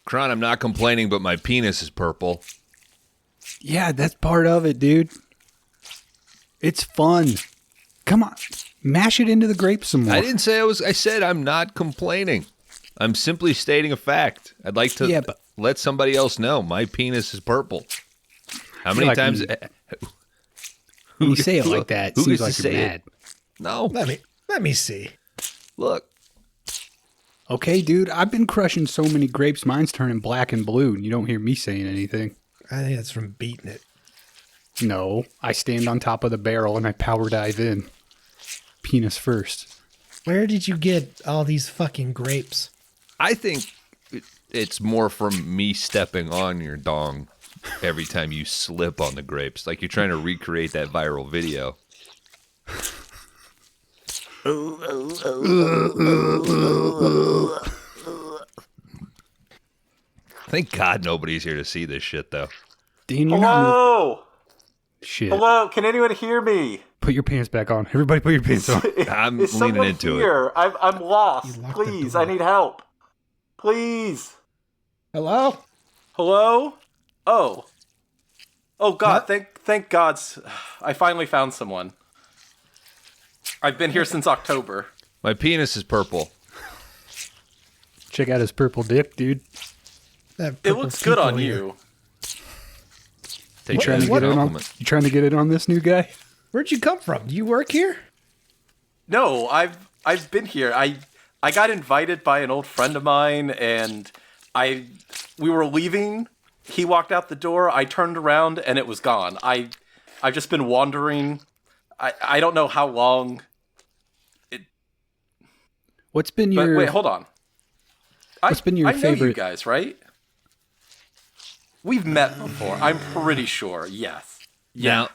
Kron, I'm not complaining, but my penis is purple. Yeah, that's part of it, dude. It's fun. Come on. Mash it into the grape some more. I didn't say I said I'm not complaining. I'm simply stating a fact. I'd like to let somebody else know my penis is purple. How many times... When you say it like that, it seems like you're mad. No. Let me see. Look. Okay, dude, I've been crushing so many grapes, mine's turning black and blue, and you don't hear me saying anything. I think that's from beating it. No, I stand on top of the barrel and I power dive in. Penis first. Where did you get all these fucking grapes? I think it's more from me stepping on your dong every time you slip on the grapes. Like you're trying to recreate that viral video. Thank God nobody's here to see this shit, though. Dean, Hello! Shit. Hello, can anyone hear me? Put your pants back on. Everybody put your pants on. I'm Is leaning someone into here? it. I'm lost. You locked the Please, door. I need help. Please. Hello? Hello? Oh. Oh God, thank God. I finally found someone. I've been here since October. My penis is purple. Check out his purple dick, dude. It looks good on you. Take Trying to get in on, you trying to get it on this new guy? Where'd you come from? Do you work here? No, I've been here. I got invited by an old friend of mine, and we were leaving. He walked out the door. I turned around, and it was gone. I've just been wandering. I don't know how long. What's been your... Wait, hold on. What's been your I favorite... know you guys, right? We've met before. I'm pretty sure. Yes. Yeah.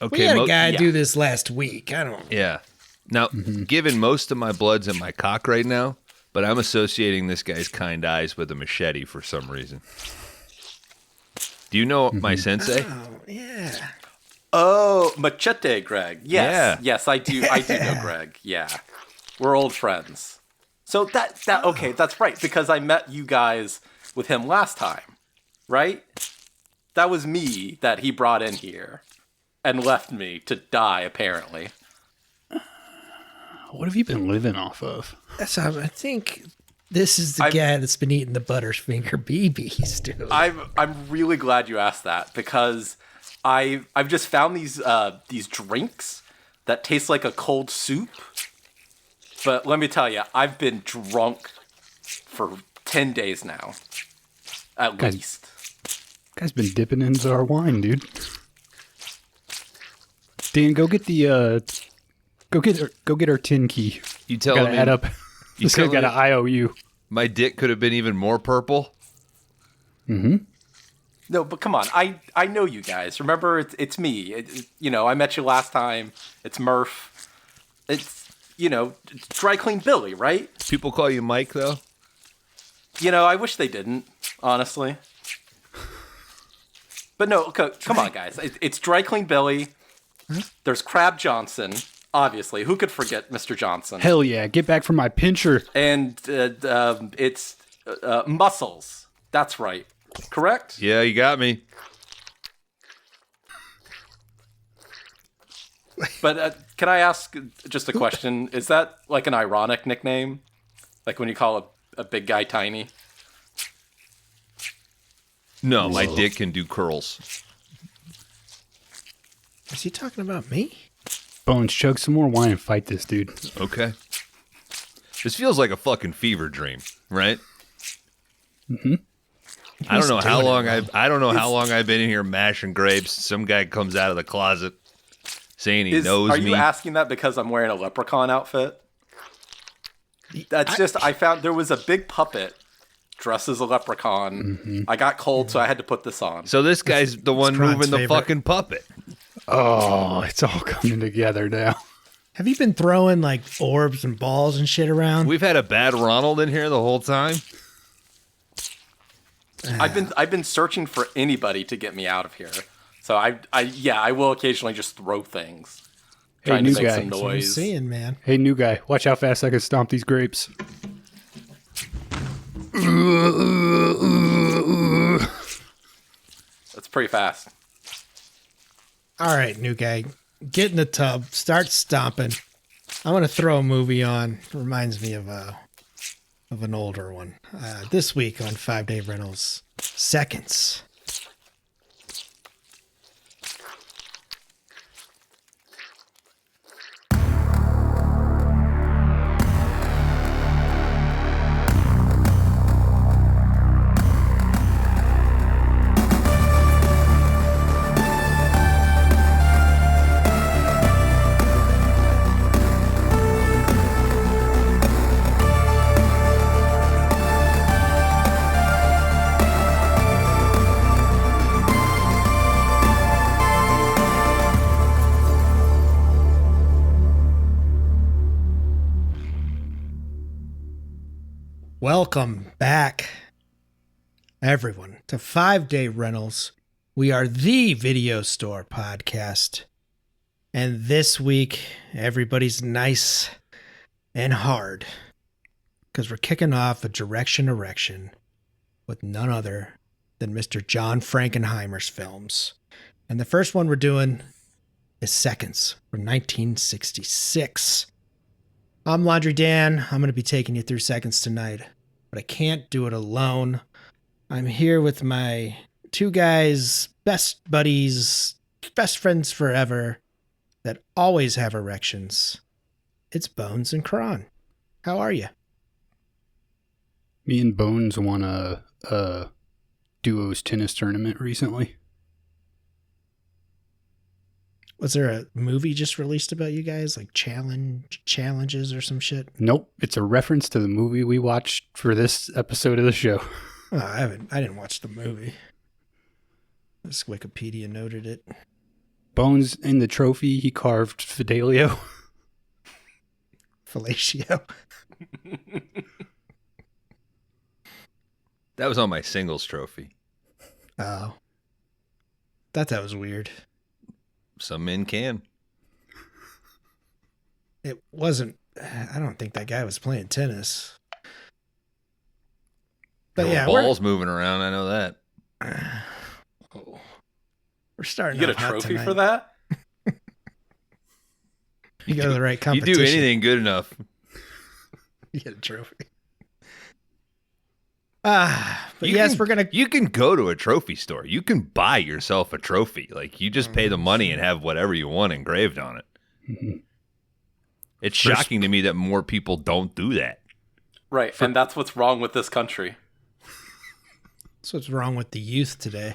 Okay. We had a guy do this last week. I don't know. Yeah. Now, given most of my blood's in my cock right now, but I'm associating this guy's kind eyes with a machete for some reason. Do you know my sensei? Oh, yeah. Oh, Machete, Greg. Yes. Yeah. Yes, I do know Greg. Yeah. We're old friends. So okay, that's right, because I met you guys with him last time, right? That was me that he brought in here and left me to die, apparently. What have you been living off of? I think this is the guy that's been eating the Butterfinger BBs, dude. I'm really glad you asked that, because I've just found these drinks that taste like a cold soup. But let me tell you, I've been drunk for 10 days now, at least. Guy's been dipping into our wine, dude. Dan, go get the go get our tin key. You telling me? Add up. This guy's got an IOU. My dick could have been even more purple? Mm-hmm. No, but come on, I know you guys. Remember, it's me. I met you last time. It's Murph. It's Dry Clean Billy, right? People call you Mike, though? I wish they didn't, honestly. But no, come on, guys. It's Dry Clean Billy. There's Crab Johnson, obviously. Who could forget Mr. Johnson? Hell yeah, get back from my pincher. And it's Muscles. That's right. Correct? Yeah, you got me. But can I ask just a question? Is that like an ironic nickname? Like when you call a big guy tiny? No, my dick can do curls. Is he talking about me? Bones, chug some more wine and fight this dude. Okay. This feels like a fucking fever dream, right? Mm-hmm. I don't know how long I've been in here mashing grapes. Some guy comes out of the closet saying he knows me. Are you asking that because I'm wearing a leprechaun outfit? That's I found there was a big puppet dressed as a leprechaun. Mm-hmm. I got cold, so I had to put this on. So this guy's the one moving the fucking puppet. Oh, it's all coming together now. Have you been throwing like orbs and balls and shit around? We've had a bad Ronald in here the whole time. I've been searching for anybody to get me out of here. So I will occasionally just throw things. Hey, Trying new to make guy. some noise. What I'm seeing, man. Hey, new guy. Watch how fast I can stomp these grapes. pretty fast. All right, new guy. Get in the tub. Start stomping. I want to throw a movie on. Reminds me of an older one. This week on 5 Day Rentals, Seconds. Welcome back, everyone, to 5 Day Rentals. We are the video store podcast. And this week, everybody's nice and hard because we're kicking off a Erection with none other than Mr. John Frankenheimer's films. And the first one we're doing is Seconds from 1966. I'm Laundry Dan. I'm going to be taking you through Seconds tonight, but I can't do it alone. I'm here with my two guys, best buddies, best friends forever, that always have erections. It's Bones and Kron. How are you? Me and Bones won a duos tennis tournament recently. Was there a movie just released about you guys, like challenges or some shit? Nope, it's a reference to the movie we watched for this episode of the show. Oh, I didn't watch the movie. This Wikipedia noted it. Bones in the trophy, he carved Fidelio. Fellatio. That was on my singles trophy. Oh. Thought that was weird. Some men can. It wasn't. I don't think that guy was playing tennis. But There yeah, were balls moving around. I know that. We're starting. You get a off hot trophy tonight. for that? You go to the right You competition. do anything good enough. You get a trophy. But yes, we're gonna. You can go to a trophy store. You can buy yourself a trophy. Like, you just pay the money and have whatever you want engraved on it. Mm-hmm. It's shocking to me that more people don't do that. Right, and that's what's wrong with this country. That's what's wrong with the youth today.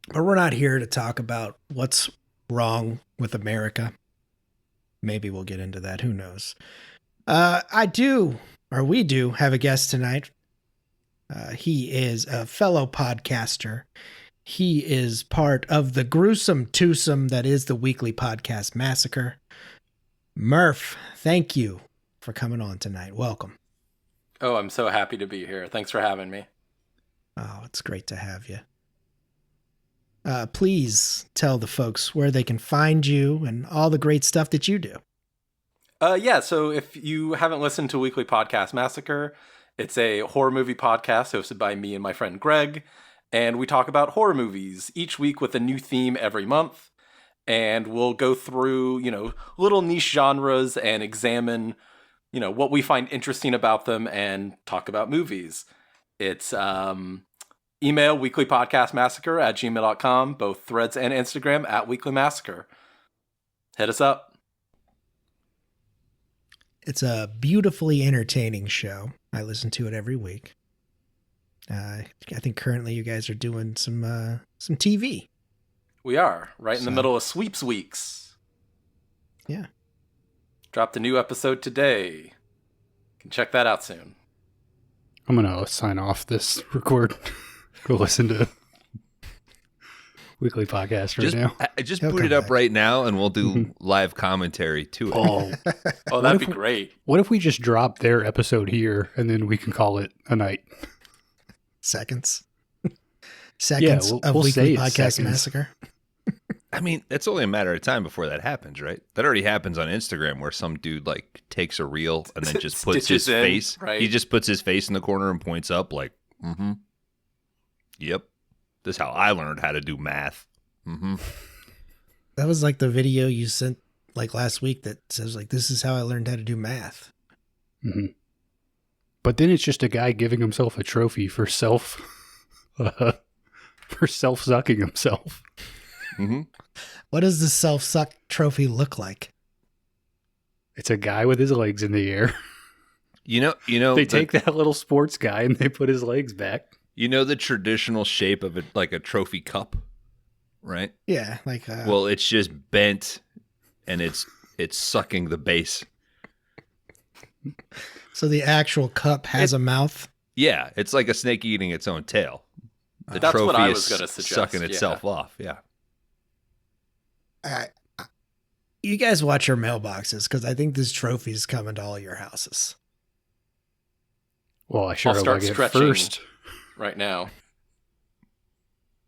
But we're not here to talk about what's wrong with America. Maybe we'll get into that. Who knows? We do have a guest tonight. He is a fellow podcaster. He is part of the gruesome twosome that is the weekly podcast Massacre. Murph, thank you for coming on tonight. Welcome. Oh, I'm so happy to be here. Thanks for having me. Oh, it's great to have you. Please tell the folks where they can find you and all the great stuff that you do. So if you haven't listened to Weekly Podcast Massacre, it's a horror movie podcast hosted by me and my friend Greg, and we talk about horror movies each week with a new theme every month, and we'll go through, little niche genres and examine, what we find interesting about them and talk about movies. It's email weeklypodcastmassacre@gmail.com, both Threads and Instagram @weeklymassacre. Hit us up. It's a beautifully entertaining show. I listen to it every week. I think currently you guys are doing some TV. We are right in the middle of Sweeps Weeks. Yeah. Dropped a new episode today. You can check that out soon. I'm going to sign off this record. Go listen to Weekly Podcast now. Just He'll boot come it up back. right now, and we'll do live commentary to it. Oh, that'd be great. What if we just drop their episode here and then we can call it a night? Seconds Yeah, of we'll say Weekly it's Podcast seconds. Massacre. I mean, it's only a matter of time before that happens, right? That already happens on Instagram, where some dude takes a reel and then just puts his Stitches in, face. right? He just puts his face in the corner and points up, like, mm-hmm. Yep. This is how I learned how to do math. Mm-hmm. That was like the video you sent like last week that says like, this is how I learned how to do math. Mm-hmm. But then it's just a guy giving himself a trophy for self-sucking himself. Mm-hmm. What does the self-suck trophy look like? It's a guy with his legs in the air. You know, They take that little sports guy and they put his legs back. You know the traditional shape of it, like a trophy cup, right? Yeah, like Well, it's just bent, and it's sucking the base. so the actual cup has a mouth. Yeah, it's like a snake eating its own tail. The That's trophy what I is was going to suggest. sucking itself off. Yeah. You guys watch your mailboxes because I think this trophy is coming to all your houses. Well, I sure I'll hope I start get stretching first. right now.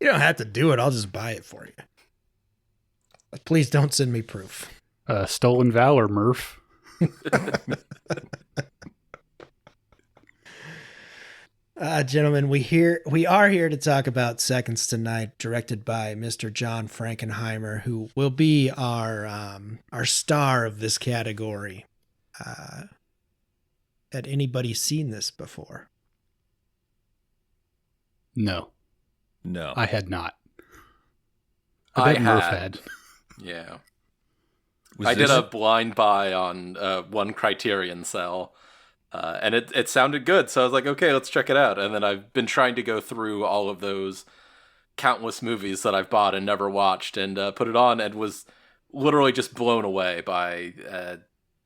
You don't have to do it. I'll just buy it for you. But please don't send me proof. Stolen valor, Murph. Gentlemen, we are here to talk about Seconds to Night, directed by Mr. John Frankenheimer, who will be our star of this category. Had anybody seen this before? No, No. I had not. I bet Murph had. had. Yeah. Was I did this- a blind buy on one Criterion cell, and it sounded good. So I was like, okay, let's check it out. And then I've been trying to go through all of those countless movies that I've bought and never watched and put it on and was literally just blown away by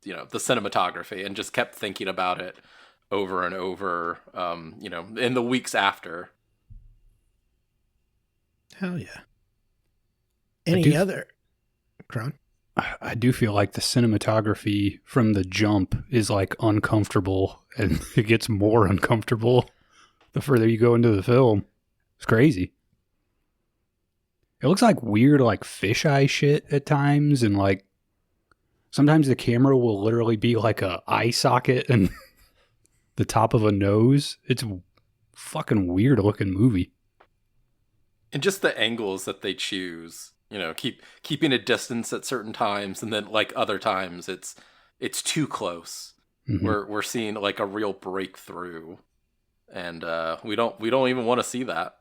the cinematography and just kept thinking about it over and over, in the weeks after. Hell yeah. I Any do- other? Kron? I do feel like the cinematography from the jump is like uncomfortable, and it gets more uncomfortable the further you go into the film. It's crazy. It looks like weird, like fisheye shit at times, and like sometimes the camera will literally be like a eye socket and the top of a nose. It's a fucking weird looking movie. And just the angles that they choose, keeping a distance at certain times, and then like other times it's too close. Mhm. We're seeing like a real breakthrough, and we don't even want to see that.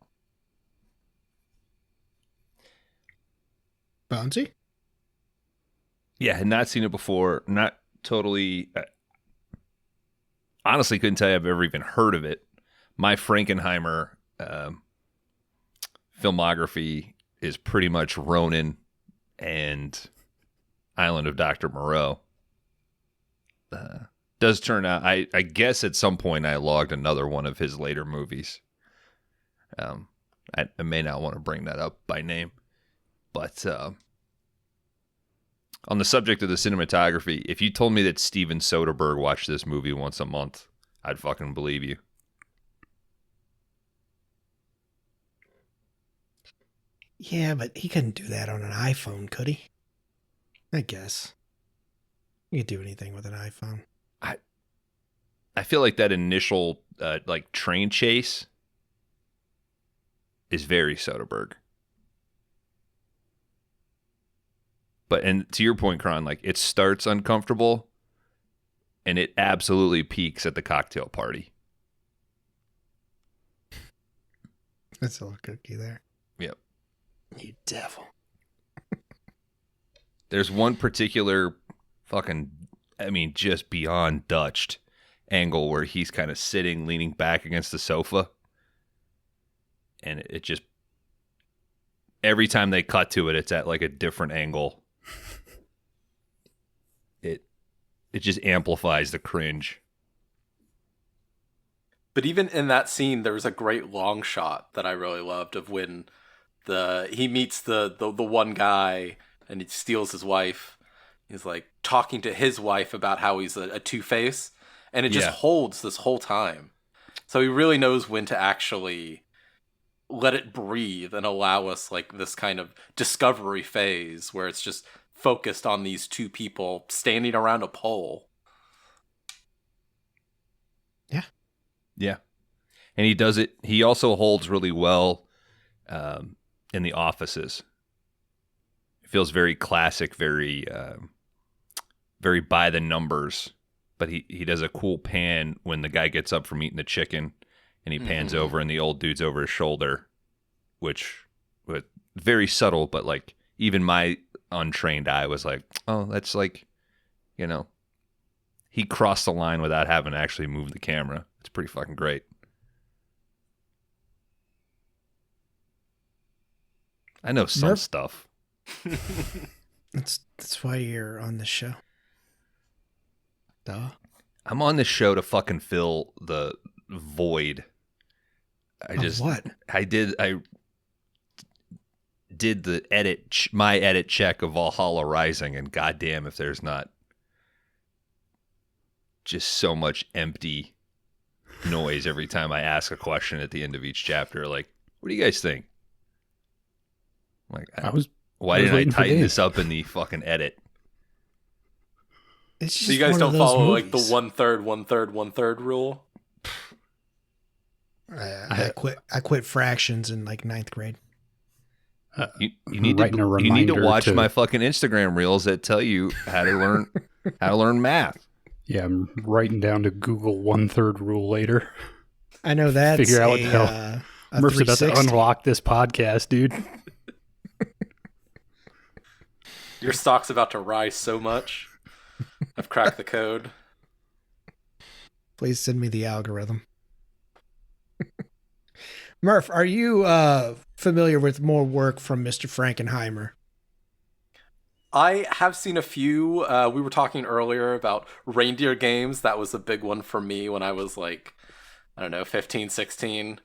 Bouncy? Yeah, had not seen it before. Not totally. Honestly, couldn't tell you I've ever even heard of it. My Frankenheimer filmography is pretty much Ronin and Island of Dr. Moreau. Does turn out, I guess at some point I logged another one of his later movies. I may not want to bring that up by name, but on the subject of the cinematography, if you told me that Steven Soderbergh watched this movie once a month, I'd fucking believe you. Yeah, but he couldn't do that on an iPhone, could he? I guess. You could do anything with an iPhone. I feel like that initial like train chase is very Soderbergh. But and to your point, Kron, like it starts uncomfortable and it absolutely peaks at the cocktail party. That's a little cookie there. Yep. You devil. There's one particular fucking, just beyond Dutched angle where he's kind of sitting, leaning back against the sofa. And it just, every time they cut to it, it's at like a different angle. It just amplifies the cringe. But even in that scene, there was a great long shot that I really loved of when he meets the one guy and he steals his wife. He's like talking to his wife about how he's a two-face, and it just holds this whole time. So he really knows when to actually let it breathe and allow us like this kind of discovery phase where it's just focused on these two people standing around a pole. Yeah. And he does it. He also holds really well in the offices. It feels very classic, very very by the numbers. But he does a cool pan when the guy gets up from eating the chicken, and he pans over, and the old dude's over his shoulder, which was very subtle. But like even my untrained eye was like, oh, that's like, you know, he crossed the line without having to actually move the camera. It's pretty fucking great. I know some Murph? stuff. That's why you're on the show. Duh. I'm on this show to fucking fill the void. Of what? I did the my edit check of Valhalla Rising, and goddamn if there's not just so much empty noise every time I ask a question at the end of each chapter. Like, what do you guys think? Like, why didn't I tighten this up in the fucking edit? It's just So you guys one of don't those follow like the movies. 1/3, 1/3, 1/3 rule? I quit fractions in like 9th grade. You need to watch my fucking Instagram reels that tell you how to learn math. Yeah, I'm writing down to Google 1/3 rule later. I know that's Figure out what the hell. Murph's about to 360. unlock this podcast, dude. Your stock's about to rise so much. I've cracked the code. Please send me the algorithm. Murph, are you familiar with more work from Mr. Frankenheimer? I have seen a few. We were talking earlier about reindeer games. That was a big one for me when I was like, I don't know, 15, 16.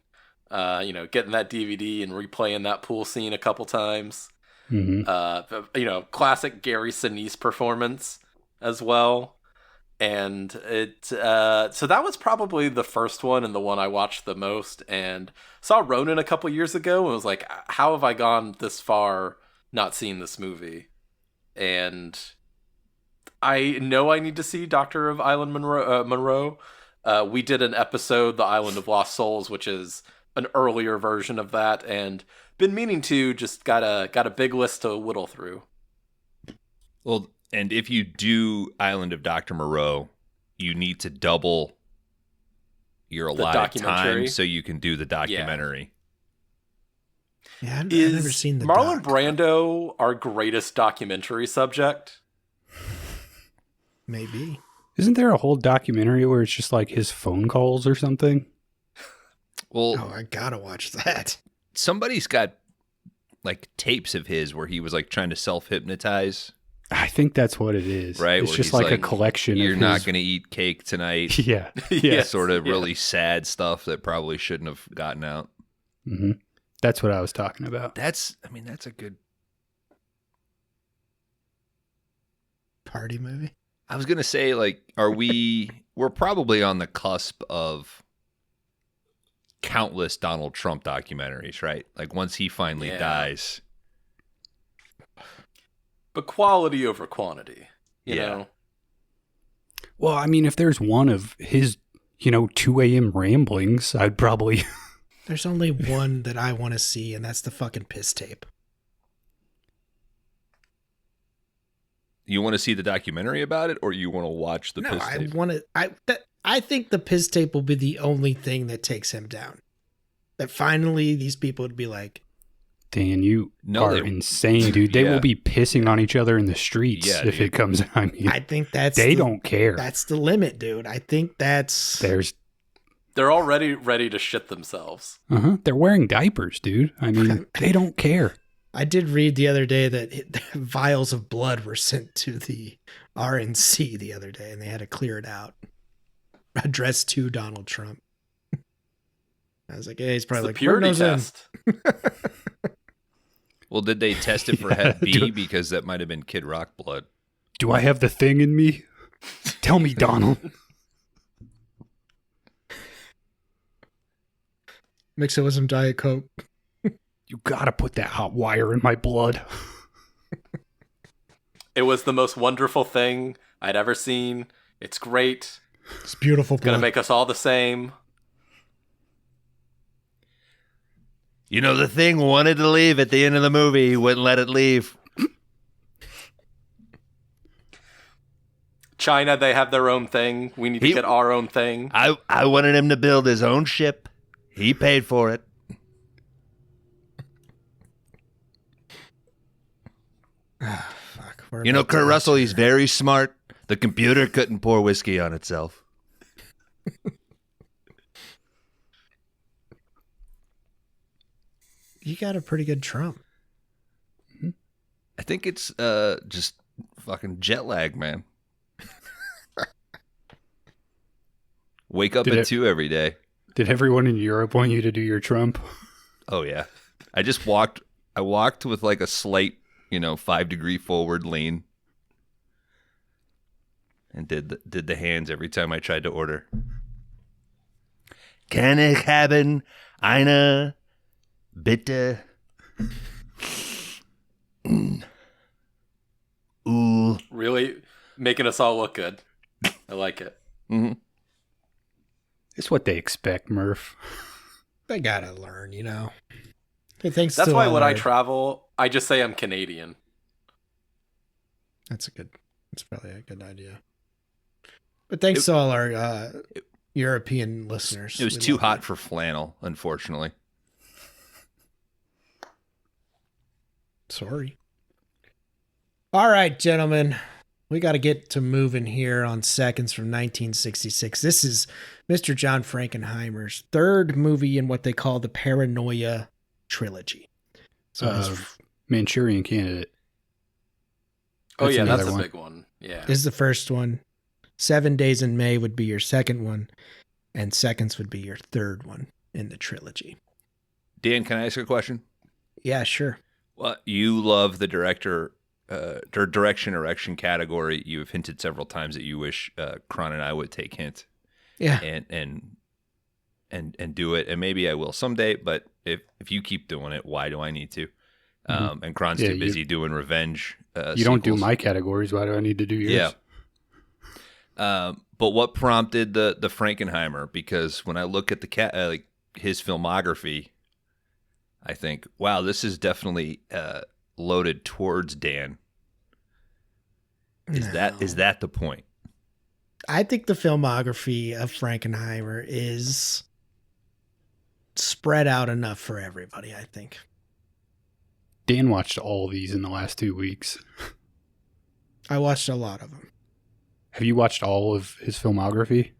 Getting that DVD and replaying that pool scene a couple times. Mm-hmm. Classic Gary Sinise performance as well. And so that was probably the first one and the one I watched the most. And saw Ronin a couple years ago and was like, how have I gone this far not seeing this movie? And I know I need to see Doctor of Island Monroe. We did an episode, The Island of Lost Souls, which is an earlier version of that, and been meaning to. Just got a big list to whittle through. Well, and if you do Island of Dr. Moreau, you need to double your allotted time so you can do the documentary. Yeah, I've never seen the Marlon doc. Brando our greatest documentary subject? Maybe. Isn't there a whole documentary where it's just like his phone calls or something? Well, Oh, I gotta watch that. somebody's got like tapes of his where he was like trying to self-hypnotize, I think that's what it is. right? It's Where just he's like a collection You're of not his... going to eat cake tonight. Yeah. Yeah. Sort of really sad stuff that probably shouldn't have gotten out. Mm-hmm. That's what I was talking about. That's a good... Party movie. I was going to say, like, we're probably on the cusp of countless Donald Trump documentaries, right? Like, once he finally dies. But quality over quantity, you Yeah. know? Well, I mean, if there's one of his, 2 a.m. ramblings, I'd probably... There's only one that I want to see, and that's the fucking piss tape. You want to see the documentary about it, or you want to watch the piss I tape? want to. I think the piss tape will be the only thing that takes him down. That finally these people would be like, Dan, you are they- insane, dude. They Yeah. will be pissing on each other in the streets Yeah, if dude. it comes. I mean, I think that's they don't care. That's the limit, dude. I think that's They're already ready to shit themselves. They're wearing diapers, dude. I mean, they don't care. I did read the other day that vials of blood were sent to the RNC the other day, and they had to clear it out. Addressed to Donald Trump. I was like, hey, he's It's probably the like, purity "Word goes in." test. Well, did they test it for Hep B? Do- Because that might have been Kid Rock blood. Do I have the thing in me? Tell me, Donald. Mix it with some Diet Coke. You gotta put that hot wire in my blood. It was the most wonderful thing I'd ever seen. It's great. It's beautiful It's gonna blood. make us all the same. You know, the thing wanted to leave at the end of the movie. He wouldn't let it leave. China, they have their own thing. We need to get our own thing. I wanted him to build his own ship. He paid for it. Fuck. You know, Kurt Russell, he's very smart. The computer couldn't pour whiskey on itself. You got a pretty good Trump. I think it's just fucking jet lag, man. Wake up at 2 every day. Did everyone in Europe want you to do your Trump? Oh, yeah. I walked with like a slight, 5-degree forward lean. And did the hands every time I tried to order. Kann ich haben eine bitte? Ooh. Really making us all look good. I like it. Mm-hmm. It's what they expect, Murph. They gotta learn, Hey, thanks. That's to why all when our- I travel, I just say I'm Canadian. That's probably a good idea. But thanks to all our European listeners. It was We too love hot you. for flannel, unfortunately. Sorry. All right, gentlemen. We got to get to moving here on Seconds from 1966. This is Mr. John Frankenheimer's third movie in what they call the Paranoia trilogy. So this Manchurian Candidate. Oh, That's yeah, that's another a one. big one. Yeah. is the first one. 7 Days in May would be your second one. And Seconds would be your third one in the trilogy. Dan, can I ask a question? Yeah, sure. Well, you love the direction erection category. You've hinted several times that you wish Kron and I would take hint. Yeah. And do it, and maybe I will someday. But if you keep doing it, why do I need to? And Kron's Yeah, too busy doing revenge. You don't do sequels. my categories. Why do I need to do yours? Yeah. But what prompted the Frankenheimer? Because when I look at the his filmography, I think, wow, this is definitely loaded towards Dan. Is that the point? I think the filmography of Frankenheimer is spread out enough for everybody, I think. Dan watched all these in the last 2 weeks. I watched a lot of them. Have you watched all of his filmography?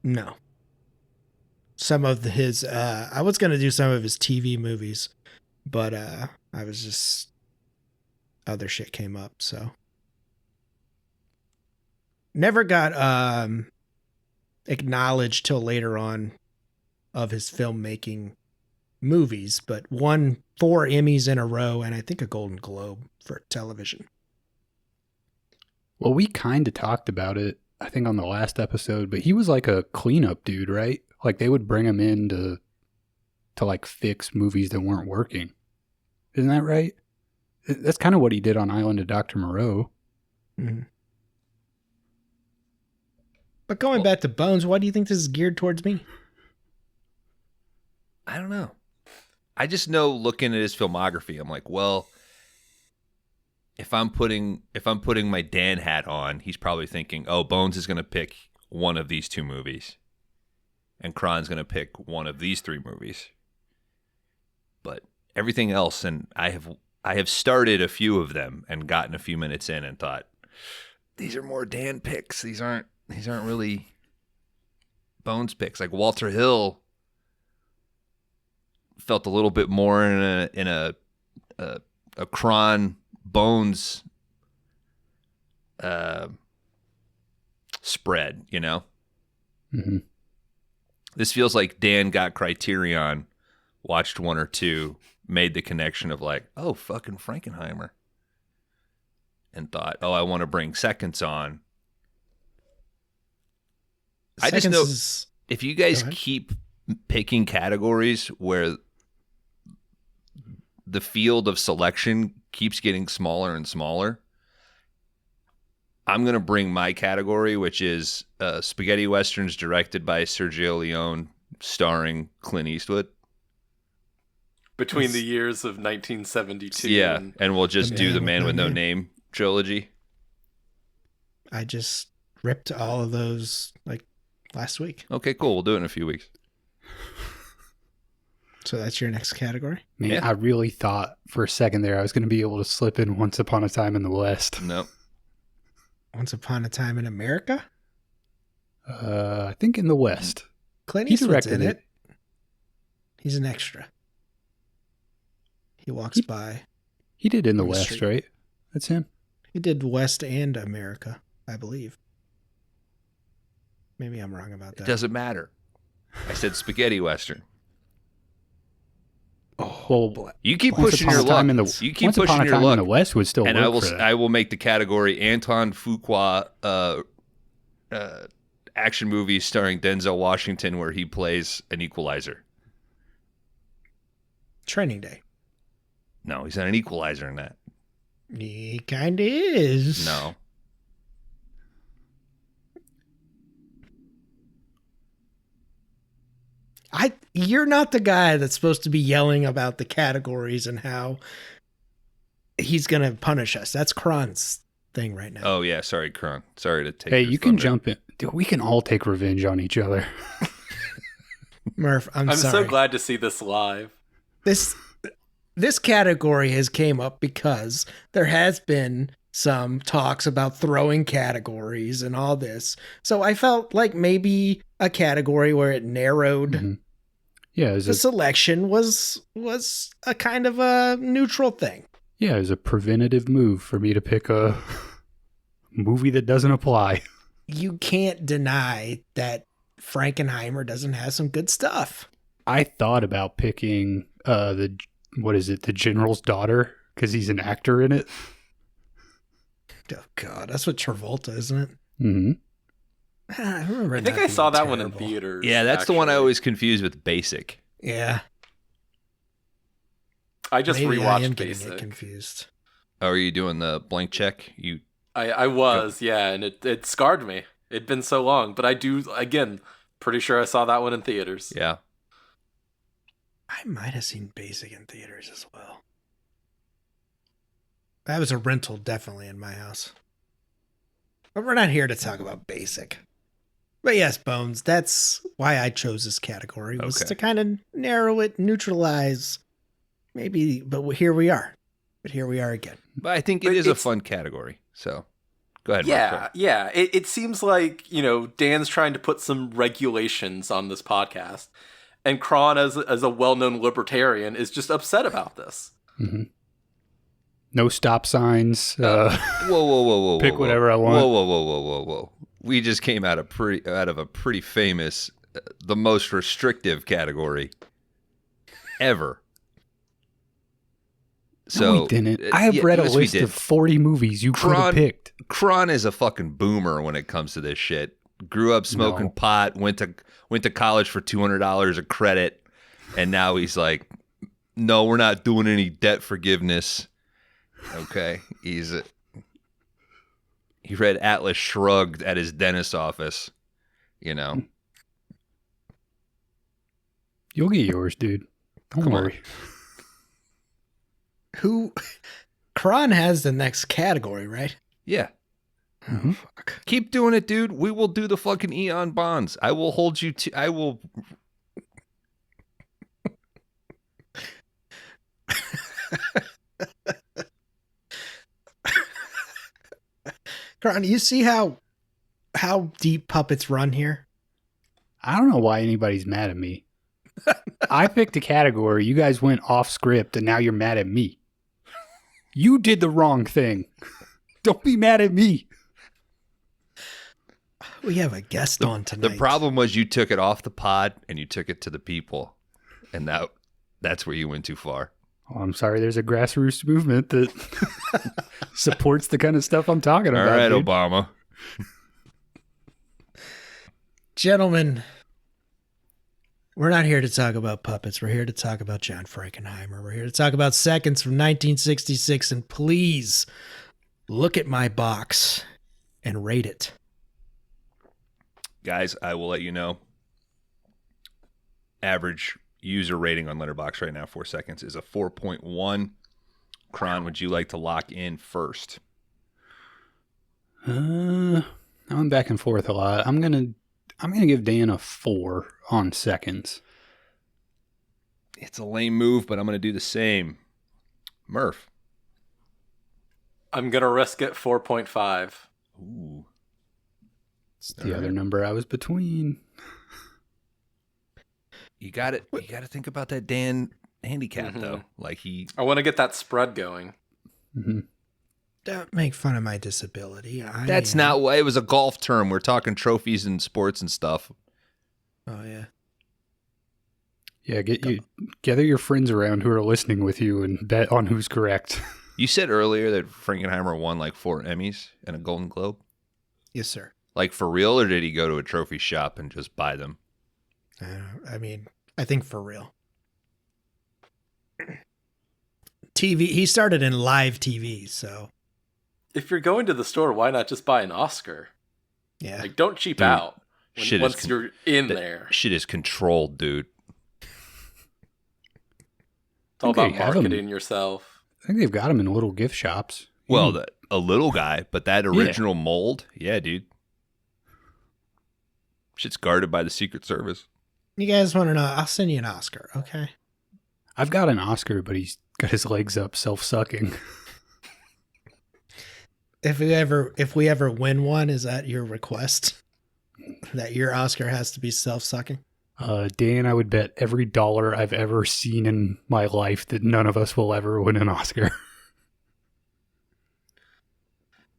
No. Some of his, I was going to do some of his TV movies, but I was just, other shit came up, so. Never got acknowledged till later on of his filmmaking movies, but won 4 Emmys in a row and I think a Golden Globe for television. Well, we kind of talked about it, I think, on the last episode, but he was like a cleanup dude, right? Like they would bring him in to like fix movies that weren't working. Isn't that right? That's kind of what he did on Island of Dr. Moreau. Mm-hmm. But going back to Bones, why do you think this is geared towards me? I don't know. I just know looking at his filmography, I'm like, well, if I'm putting my Dan hat on, he's probably thinking, oh, Bones is going to pick one of these 2 movies, and Kron's going to pick one of these 3 movies. But everything else, and I have started a few of them and gotten a few minutes in and thought, these are more Dan picks. These aren't really Bones picks. Like Walter Hill felt a little bit more in a Kron Bones spread, Mm-hmm. This feels like Dan got Criterion, watched 1 or 2, made the connection of like, oh, fucking Frankenheimer, and thought, oh, I want to bring Seconds on. I just know if you guys keep picking categories where the field of selection keeps getting smaller and smaller, I'm going to bring my category, which is spaghetti westerns directed by Sergio Leone, starring Clint Eastwood. between the years of 1972. Yeah, and we'll just do the Man with No Name trilogy. I just ripped all of those like last week. Okay, cool. We'll do it in a few weeks. So that's your next category? Man, Yeah. I really thought for a second there I was going to be able to slip in Once Upon a Time in the West. Nope. Once Upon a Time in America? I think in the West. Clint He Eastwood's in directed it. He's an extra. He walks by. He did In the On the West, street. right? That's him. He did West and America, I believe. Maybe I'm wrong about It that. doesn't matter. I said spaghetti western. Well, You keep Once pushing Upon your a Time luck. in the You keep Once Upon pushing a your Time luck. in the West would still And work for that. I will make the category Anton Fuqua action movie starring Denzel Washington where he plays an equalizer. Training Day. No, he's not an equalizer in that. He kind of is. No. You're not the guy that's supposed to be yelling about the categories and how he's going to punish us. That's Kron's thing right now. Oh yeah, sorry, Kron. Sorry to take. Hey, your you can thunder. jump in. Dude, we can all take revenge on each other. Murph, I'm I'm sorry. so glad to see this live. This category has came up because there has been some talks about throwing categories and all this. So I felt like maybe a category where it narrowed Mhm. Yeah, it the selection was a kind of a neutral thing. it was a preventative move for me to pick a movie that doesn't apply. You can't deny that Frankenheimer doesn't have some good stuff. I thought about picking the General's Daughter, because he's an actor in it. Oh God, that's what Travolta, isn't it? Mm-hmm. I remember. I think that I saw being that one in terrible. theaters. Yeah, that's the one I actually. always confuse with Basic. Yeah, I just maybe I am rewatched getting Basic. it confused. Oh, are you doing the blank check? I was, yeah, and it scarred me. It'd been so long, but I do, again, pretty sure I saw that one in theaters. Yeah. I might have seen Basic in theaters as well. That was a rental, definitely in my house. But we're not here to talk about Basic. But yes, Bones, that's why I chose this category, was Okay. to kind of narrow it, neutralize, maybe, but here we are. But here we are again. But I think it But is a it's- fun category. So go ahead. Yeah, Mark. yeah. It seems like, Dan's trying to put some regulations on this podcast. And Kron, as a well-known libertarian, is just upset about this. Mm-hmm. No stop signs. Whoa, whoa, whoa, whoa. Pick whoa, whatever I want. Whoa, whoa, whoa, whoa, whoa, whoa. We just came out of a pretty famous, the most restrictive category ever. So No, we didn't. I have read a yes, we list did. of 40 movies you could have picked. Kron is a fucking boomer when it comes to this shit. Grew up smoking No. pot, went to college for $200 a credit, and now he's like, no, we're not doing any debt forgiveness. Okay, he read Atlas Shrugged at his dentist's office. You'll get yours, dude. Don't Come on. worry. Kron has the next category, right? Yeah. Mhm. Fuck. Keep doing it, dude. We will do the fucking Eon bonds. I will hold you to. I will. Kron, you see how deep puppets run here? I don't know why anybody's mad at me. I picked a category. You guys went off script, and now you're mad at me. You did the wrong thing. Don't be mad at me. We have a guest on tonight. The problem was you took it off the pod and you took it to the people, and that's where you went too far. Oh, I'm sorry. There's a grassroots movement that supports the kind of stuff I'm talking All about. right, dude. Obama. Gentlemen, we're not here to talk about puppets. We're here to talk about John Frankenheimer. We're here to talk about Seconds from 1966. And please look at my box and rate it. Guys, I will let you know. Average user rating on Letterboxd right now, 4 seconds, is a 4.1. Kron, would you like to lock in first? I'm back and forth a lot. I'm gonna give Dan a 4 on seconds. It's a lame move, but I'm going to do the same. Murph. I'm going to risk it 4.5. Ooh. It's the other number I was between. You got it. You got to think about that Dan handicap, though. Like I want to get that spread going. Mm-hmm. Don't make fun of my disability. That's not what it was. A golf term. We're talking trophies and sports and stuff. Oh, yeah. Yeah, gather your friends around who are listening with you and bet on who's correct. You said earlier that Frankenheimer won like 4 Emmys and a Golden Globe? Yes, sir. Like for real, or did he go to a trophy shop and just buy them? I mean, I think for real. TV, he started in live TV, so. If you're going to the store, why not just buy an Oscar? Yeah. Like, don't cheap out once you're in that there. Shit is controlled, dude. It's all about marketing yourself. I think they've got them in little gift shops. Well, a little guy, but that original mold, yeah, dude. Shit's guarded by the Secret Service. You guys want to know? I'll send you an Oscar, okay? I've got an Oscar, but he's got his legs up, self-sucking. If we ever win one, is that your request? That your Oscar has to be self-sucking? Dan, I would bet every dollar I've ever seen in my life that none of us will ever win an Oscar.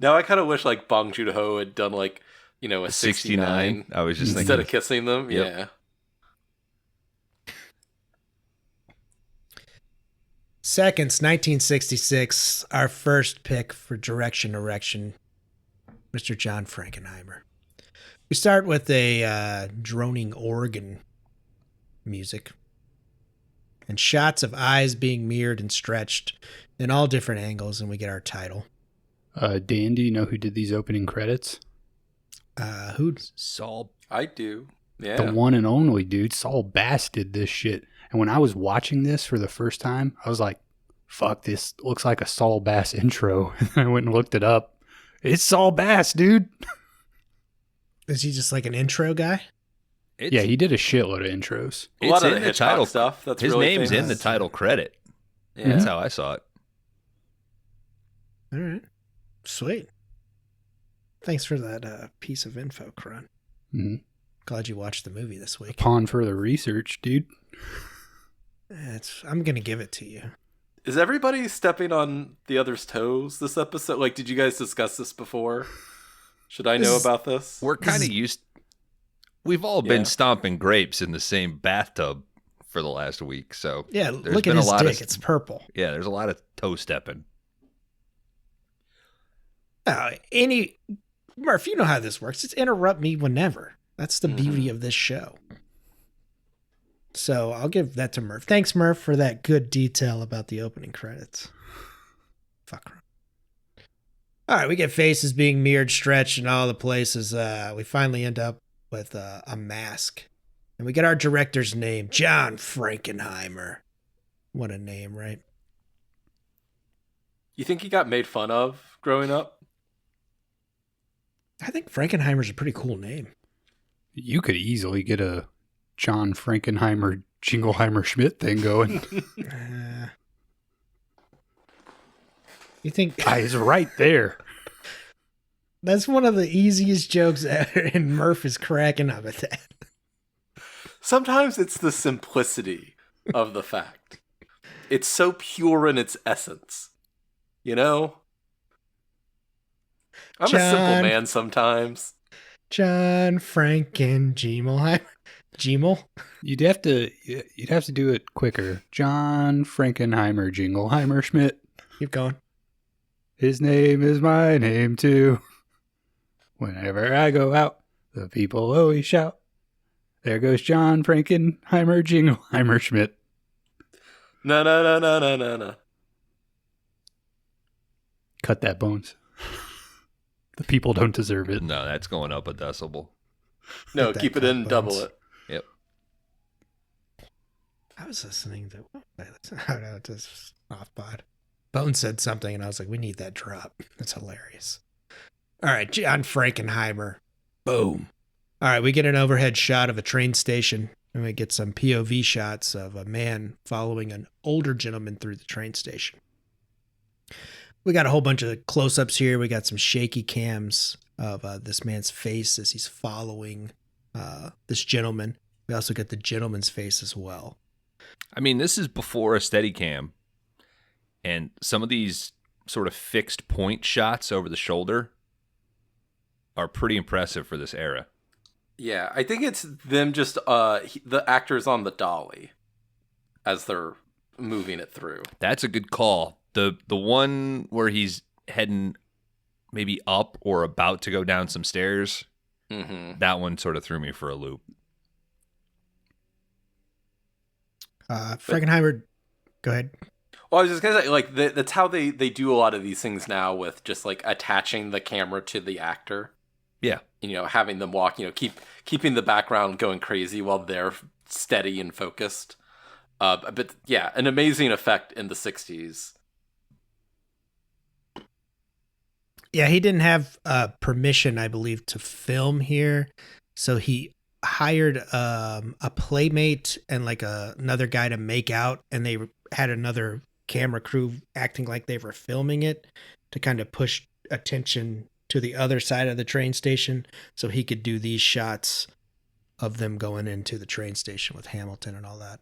Now I kind of wish like Bong Joon-ho had done like, a 69. I was just thinking. Instead of kissing them, Yep. Yeah. Seconds, 1966, our first pick for Erection, Mr. John Frankenheimer. We start with a droning organ music and shots of eyes being mirrored and stretched in all different angles, and we get our title. Dan, do you know who did these opening credits? Who? Saul. I do. Yeah. The one and only dude, Saul Bass, did this shit. And when I was watching this for the first time, I was like, fuck, this looks like a Saul Bass intro. And I went and looked it up. It's Saul Bass, dude. Is he just like an intro guy? Yeah, he did a shitload of intros. A lot of the in Hitchcock title stuff. That's his really name's famous. in the title credit. Yeah. That's how I saw it. All right. Sweet. Thanks for that piece of info, Kron. Mm-hmm. Glad you watched the movie this week. Upon further research, dude. I'm going to give it to you. Is everybody stepping on the other's toes this episode? Like, did you guys discuss this before? Should I know about this? We're kind of used. We've all been stomping grapes in the same bathtub for the last week, so Yeah, there's look at been his a lot dick. of, It's purple. Yeah, there's a lot of toe stepping. Murph, you know how this works. It's interrupt me whenever. That's the beauty of this show. So I'll give that to Murph. Thanks, Murph, for that good detail about the opening credits. Fuck. All right, we get faces being mirrored, stretched in all the places. We finally end up with a mask. And we get our director's name, John Frankenheimer. What a name, right? You think he got made fun of growing up? I think Frankenheimer's a pretty cool name. You could easily get a John Frankenheimer, Jingleheimer Schmidt thing going. You think It's right there. that's one of the easiest jokes ever, and Murph is cracking up at that. Sometimes it's the simplicity of the fact. It's so pure in its essence. You know? I'm a simple man sometimes. John Frankenheimer. Gmel? You'd have to do it quicker. John Frankenheimer, Jingleheimer Schmidt. Keep going. His name is my name too. Whenever I go out, the people always shout. There goes John Frankenheimer, Jingleheimer Schmidt. No. Cut that, Bones. The people don't deserve it. No, that's going up a decibel. No, That keep it in, cut double bones. it. Yep. I was listening to. I don't know. Just off pod. Bone said something, and I was like, "We need that drop." That's hilarious. All right, John Frankenheimer. Boom. All right, we get an overhead shot of a train station, and we get some POV shots of a man following an older gentleman through the train station. We got a whole bunch of close-ups here. We got some shaky cams of this man's face as he's following this gentleman. We also get the gentleman's face as well. I mean, this is before a Steadicam, and some of these sort of fixed point shots over the shoulder are pretty impressive for this era. Yeah, I think it's them just the actors on the dolly as they're moving it through. That's a good call. The one where he's heading maybe up or about to go down some stairs, that one sort of threw me for a loop. Frankenheimer, go ahead. Well, I was just gonna say, like, that's how they do a lot of these things now, with just like attaching the camera to the actor. Yeah, having them walk, keeping the background going crazy while they're steady and focused. But yeah, an amazing effect in the 60s. Yeah, he didn't have permission, I believe, to film here, so he hired a playmate and like another guy to make out, and they had another camera crew acting like they were filming it to kind of push attention to the other side of the train station so he could do these shots of them going into the train station with Hamilton and all that.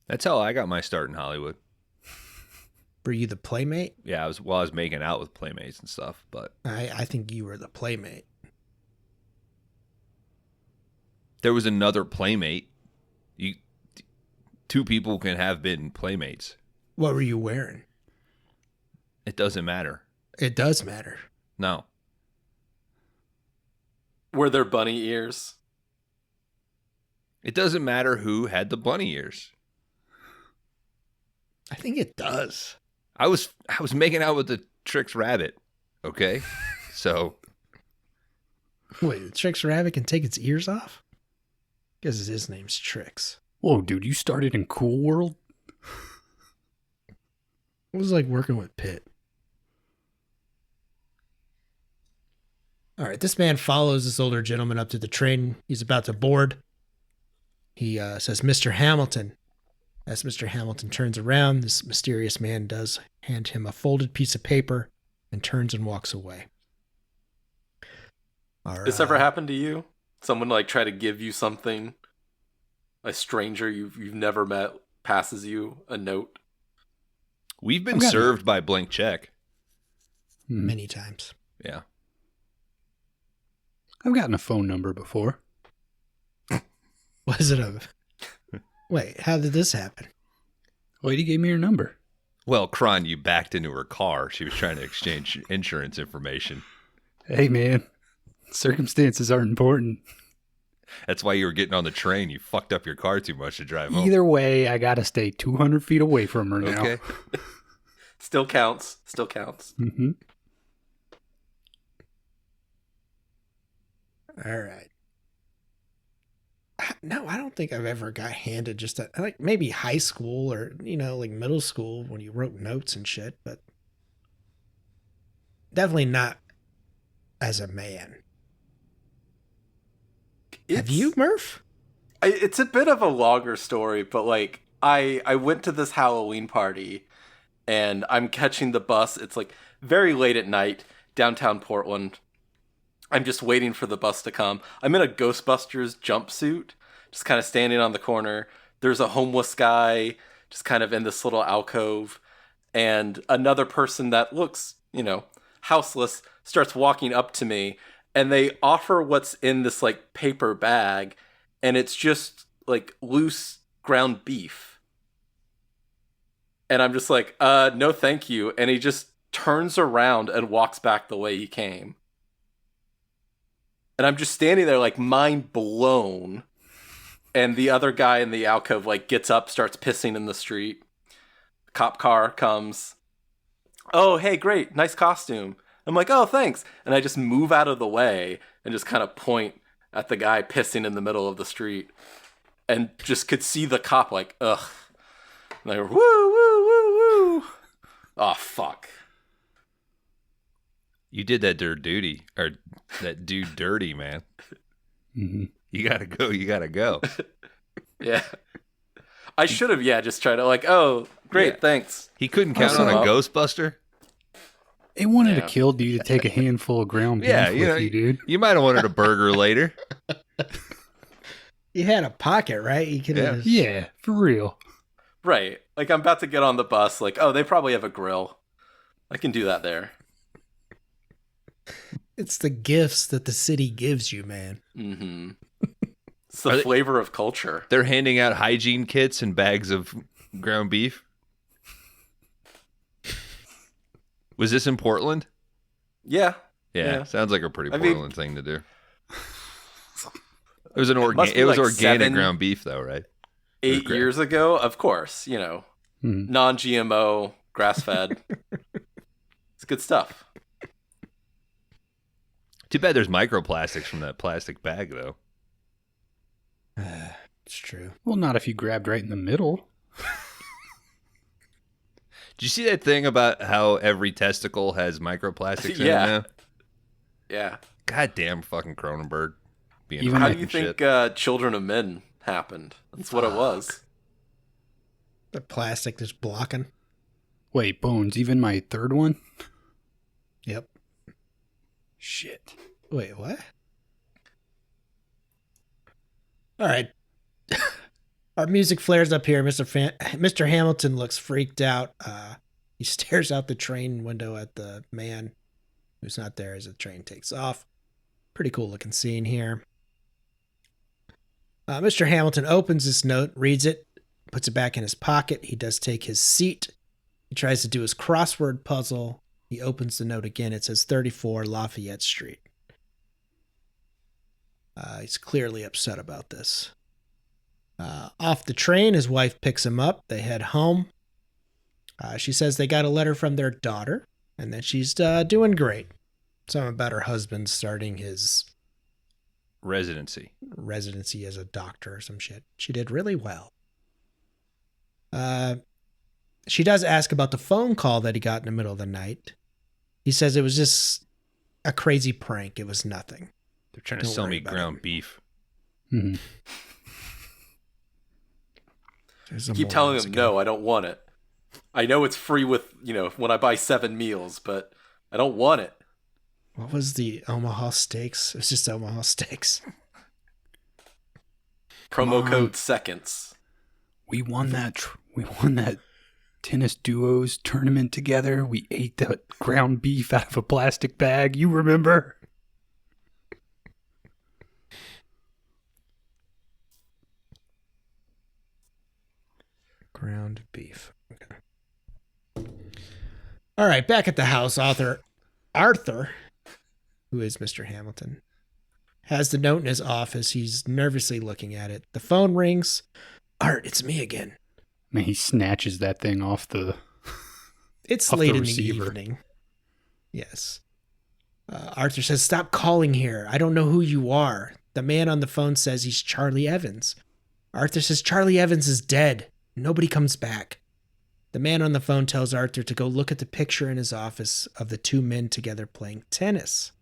that's how I got my start in Hollywood. Were you the playmate? Yeah, I was making out with playmates and stuff, but I think you were the playmate. there was another playmate. Two people can have been playmates. What were you wearing? It doesn't matter. It does matter. No. Were there bunny ears? It doesn't matter who had the bunny ears. I think it does. I was making out with the Trix rabbit, okay? So Wait, the Trix Rabbit can take its ears off? Because his name's Trix. Whoa, dude, you started in Cool World? It was like working with Pitt. All right, this man follows this older gentleman up to the train he's about to board. He says, "Mr. Hamilton." As Mr. Hamilton turns around, this mysterious man does hand him a folded piece of paper and turns and walks away. This ever happened to you? Someone like try to give you something? A stranger you've never met passes you a note? we've been served by blank check. Many times. Yeah. I've gotten a phone number before. Was it a... Wait, how did this happen? Lady gave me her number. Well, Kron, you backed into her car. She was trying to exchange insurance information. Hey, man. Circumstances aren't important. That's why you were getting on the train. You fucked up your car too much to drive home. Either way, I gotta stay 200 feet away from her now. Okay. Still counts. Still counts. Mm-hmm. All right. No, I don't think I've ever got handed just a, like maybe high school or, like middle school when you wrote notes and shit, but definitely not as a man. Have you, Murph? It's a bit of a longer story, but like I went to this Halloween party and I'm catching the bus. It's like very late at night, downtown Portland. I'm just waiting for the bus to come. I'm in a Ghostbusters jumpsuit, just kind of standing on the corner. There's a homeless guy just kind of in this little alcove, and another person that looks, houseless starts walking up to me, and they offer what's in this like paper bag, and it's just like loose ground beef. And I'm just like, no thank you. And he just turns around and walks back the way he came. And I'm just standing there like mind blown. And the other guy in the alcove like gets up, starts pissing in the street. Cop car comes. "Oh, hey, great. Nice costume." I'm like, "Oh, thanks." And I just move out of the way and just kind of point at the guy pissing in the middle of the street. and just could see the cop like, ugh. And they were, woo, woo, woo, woo. Oh, fuck. You did that that dude dirty, man. Mm-hmm. You gotta go. You gotta go. Yeah. I should have, just tried to like, oh, great, thanks. He couldn't count on a Ghostbuster. They wanted to kill you to take a handful of ground beef with you, dude. You might have wanted a burger later. You had a pocket, right? You could have. Yeah, for real. Right. Like, I'm about to get on the bus. Like, oh, they probably have a grill. I can do that there. It's the gifts that the city gives you, man. Mm-hmm. It's the flavor of culture. They're handing out hygiene kits and bags of ground beef. Was this in Portland? Yeah. Sounds like a pretty Portland thing to do. It was organic 7, ground beef, though, right? 8 years ago, of course. Non-GMO, grass-fed. It's good stuff. Too bad there's microplastics from that plastic bag, though. It's true. Well, not if you grabbed right in the middle. Did you see that thing about how every testicle has microplastics in it now? Yeah. Goddamn fucking Cronenberg. How do you think Children of Men happened? That's what it was. The plastic that's blocking. Wait, Bones, even my third one? Yep. Shit. Wait, what? All right. Our music flares up here. Mr. Hamilton looks freaked out. He stares out the train window at the man who's not there as the train takes off. Pretty cool looking scene here. Mr. Hamilton opens this note, reads it, puts it back in his pocket. He does take his seat. He tries to do his crossword puzzle. He opens the note again. It says 34 Lafayette Street. He's clearly upset about this. Off the train, his wife picks him up. They head home. She says they got a letter from their daughter and that she's doing great. Something about her husband starting his residency as a doctor or some shit. She did really well. She does ask about the phone call that he got in the middle of the night. He says it was just a crazy prank. It was nothing. They're trying to sell me ground beef. Mm-hmm. Keep telling them, no, I don't want it. I know it's free with, when I buy 7 meals, but I don't want it. What was the Omaha Steaks? It was just Omaha Steaks. Promo code seconds. We won that tennis duos tournament together. We ate the ground beef out of a plastic bag. You remember? Ground beef. Okay. All right, back at the house, Arthur, who is Mr. Hamilton, has the note in his office. He's nervously looking at it. The phone rings. Art, it's me again. Man, he snatches that thing off the. It's off late the in receiver. the evening. Yes. Arthur says, "Stop calling here. I don't know who you are." The man on the phone says he's Charlie Evans. Arthur says Charlie Evans is dead. Nobody comes back. The man on the phone tells Arthur to go look at the picture in his office of the two men together playing tennis.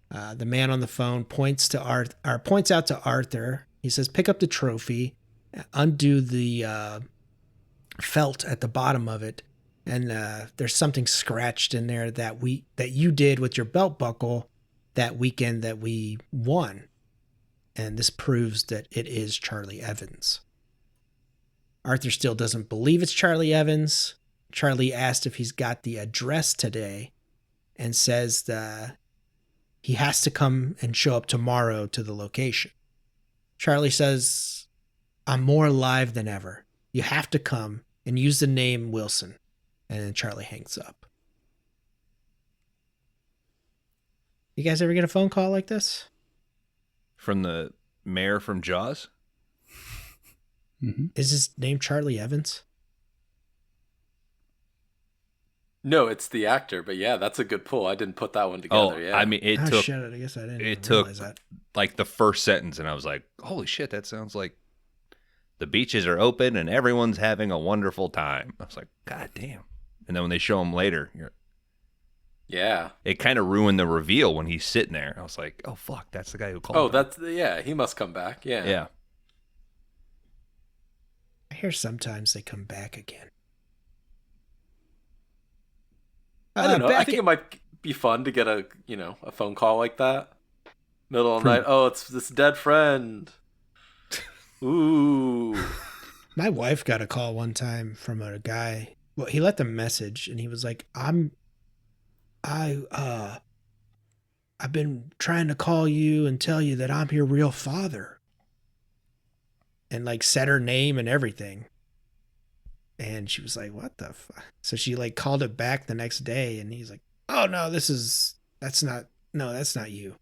The man on the phone points out to Arthur. He says, "Pick up the trophy, undo the felt at the bottom of it, and there's something scratched in there that you did with your belt buckle that weekend that we won, and this proves that it is Charlie Evans." Arthur still doesn't believe it's Charlie Evans. Charlie asked if he's got the address today and says that he has to come and show up tomorrow to the location. Charlie says, "I'm more alive than ever. You have to come and use the name Wilson." And then Charlie hangs up. You guys ever get a phone call like this? From the mayor from Jaws? Mm-hmm. Is his name Charlie Evans? No, it's the actor, but yeah, that's a good pull. I didn't put that one Oh, together. Yeah. I mean, Oh shit! I guess I didn't even took realize that. like the first sentence, and I was like, "Holy shit, that sounds like the beaches are open and everyone's having a wonderful time." I was like, "God damn!" And then when they show him later, yeah. it kind of ruined the reveal when he's sitting there. I was like, "Oh fuck, that's the guy who called." Oh, him. he must come back. Yeah. Yeah. I hear sometimes they come back again. I don't know. I think it might be fun to get a phone call like that. Middle of the night. Oh, it's this dead friend. Ooh. My wife got a call one time from a guy. Well, he left a message and he was like, I've been trying to call you and tell you that I'm your real father. And like said her name and everything. And she was like, what the fuck? So she like called it back the next day and he's like, oh no, that's not you.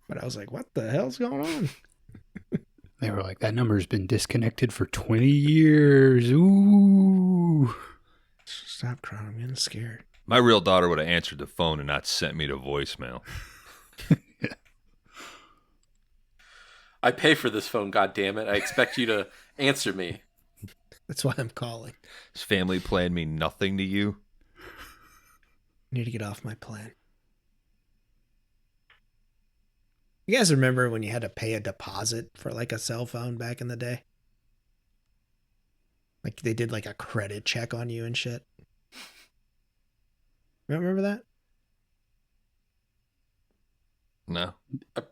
But I was like, what the hell's going on? They were like, that number's been disconnected for 20 years. Ooh. Stop crying. I'm getting scared. My real daughter would have answered the phone and not sent me to voicemail. Yeah. I pay for this phone, goddammit. I expect you to answer me. That's why I'm calling. Does family plan mean nothing to you? I need to get off my plan. You guys remember when you had to pay a deposit for like a cell phone back in the day? Like they did like a credit check on you and shit. You don't remember that? No.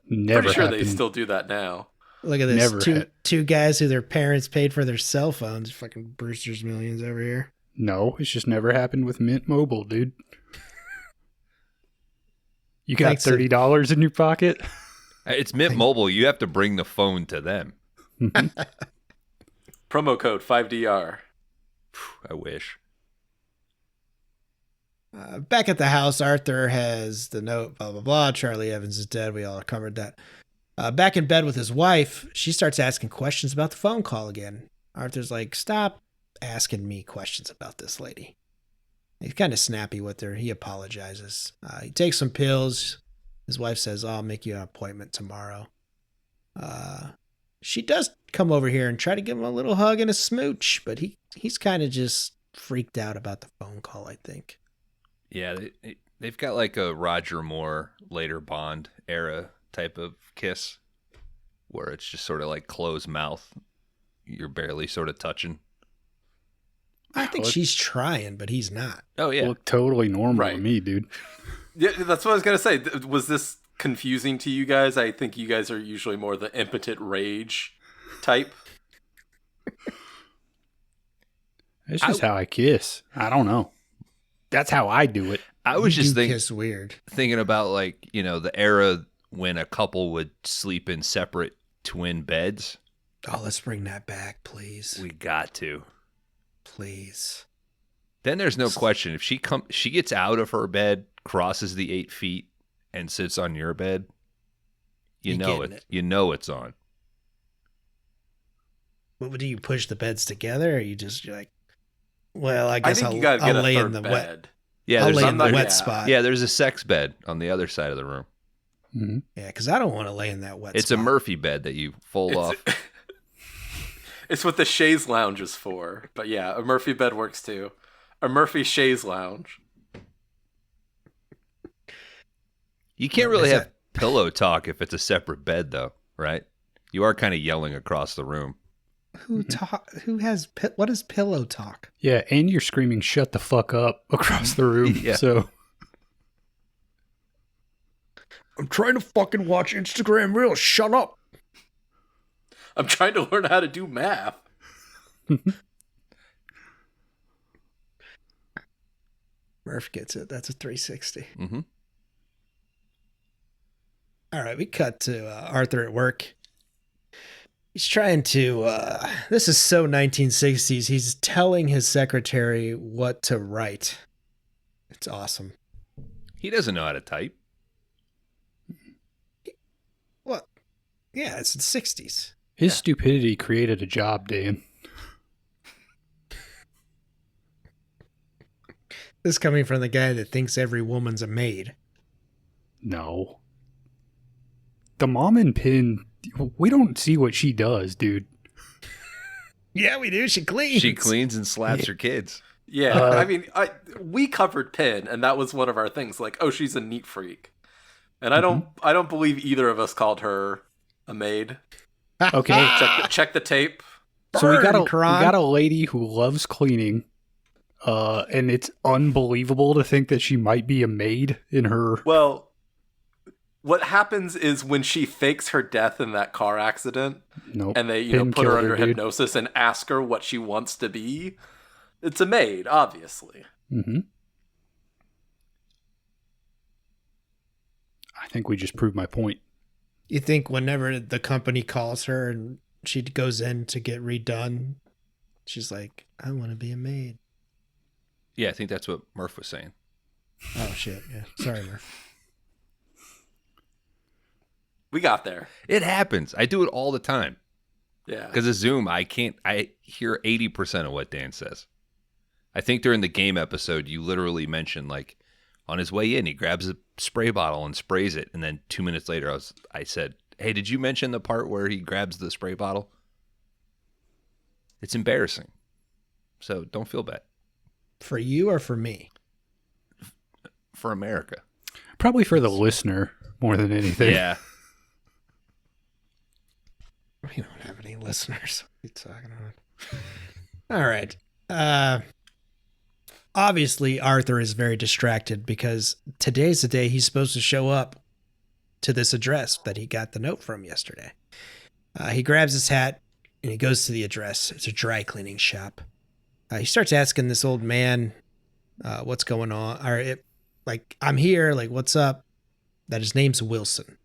Never Pretty sure happened. they still do that now. Look at this. Never Two guys who their parents paid for their cell phones. Fucking Brewster's Millions over here. No, it's just never happened with Mint Mobile, dude. You got Thanks to- $30 in your pocket? It's Mint Mobile. You have to bring the phone to them. Promo code 5DR. I wish. Back at the house, Arthur has the note, blah, blah, blah. Charlie Evans is dead. We all covered that. Back in bed with his wife, she starts asking questions about the phone call again. Arthur's like, stop asking me questions about this lady. He's kind of snappy with her. He apologizes. He takes some pills. His wife says, I'll make you an appointment tomorrow. She does come over here and try to give him a little hug and a smooch, but he's kind of just freaked out about the phone call, I think. Yeah, they've got like a Roger Moore later Bond era type of kiss where it's just sort of like closed mouth. You're barely sort of touching. I think she's trying, but he's not. Oh, yeah. Look totally normal to Right. me, dude. Yeah, that's what I was going to say. Was this confusing to you guys? I think you guys are usually more the impotent rage type. It's just how I kiss. I don't know. That's how I do it. I was just kiss weird. thinking about like, the era when a couple would sleep in separate twin beds. Oh, let's bring that back, please. We got to. Please. Then there's no question. If she gets out of her bed, crosses the 8 feet, and sits on your bed, you You're know getting it. it. You know it's on. What do you push the beds together, or you're like, well, I guess think I'll, you got to get I'll a lay in third the bed. wet. Yeah, I'll there's lay in the yeah. wet spot. Yeah, there's a sex bed on the other side of the room. Mm-hmm. Yeah, because I don't want to lay in that wet It's spot. a Murphy bed that you fold off. It's what the chaise lounge is for. But yeah, a Murphy bed works too. A Murphy chaise lounge. You can't really Is have that- pillow talk if it's a separate bed, though, right? You are kind of yelling across the room. What is pillow talk? Yeah, and you're screaming, shut the fuck up across the room. Yeah. So I'm trying to fucking watch Instagram Reels. Shut up. I'm trying to learn how to do math. Murph gets it. That's a 360. Mm-hmm. All right, we cut to Arthur at work. He's trying to, this is so 1960s. He's telling his secretary what to write. It's awesome. He doesn't know how to type. What? Yeah, it's the 60s. his stupidity created a job, Dan. This coming from the guy that thinks every woman's a maid. No. The mom and Pin, we don't see what she does, dude. Yeah, we do. She cleans. She cleans and slaps her kids. Yeah, I mean, we covered Pin, and that was one of our things. Like, oh, she's a neat freak, and I don't believe either of us called her a maid. Okay. Check the tape. So we got Kron. a lady who loves cleaning, and it's unbelievable to think that she might be a maid in her. Well, what happens is when she fakes her death in that car accident, Nope. and they Pin put her killed under dude. hypnosis and ask her what she wants to be, it's a maid, obviously. Mm-hmm. I think we just proved my point. You think whenever the company calls her and she goes in to get redone, she's like, I want to be a maid. Yeah, I think that's what Murph was saying. Oh, shit. Yeah. Sorry, Murph. We got there. It happens. I do it all the time. Yeah. Because of Zoom, I hear 80% of what Dan says. I think during the game episode, you literally mentioned, like, on his way in, he grabs a spray bottle and sprays it. And then 2 minutes later, I said, hey, did you mention the part where he grabs the spray bottle? It's embarrassing. So don't feel bad. For you or for me? For America. Probably for the listener more than anything. Yeah. We don't have any listeners. What are you talking about? All right. Obviously, Arthur is very distracted because today's the day he's supposed to show up to this address that he got the note from yesterday. He grabs his hat and he goes to the address. It's a dry cleaning shop. He starts asking this old man what's going on. I'm here, like, what's up? That his name's Wilson.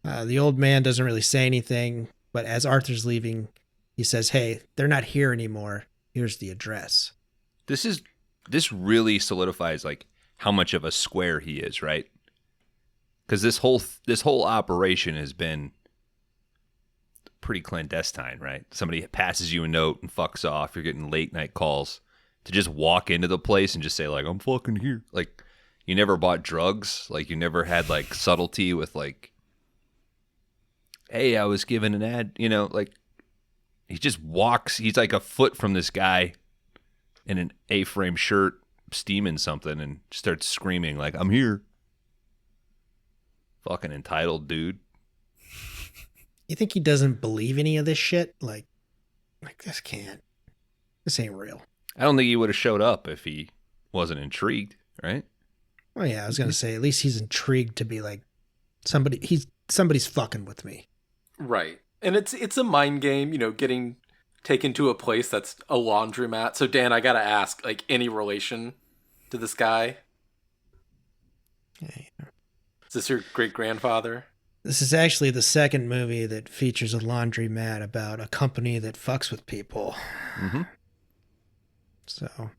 The old man doesn't really say anything, but as Arthur's leaving, he says, hey, they're not here anymore. Here's the address. This really solidifies, like, how much of a square he is, right? Because this whole operation has been pretty clandestine, right? Somebody passes you a note and fucks off. You're getting late night calls to just walk into the place and just say, like, I'm fucking here. Like, you never bought drugs. Like, you never had, like, subtlety with, like, hey, I was given an ad, like, he just walks. He's like a foot from this guy in an A-frame shirt steaming something and starts screaming, like, I'm here. Fucking entitled dude. You think he doesn't believe any of this shit? Like this ain't real. I don't think he would have showed up if he wasn't intrigued, right? Oh yeah, I was gonna say at least he's intrigued to be like somebody's fucking with me. Right. And it's a mind game, getting taken to a place that's a laundromat. So Dan, I gotta ask, like, any relation to this guy? Yeah. Is this your great grandfather? This is actually the second movie that features a laundromat about a company that fucks with people. Mm-hmm. So,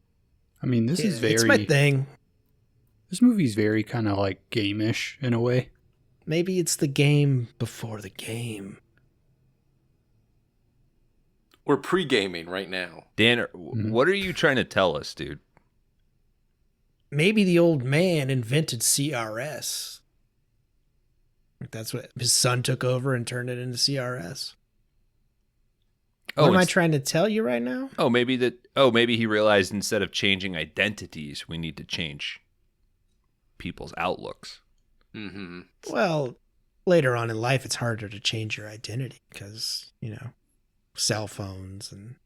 I mean, this is very... It's my thing. This movie's very kind of like game-ish in a way. Maybe it's the game before the game. We're pre-gaming right now. Dan, what are you trying to tell us, dude? Maybe the old man invented CRS. That's what his son took over and turned it into CRS. What am I trying to tell you right now? Maybe he realized instead of changing identities, we need to change people's outlooks. Mm-hmm. Well, later on in life, it's harder to change your identity because, cell phones and...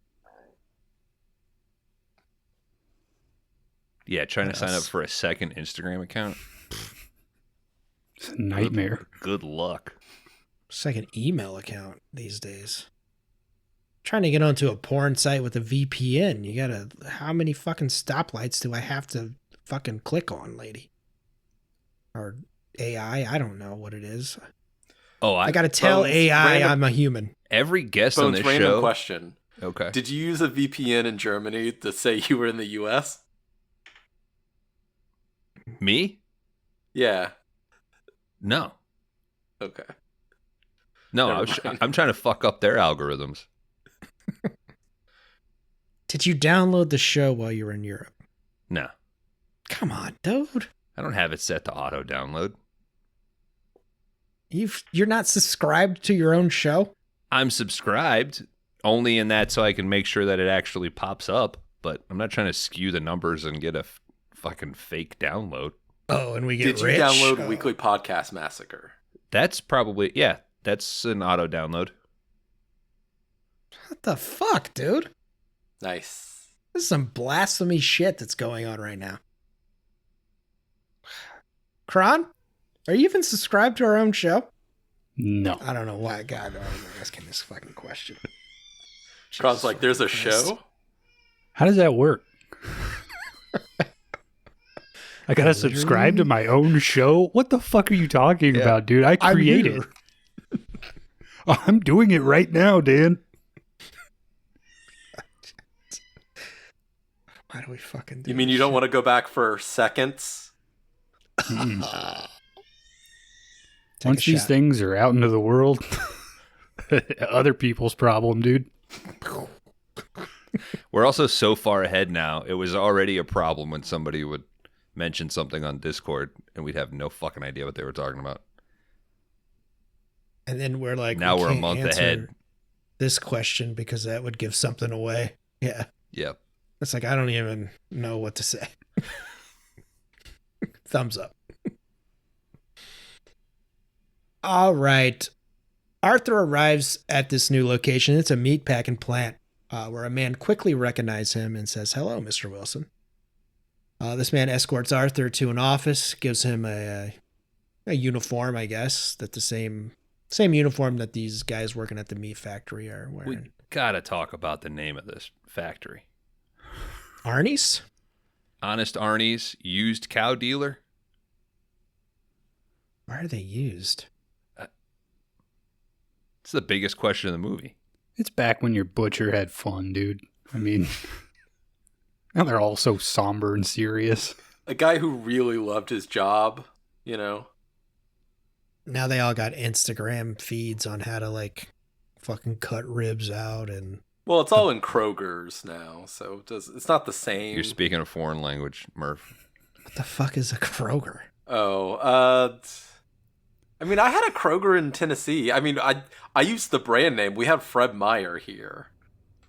Yeah, trying to sign up for a second Instagram account. It's a nightmare. Good luck. Second email account these days. Trying to get onto a porn site with a VPN. How many fucking stoplights do I have to fucking click on, lady? Or AI? I don't know what it is. Oh, I gotta tell AI I'm a human. Every guest Bones, on this random show. question. Okay. Did you use a VPN in Germany to say you were in the US? Me? Yeah. No. Okay. No, Never mind. I'm trying to fuck up their algorithms. Did you download the show while you were in Europe? No. Come on, dude. I don't have it set to auto download. You're not subscribed to your own show? I'm subscribed only in that so I can make sure that it actually pops up, but I'm not trying to skew the numbers and get a fucking fake download. Oh, and we get Did you rich? download Weekly Podcast Massacre? That's probably, yeah, that's an auto download. What the fuck, dude? Nice. This is some blasphemy shit that's going on right now. Kron, are you even subscribed to our own show? No. I don't know why. God, I'm asking this fucking question. Kron's like, there's a Christ. show? How does that work? I gotta subscribe to my own show? What the fuck are you talking about, dude? I created it. I'm doing it right now, Dan. Why do we fucking do You mean you don't want to go back for seconds? Once these things are out into the world, other people's problem, dude. We're also so far ahead now. It was already a problem when somebody would mention something on Discord and we'd have no fucking idea what they were talking about. And then we're like, Now we we're a can't month answer ahead. this question because that would give something away. Yeah. Yep. It's like, I don't even know what to say. Thumbs up. All right. Arthur arrives at this new location. It's a meatpacking plant where a man quickly recognizes him and says, "Hello, Mr. Wilson." This man escorts Arthur to an office, gives him a uniform, I guess, that the same uniform that these guys working at the meat factory are wearing. We gotta talk about the name of this factory. Arnie's? Honest Arnie's used cow dealer. Why are they used? It's the biggest question of the movie. It's back when your butcher had fun, dude. I mean, now they're all so somber and serious. A guy who really loved his job, you know? Now they all got Instagram feeds on how to like fucking cut ribs out and Well, it's all in Kroger's now, so it's not the same. You're speaking a foreign language, Murph. what the fuck is a Kroger? Oh, I mean, I had a Kroger in Tennessee. I mean, I used the brand name. We have Fred Meyer here.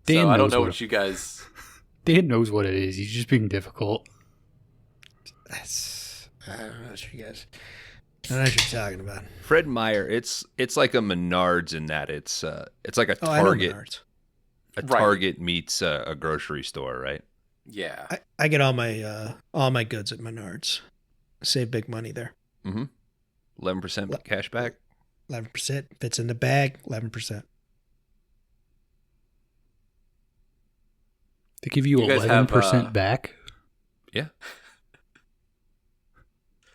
Dan So I don't knows know what what you guys... Dan knows what it is. He's just being difficult. That's I don't know what you guys. I don't know what you're talking about. Fred Meyer, it's like a Menards in that it's like a I know Target. Menards. A Right. Target meets a grocery store, right? Yeah. I get all my goods at Menards. Save big money there. Mm-hmm. 11% cash back. 11% fits in the bag. 11%. They give you You guys have, 11% back. Yeah.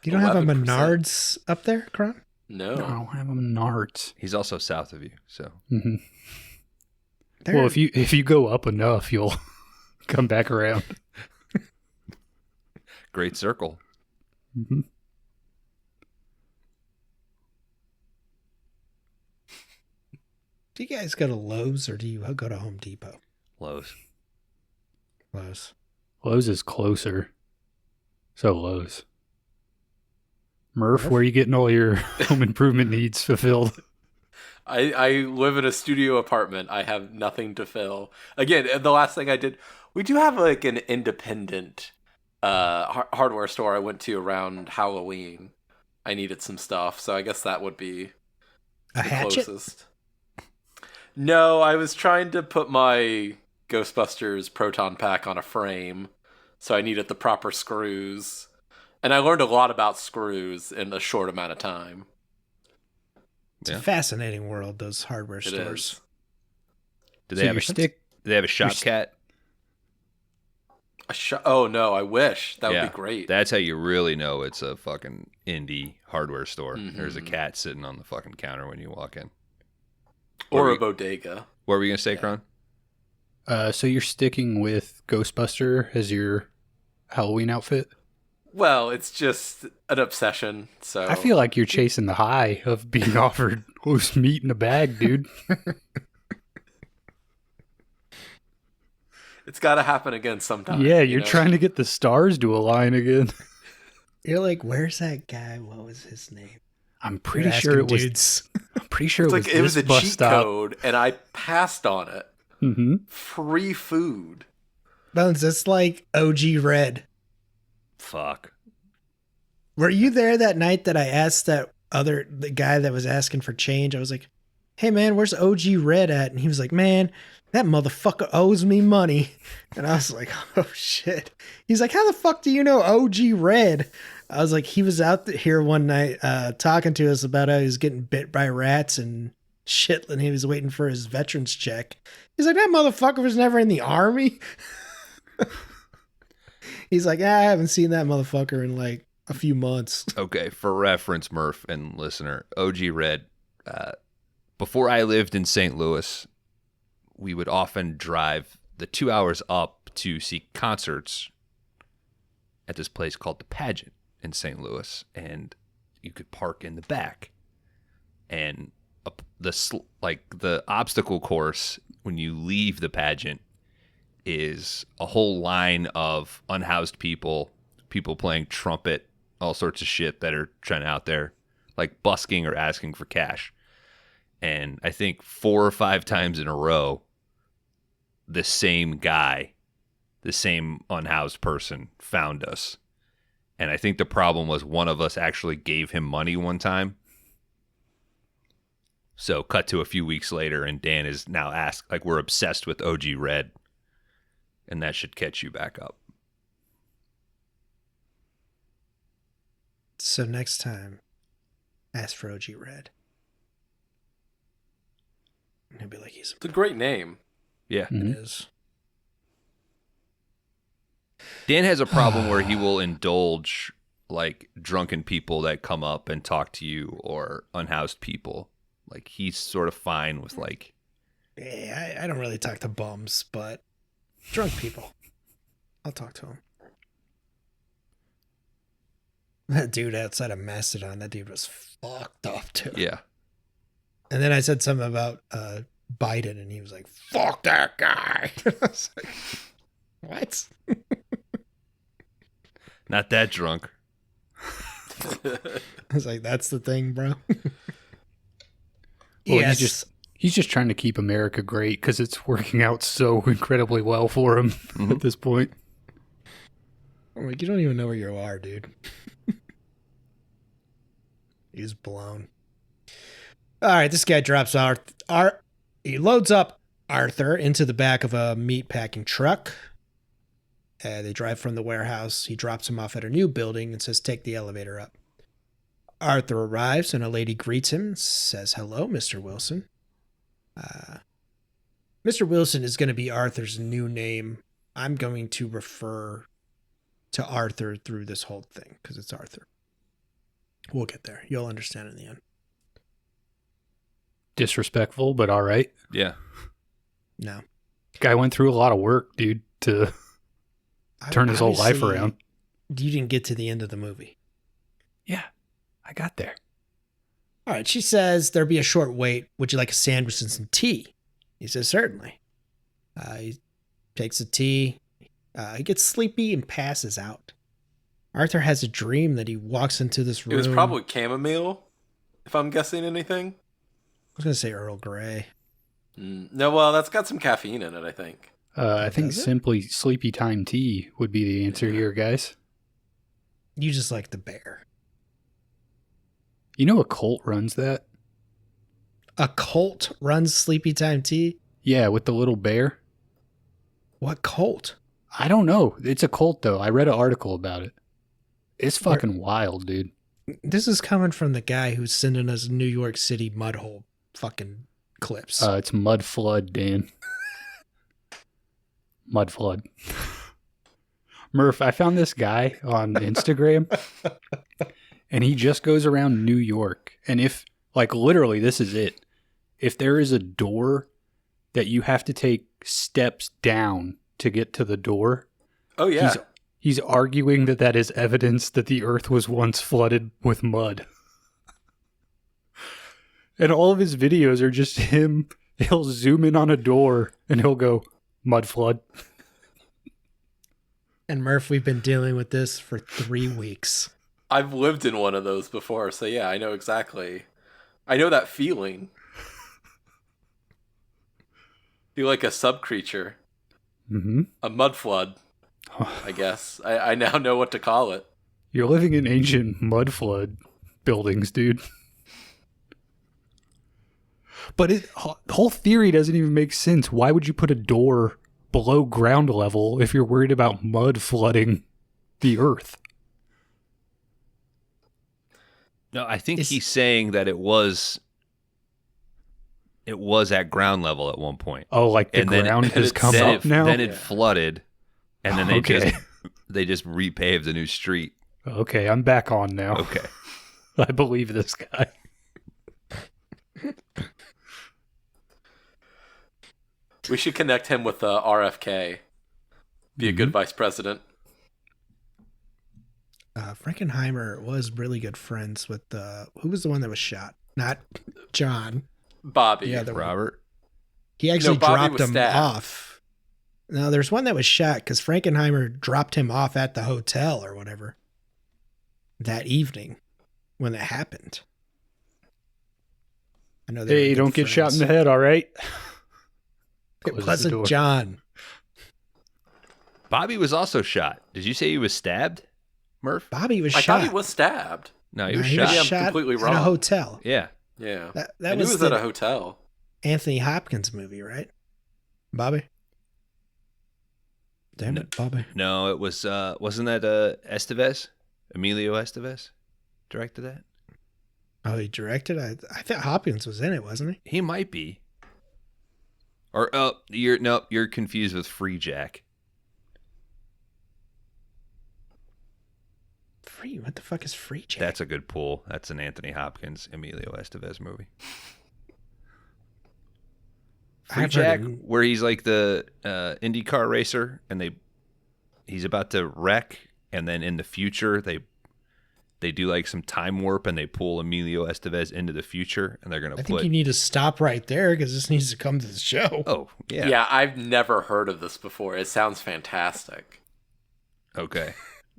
You don't have a 11%. Menards up there, Kron? No. No, I don't have them in Menards. He's also south of you, so Mm-hmm. They're- Well, if you go up enough, you'll come back around. great circle. Mm-hmm. Do you guys go to Lowe's or do you go to Home Depot? Lowe's. Lowe's. Lowe's is closer. So Lowe's. Murph, where are you getting all your home improvement needs fulfilled? I live in a studio apartment. I have nothing to fill. Again, the last thing I did, we do have like an independent hardware store I went to around Halloween. I needed some stuff, so I guess that would be A the hatchet? closest. No, I was trying to put my Ghostbusters proton pack on a frame, so I needed the proper screws. And I learned a lot about screws in a short amount of time. It's Yeah. a fascinating world, those hardware It stores. is. Do So they have your a stick? Do they have a shop st- cat? Oh no, I wish. That Yeah. would be great. That's how you really know it's a fucking indie hardware store. Mhm. There's a cat sitting on the fucking counter when you walk in. Or What a bodega. What were you gonna say, Kron? So you're sticking with Ghostbuster as your Halloween outfit? Well, it's just an obsession. So I feel like you're chasing the high of being offered loose meat in a bag, dude. It's got to happen again sometime. Yeah, you're trying to get the stars to align again. You're like, where's that guy? What was his name? I'm You're pretty asking sure it was. dudes. I'm pretty sure It's it like was it was this a bus cheat stop. code, and I passed on it. Mm-hmm. Free food. Bones, that's like OG Red. Fuck. Were you there that night that I asked the guy that was asking for change? I was like, hey man, where's OG Red at? And he was like, man, that motherfucker owes me money. And I was like, oh shit. He's like, how the fuck do you know OG Red? I was like, he was out here one night talking to us about how he was getting bit by rats and shit, and he was waiting for his veterans check. He's like, that motherfucker was never in the army. He's like, I haven't seen that motherfucker in like a few months. Okay, for reference, Murph and listener, OG Red, before I lived in St. Louis, we would often drive the 2 hours up to see concerts at this place called The Pageant in St. Louis, and you could park in the back. And the obstacle course when you leave the pageant is a whole line of unhoused people playing trumpet, all sorts of shit that are trying out there, like busking or asking for cash. And I think 4 or 5 times in a row, the same guy, the same unhoused person found us. And I think the problem was one of us actually gave him money one time. So cut to a few weeks later, and Dan is now asked, like, we're obsessed with OG Red. And that should catch you back up. So next time, ask for OG Red. And he'll be like, It's a great name. Yeah. It is. Dan has a problem where he will indulge like drunken people that come up and talk to you, or unhoused people. Like, he's sort of fine with like, Yeah, I don't really talk to bums, but drunk people, I'll talk to them. That dude outside of Mastodon, that dude was fucked up too. yeah. And then I said something about Biden, and he was like, fuck that guy. I was like, what? Not that drunk. I was like, that's the thing, bro. Well, Yes. he's just trying to keep America great because it's working out so incredibly well for him at this point. I'm like, you don't even know where you are, dude. He's blown. All right, this guy drops he loads up Arthur into the back of a meat packing truck. They drive from the warehouse. He drops him off at a new building and says, take the elevator up. Arthur arrives and a lady greets him and says, hello, Mr. Wilson. Mr. Wilson is going to be Arthur's new name. I'm going to refer to Arthur through this whole thing because it's Arthur. We'll get there. You'll understand in the end. Disrespectful, but all right. Yeah. No. Guy went through a lot of work, dude, to turn his whole life Obviously, around. You didn't get to the end of the movie. Yeah, I got there. All right, she says, there'll be a short wait. Would you like a sandwich and some tea? He says, certainly. He takes a tea. He gets sleepy and passes out. Arthur has a dream that he walks into this room. It was probably chamomile, if I'm guessing anything. I was going to say Earl Grey. No, well, that's got some caffeine in it, I think. I think Does it? simply sleepy time tea would be the answer here, guys. You just like the bear. You know a cult runs that? A cult runs Sleepy Time Tea? Yeah, with the little bear. What cult? I don't know. It's a cult, though. I read an article about it. It's fucking wild, dude. This is coming from the guy who's sending us New York City mudhole fucking clips. It's Mud Flood, Dan. Mud Flood. Murph, I found this guy on Instagram, and he just goes around New York. And if, like, literally, this is it. If there is a door that you have to take steps down to get to the door, Oh, yeah. he's arguing that is evidence that the earth was once flooded with mud. And all of his videos are just him. He'll zoom in on a door and he'll go, mud flood. And Murph, we've been dealing with this for 3 weeks. I've lived in one of those before, so yeah, I know exactly. I know that feeling. Feel like a sub-creature. Mm-hmm. A mud flood, I guess. I now know what to call it. You're living in ancient mud flood buildings, dude. But the whole theory doesn't even make sense. Why would you put a door below ground level if you're worried about mud flooding the earth? No, I think he's saying that it was at ground level at one point. Oh, like the ground has come up now? Then it flooded, and then they just repaved a new street. Okay, I'm back on now. Okay. I believe this guy. We should connect him with RFK. Be a good vice president. Frankenheimer was really good friends with who was the one that was shot? Not John. Bobby. Yeah, Robert. He actually Bobby dropped him stabbed. off. No, there's one that was shot because Frankenheimer dropped him off at the hotel or whatever that evening when it happened. I know. Hey, don't get shot in the head, all right? It wasn't John. Bobby was also shot. Did you say he was stabbed, Murph? Bobby was I shot. thought he was stabbed. No, he was He shot. was I'm shot completely at wrong. a hotel. Yeah. Yeah. That I knew was it was the at a hotel. Anthony Hopkins movie, right? Bobby? Damn it, Bobby. No, it was wasn't that Estevez? Emilio Estevez directed that? Oh, he directed? I thought Hopkins was in it, wasn't he? He might be. Or you're confused with Free Jack. What the fuck is Free Jack? That's a good pull. That's an Anthony Hopkins, Emilio Estevez movie. Free I've heard Jack, of- where he's like the IndyCar racer, and he's about to wreck, and then in the future they do like some time warp, and they pull Emilio Estevez into the future, and they're gonna I think you need to stop right there because this needs to come to the show. Oh yeah. Yeah, I've never heard of this before. It sounds fantastic. Okay.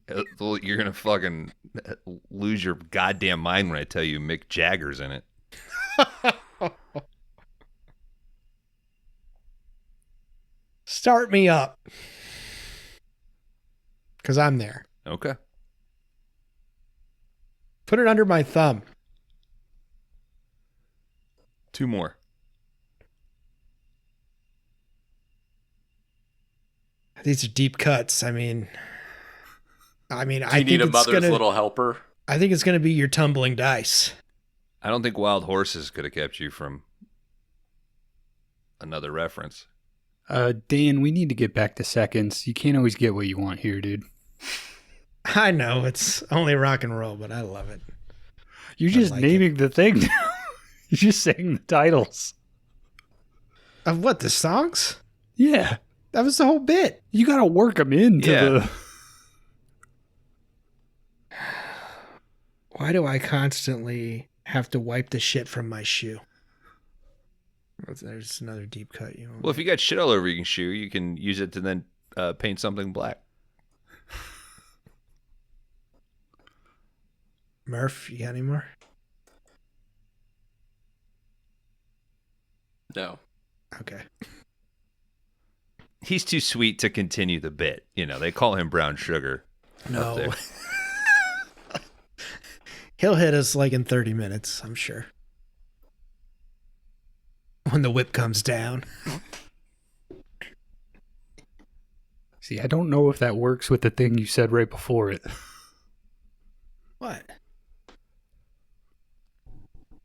You're gonna fucking lose your goddamn mind when I tell you Mick Jagger's in it. Start me up. Because I'm there. Okay. Put it under my thumb. 2 more. These are deep cuts. I mean, Do I you think need a it's mother's gonna. little helper? I think it's gonna be your tumbling dice. I don't think Wild Horses could have kept you from another reference. Dan, we need to get back to seconds. You can't always get what you want here, dude. I know it's only rock and roll, but I love it. You're just like naming the thing now. You're just saying the titles. Of what, the songs? Yeah. That was the whole bit. You got to work them into the... Why do I constantly have to wipe the shit from my shoe? There's another deep cut. Well, if you got shit all over your shoe, you can use it to then paint something black. Murph, you got any more? No. Okay. He's too sweet to continue the bit. You know, they call him Brown Sugar. up there. No. He'll hit us like in 30 minutes, I'm sure. When the whip comes down. See, I don't know if that works with the thing you said right before it. What?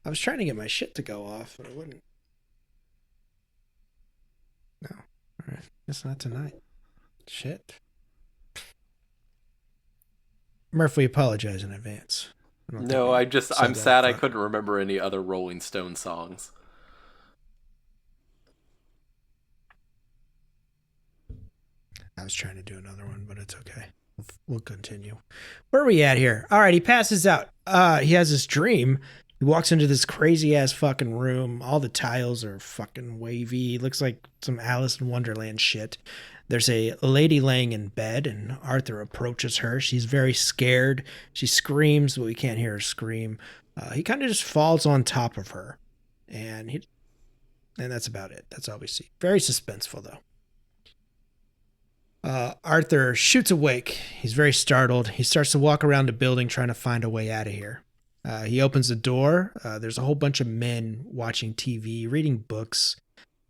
I was trying to get my shit to go off, but it wouldn't. No. All right. It's not tonight. Shit. Murph, we apologize in advance. No, I'm said that sad I upfront. couldn't remember any other Rolling Stone songs. I was trying to do another one, but it's okay. We'll continue. Where are we at here? All right, he passes out. He has this dream He walks into this crazy ass fucking room. All the tiles are fucking wavy. It looks like some Alice in Wonderland shit. There's a lady laying in bed, and Arthur approaches her. She's very scared. She screams, but we can't hear her scream. He kind of just falls on top of her, and that's about it. That's all we see. Very suspenseful, though. Arthur shoots awake. He's very startled. He starts to walk around the building trying to find a way out of here. He opens the door. There's a whole bunch of men watching TV, reading books,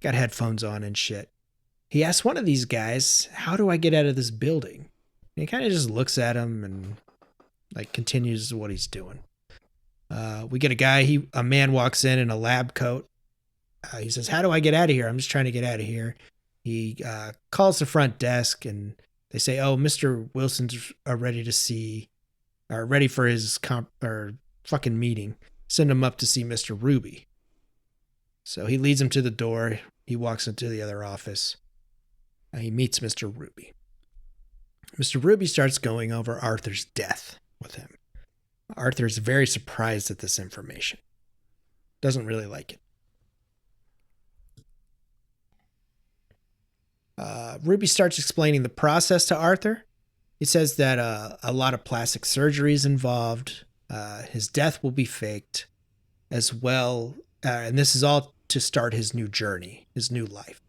got headphones on and shit. He asks one of these guys, "How do I get out of this building?" And he kind of just looks at him and like continues what he's doing. We get a man walks in a lab coat. He says, "How do I get out of here? I'm just trying to get out of here." He calls the front desk and they say, "Oh, Mr. Wilson's ready for his fucking meeting. Send him up to see Mr. Ruby." So he leads him to the door. He walks into the other office. He meets Mr. Ruby. Mr. Ruby starts going over Arthur's death with him. Arthur's very surprised at this information. Doesn't really like it. Ruby starts explaining the process to Arthur. He says that a lot of plastic surgery is involved. His death will be faked as well. And this is all to start his new journey, his new life.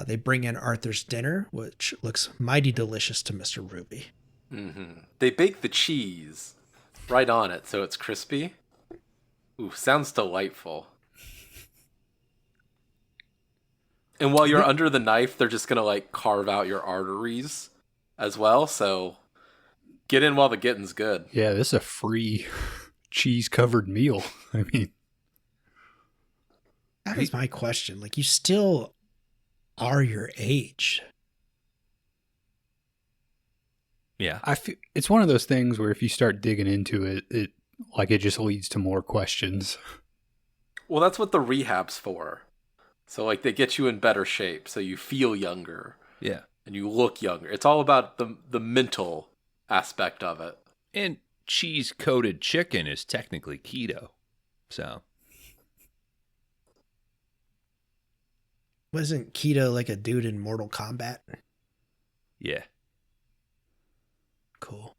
They bring in Arthur's dinner, which looks mighty delicious to Mr. Ruby. Mm-hmm. They bake the cheese right on it so it's crispy. Ooh, sounds delightful. And while you're under the knife, they're just going to like carve out your arteries as well. So get in while the getting's good. Yeah, this is a free cheese-covered meal. I mean, that was my question. Like, you still are your age. Yeah. I feel it's one of those things where if you start digging into it, it just leads to more questions. Well, that's what the rehab's for. So like they get you in better shape so you feel younger. Yeah. And you look younger. It's all about the mental aspect of it. And cheese-coated chicken is technically keto. So. Wasn't Keto like a dude in Mortal Kombat? Yeah. Cool.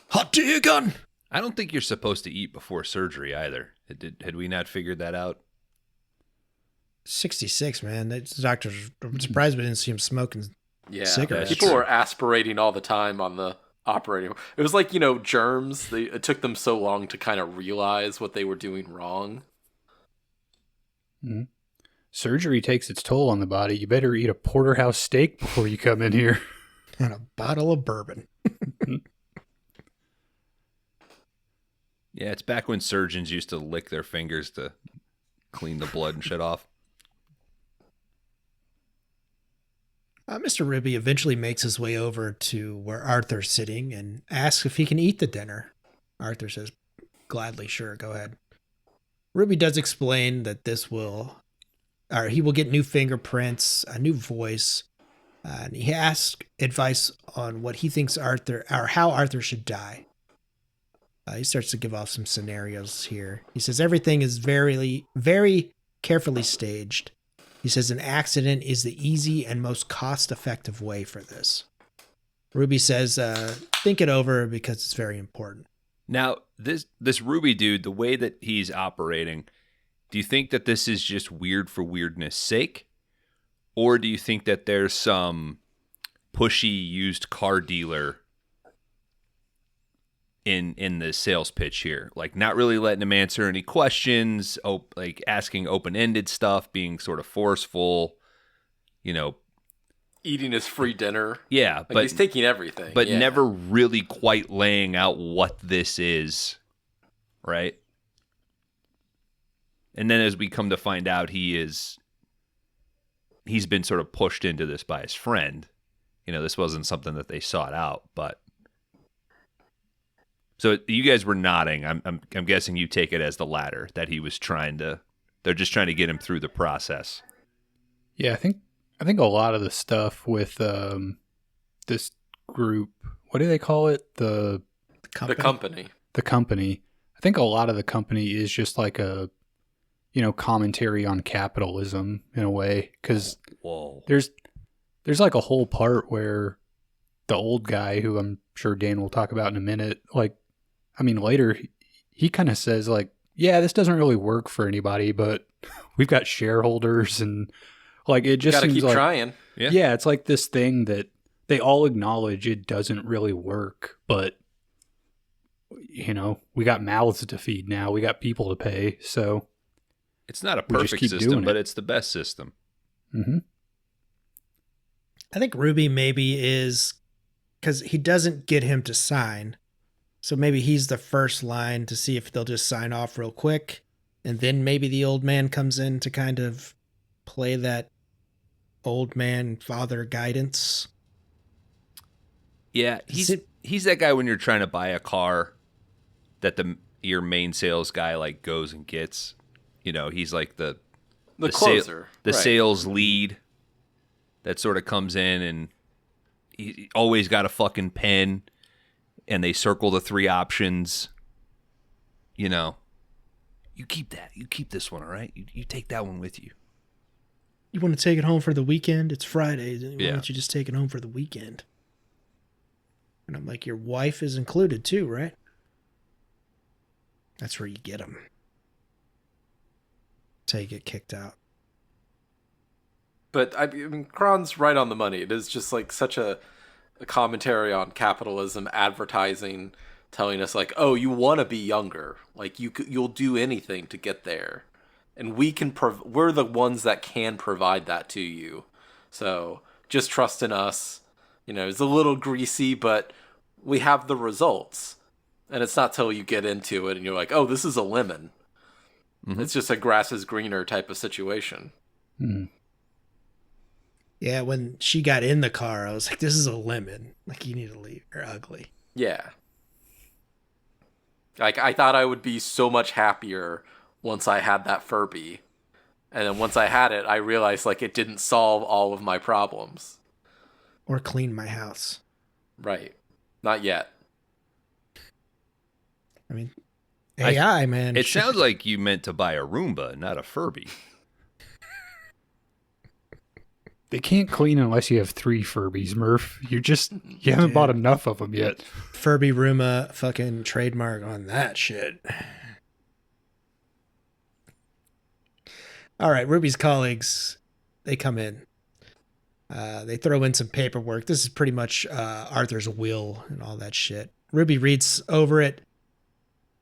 Hot to gun! I don't think you're supposed to eat before surgery either. Had we not figured that out? 66, man. That's doctors. I'm surprised we didn't see him smoking cigarettes. People were aspirating all the time on the operating room. It was like, germs. It took them so long to kind of realize what they were doing wrong. Mm-hmm. Surgery takes its toll on the body. You better eat a porterhouse steak before you come in here. And a bottle of bourbon. Yeah, it's back when surgeons used to lick their fingers to clean the blood and shit off. Mr. Ruby eventually makes his way over to where Arthur's sitting and asks if he can eat the dinner. Arthur says, "Gladly, sure, go ahead." Ruby does explain that he will get new fingerprints, a new voice, and he asks advice on what he thinks how Arthur should die. He starts to give off some scenarios here. He says everything is very, very carefully staged. He says an accident is the easy and most cost-effective way for this. Ruby says, think it over because it's very important. Now, this Ruby dude, the way that he's operating, do you think that this is just weird for weirdness' sake? Or do you think that there's some pushy used car dealer in the sales pitch here? Like not really letting him answer any questions, like asking open-ended stuff, being sort of forceful, Eating his free dinner. Yeah, but he's taking everything. But never really quite laying out what this is, right? And then as we come to find out, he's been sort of pushed into this by his friend. This wasn't something that they sought out, but so you guys were nodding. I'm guessing you take it as the latter, that he was they're just trying to get him through the process. Yeah, I think a lot of the stuff with this group, what do they call it? The company. The company. I think a lot of the company is just like a, commentary on capitalism in a way. Because there's like a whole part where the old guy, who I'm sure Dan will talk about in a minute, later he kind of says like, yeah, this doesn't really work for anybody, but we've got shareholders and like it just gotta seems keep like trying. Yeah, it's like this thing that they all acknowledge it doesn't really work, but we got mouths to feed now, we got people to pay, so it's not a we just perfect keep system, doing but it. it's the best system. Mm-hmm. I think Ruby maybe is because he doesn't get him to sign. So maybe he's the first line to see if they'll just sign off real quick. And then maybe the old man comes in to kind of play that old man father guidance. Yeah, he's that guy when you're trying to buy a car that your main sales guy like goes and gets. He's like the closer, the right. sales lead that sort of comes in, and he always got a fucking pen, and they circle the 3 options. You keep that. You keep this one, all right? You take that one with you. You want to take it home for the weekend? It's Friday. Why Yeah. don't you just take it home for the weekend? And I'm like, your wife is included too, right? That's where you get them. That's how you get kicked out. But I mean, Kron's right on the money. It is just like such a commentary on capitalism, advertising, telling us like, oh, you want to be younger, like you'll do anything to get there, and we're the ones that can provide that to you. So just trust in us. It's a little greasy, but we have the results, and it's not till you get into it and you're like, oh, this is a lemon. Mm-hmm. It's just a grass is greener type of situation. Mm-hmm. Yeah, when she got in the car, I was like, this is a lemon. Like, you need to leave. You're ugly. Yeah. Like, I thought I would be so much happier once I had that Furby. And then once I had it, I realized, like, it didn't solve all of my problems. Or clean my house. Right. Not yet. I mean, AI, man. It sounds like you meant to buy a Roomba, not a Furby. They can't clean unless you have 3 Furbies, Murph. You haven't bought enough of them yet. Furby Roomba fucking trademark on that shit. All right, Ruby's colleagues, they come in. They throw in some paperwork. This is pretty much Arthur's will and all that shit. Ruby reads over it.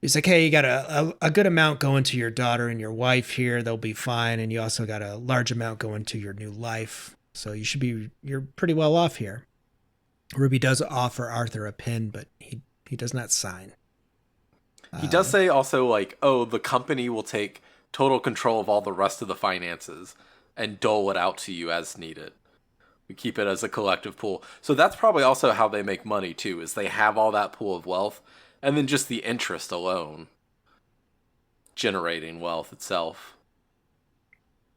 He's like, hey, you got a good amount going to your daughter and your wife here. They'll be fine. And you also got a large amount going to your new life. So you're pretty well off here. Ruby does offer Arthur a pen, but he does not sign. He does say also, like, oh, the company will take total control of all the rest of the finances and dole it out to you as needed. We keep it as a collective pool. So that's probably also how they make money, too, is they have all that pool of wealth, and then just the interest alone generating wealth itself.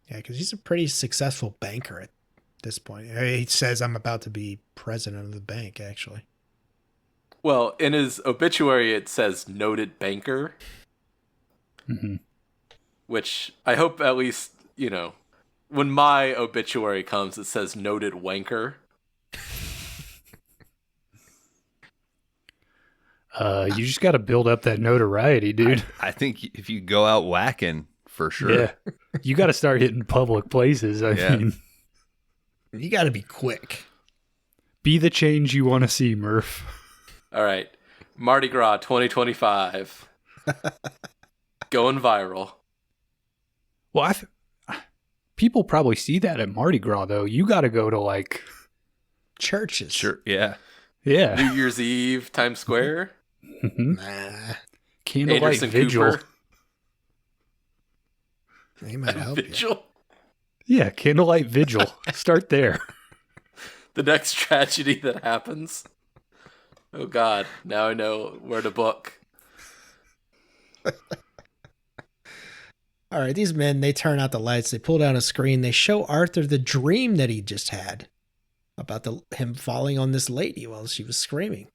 Yeah, because he's a pretty successful banker at this point. He says, I'm about to be president of the bank, actually. Well, in his obituary, it says noted banker. Mm-hmm. Which I hope at least, when my obituary comes, it says noted wanker. You just got to build up that notoriety, dude. I think if you go out whacking, for sure. Yeah. You got to start hitting public places. I mean, you got to be quick. Be the change you want to see, Murph. All right. Mardi Gras 2025. Going viral. Well, people probably see that at Mardi Gras, though. You got to go to, like, churches. Sure, yeah. Yeah. New Year's Eve, Times Square. Nah. Candlelight Anderson Vigil. Cooper. They might help Vigil. Yeah, Candlelight Vigil. Start there. The next tragedy that happens. Oh, God. Now I know where to book. All right, these men, they turn out the lights. They pull down a screen. They show Arthur the dream that he just had about him falling on this lady while she was screaming.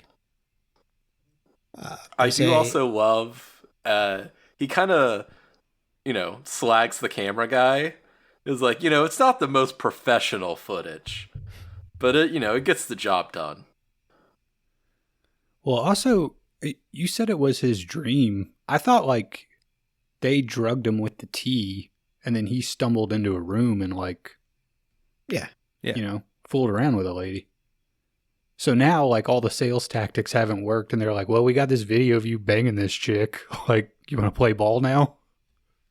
I do also love he kind of, slags the camera guy. It's like, it's not the most professional footage, but it gets the job done. Well, also, you said it was his dream. I thought, like, they drugged him with the tea, and then he stumbled into a room and, like, Yeah. Fooled around with a lady. So now, like, all the sales tactics haven't worked, and they're like, well, we got this video of you banging this chick. Like, you want to play ball now?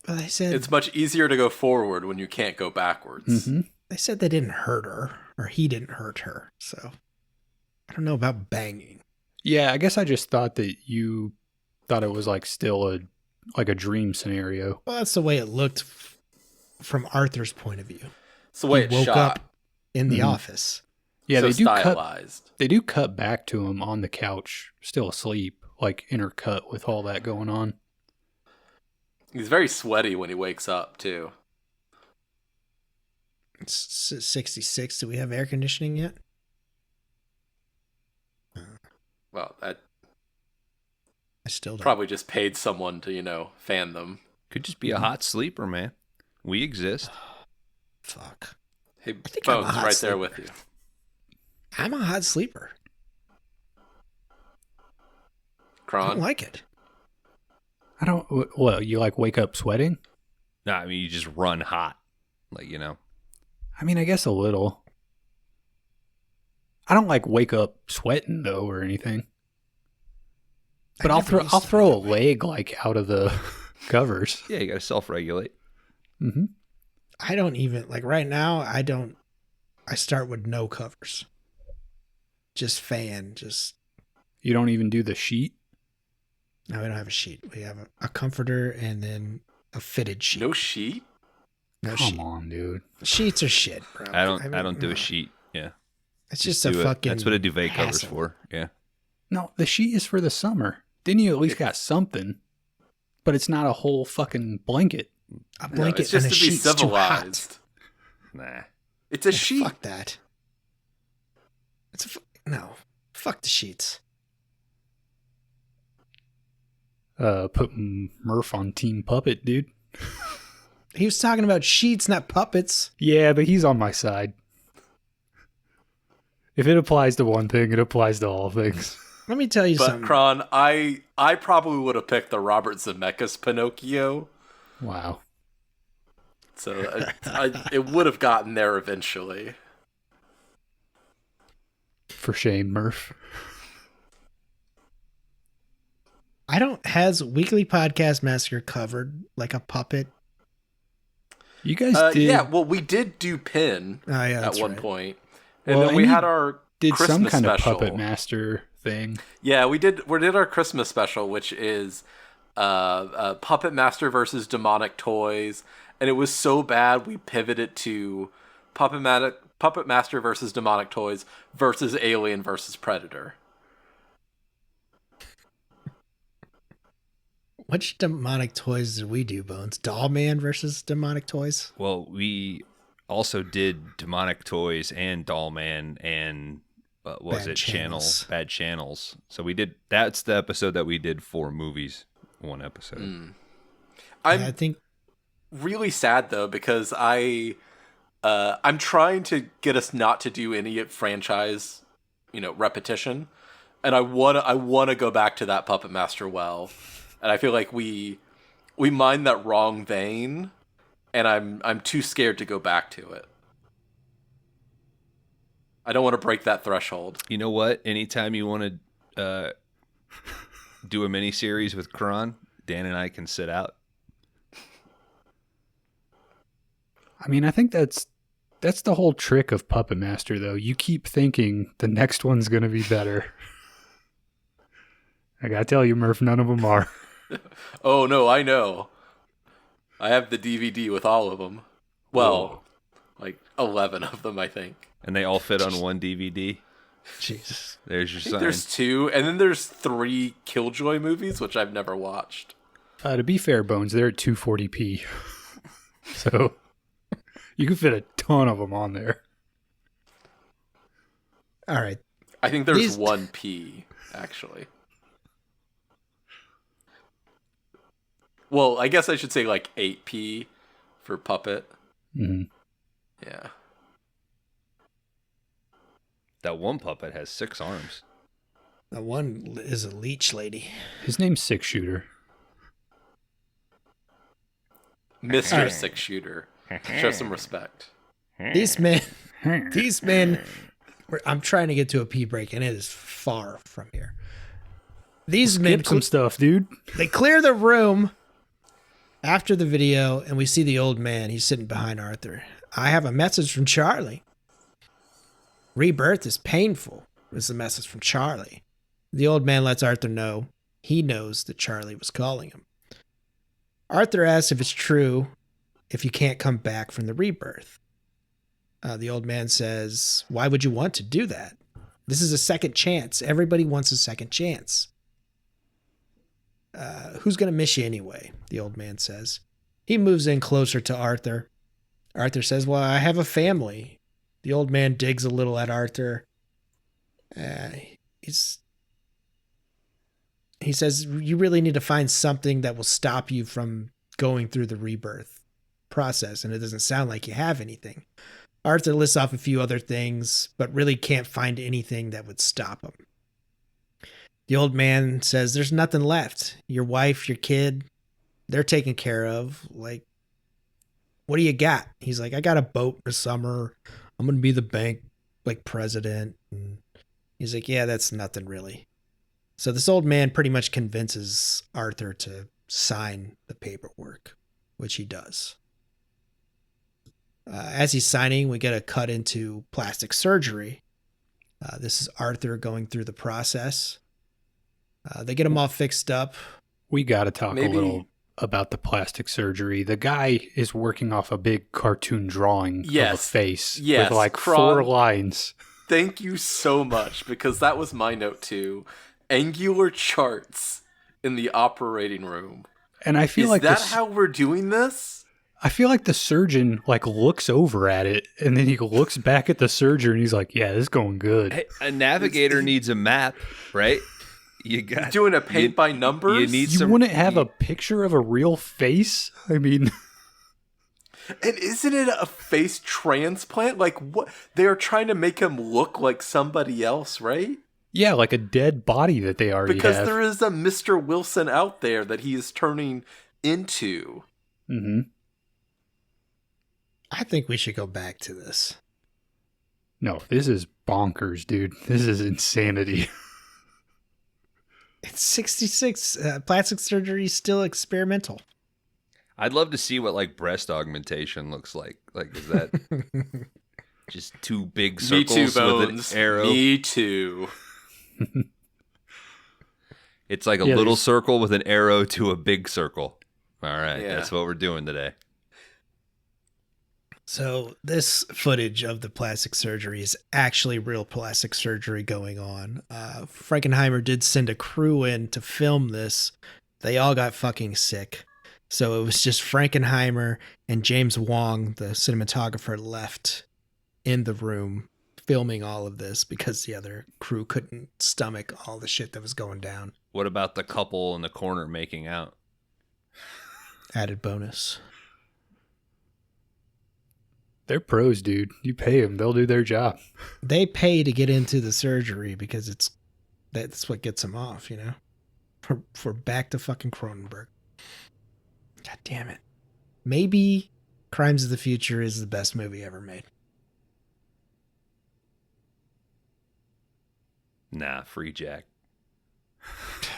Well, they said it's much easier to go forward when you can't go backwards. Mm-hmm. They said they didn't hurt her, or he didn't hurt her. So I don't know about banging. Yeah, I guess I just thought that you thought it was, like, still a dream scenario. Well, that's the way it looked from Arthur's point of view. It's the way He it's woke shot. up in the Mhm. office. Yeah, so they do stylized. They do cut back to him on the couch, still asleep, like intercut with all that going on. He's very sweaty when he wakes up, too. It's 66. Do we have air conditioning yet? Well, that I still don't. probably just paid someone to, fan them. Could just be a hot sleeper, man. We exist. Fuck. Hey, think I'm a Bones, hot right there sleeper. with you. I'm a hot sleeper. I Kron. don't like it. I don't. Well, you like wake up sweating? No, I mean, you just run hot. Like, I mean, I guess a little. I don't like wake up sweating though or anything. But I'll throw a leg like out of the covers. Yeah, you got to self-regulate. Mm-hmm. I don't even, like right now, I start with no covers. Just fan, You don't even do the sheet. no, we don't have a sheet. We have a comforter and then a fitted sheet. No sheet? No Come sheet. on, dude. Sheets are shit, bro. I mean, don't do no. a sheet. Yeah. It's just a do it. fucking. That's what a duvet cover's hassle. for. Yeah. No, the sheet is for the summer. Then you at least got something, but it's not a whole fucking blanket. A No, blanket it's just and a to be sheet's too hot. civilized. Nah. It's a Yeah, sheet. Fuck that. No. Fuck the sheets. Put Murph on Team Puppet, dude. He was talking about sheets, not puppets. Yeah, but he's on my side. If it applies to one thing, it applies to all things. Let me tell you But something. Kron, I probably would have picked the Robert Zemeckis Pinocchio. Wow. So it would have gotten there eventually. For shame, Murph. Has Weekly Podcast Massacre covered like a puppet? You guys did. Yeah, well, we did do Pin Oh, yeah, at that's one right. point. And Well, then we and had you our did Christmas some kind special. of Puppet Master thing. Yeah, we did our Christmas special, which is Puppet Master versus Demonic Toys. And it was so bad we pivoted to Puppet Master versus Demonic Toys versus Alien versus Predator. Which demonic toys did we do, Bones? Doll Man versus demonic toys? Well, we also did Demonic Toys and Doll Man and Bad Channels. Bad Channels. So we did. That's the episode that we did for movies. One episode. I think Really sad though, because I'm trying to get us not to do any franchise, repetition, and I wanna go back to that Puppet Master well, and I feel like we mine that wrong vein, and I'm too scared to go back to it. I don't want to break that threshold. You know what? Anytime you want to do a mini series with Kron, Dan and I can sit out. I mean, I think that's the whole trick of Puppet Master, though. You keep thinking the next one's going to be better. I got to tell you, Murph, none of them are. Oh no, I know. I have the DVD with all of them. Well, like 11 of them, I think. And they all fit on one DVD. Jesus. There's your I think sign. there's 2, and then there's 3 Killjoy movies, which I've never watched. To be fair, Bones, they're at 240p. So you can fit a ton of them on there. All right. I think there's These- 1P, actually. Well, I guess I should say like 8p for puppet. Mm-hmm. Yeah. That one puppet has 6 arms. That one is a leech lady. His name's Six Shooter. Mr. Six Shooter. Show some respect. These men, I'm trying to get to a pee break, and it is far from here. These men, Skip some stuff, dude. they clear the room after the video, and we see the old man. He's sitting behind Arthur. I have a message from Charlie. Rebirth is painful, is the message from Charlie. The old man lets Arthur know he knows that Charlie was calling him. Arthur asks if it's true if you can't come back from the rebirth. The old man says, why would you want to do that? This is a second chance. Everybody wants a second chance. Who's going to miss you anyway? The old man says. He moves in closer to Arthur. Arthur says, well, I have a family. The old man digs a little at Arthur. He says, you really need to find something that will stop you from going through the rebirth process, and it doesn't sound like you have anything. Arthur lists off a few other things, but really can't find anything that would stop him. The old man says, there's nothing left. Your wife, your kid, they're taken care of. Like, what do you got? He's like, I got a boat for summer. I'm going to be the bank, like, president. And he's like, yeah, that's nothing really. So this old man pretty much convinces Arthur to sign the paperwork, which he does. As he's signing, we get a cut into plastic surgery. This is Arthur going through the process. They get him all fixed up. We got to talk a little about the plastic surgery. The guy is working off a big cartoon drawing of a face with like Kron, 4 lines. Thank you so much, because that was my note too. Angular charts in the operating room. And I feel is that how we're doing this? I feel like the surgeon like looks over at it, and then he looks back at the surgeon, and he's like, yeah, this is going good. Hey, a navigator needs a map, right? You got doing a paint by numbers. You wouldn't have a picture of a real face? I mean, and isn't it a face transplant? Like, what? They're trying to make him look like somebody else, right? Yeah, like a dead body that they already have. Because there is a Mr. Wilson out there that he is turning into. Mm-hmm. I think we should go back to this. No, this is bonkers, dude. This is insanity. It's 66. Plastic surgery is still experimental. I'd love to see what like breast augmentation looks like. Like, is that just 2 big circles Me too, Bones. with an arrow? Me too. It's like a little circle with an arrow to a big circle. All right, that's what we're doing today. So this footage of the plastic surgery is actually real plastic surgery going on. Frankenheimer did send a crew in to film this. They all got fucking sick. So it was just Frankenheimer and James Wong, the cinematographer, left in the room filming all of this because the other crew couldn't stomach all the shit that was going down. What about the couple in the corner making out? Added bonus. They're pros, dude. You pay them, they'll do their job. They pay to get into the surgery because that's what gets them off, you know? For back to fucking Cronenberg. God damn it. Maybe Crimes of the Future is the best movie ever made. Nah, Free Jack.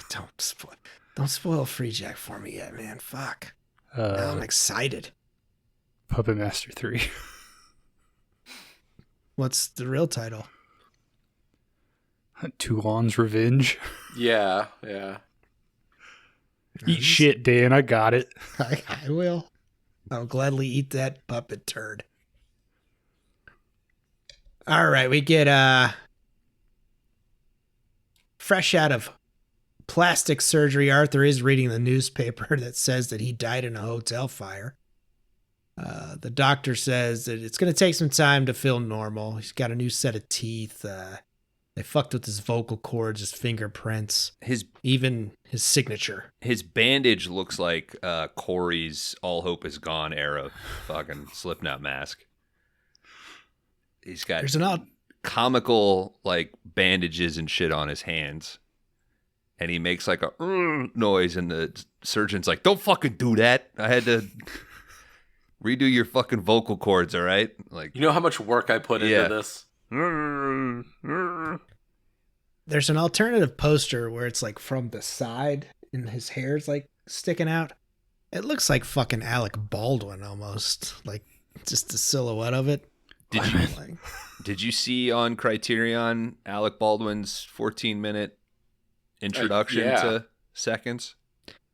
Don't spoil Free Jack for me yet, man. Fuck. Now I'm excited. Puppet Master 3. What's the real title? Toulon's Revenge. Yeah. Eat shit, Dan. I got it. I will. I'll gladly eat that puppet turd. All right, we get fresh out of plastic surgery. Arthur is reading the newspaper that says that he died in a hotel fire. The doctor says that it's going to take some time to feel normal. He's got a new set of teeth. They fucked with his vocal cords, his fingerprints, His even his signature. his bandage looks like Corey's "All Hope Is Gone" era fucking Slipknot mask. He's got There's an comical like bandages and shit on his hands, and he makes like a noise, and the surgeon's like, "Don't fucking do that. I had to redo your fucking vocal cords, all right?" Like, You know how much work I put Yeah. into this? There's an alternative poster where it's like from the side and his hair's like sticking out. It looks like fucking Alec Baldwin almost. Like just the silhouette of it. Did you Like, did you see on Criterion Alec Baldwin's 14-minute introduction yeah. to Seconds?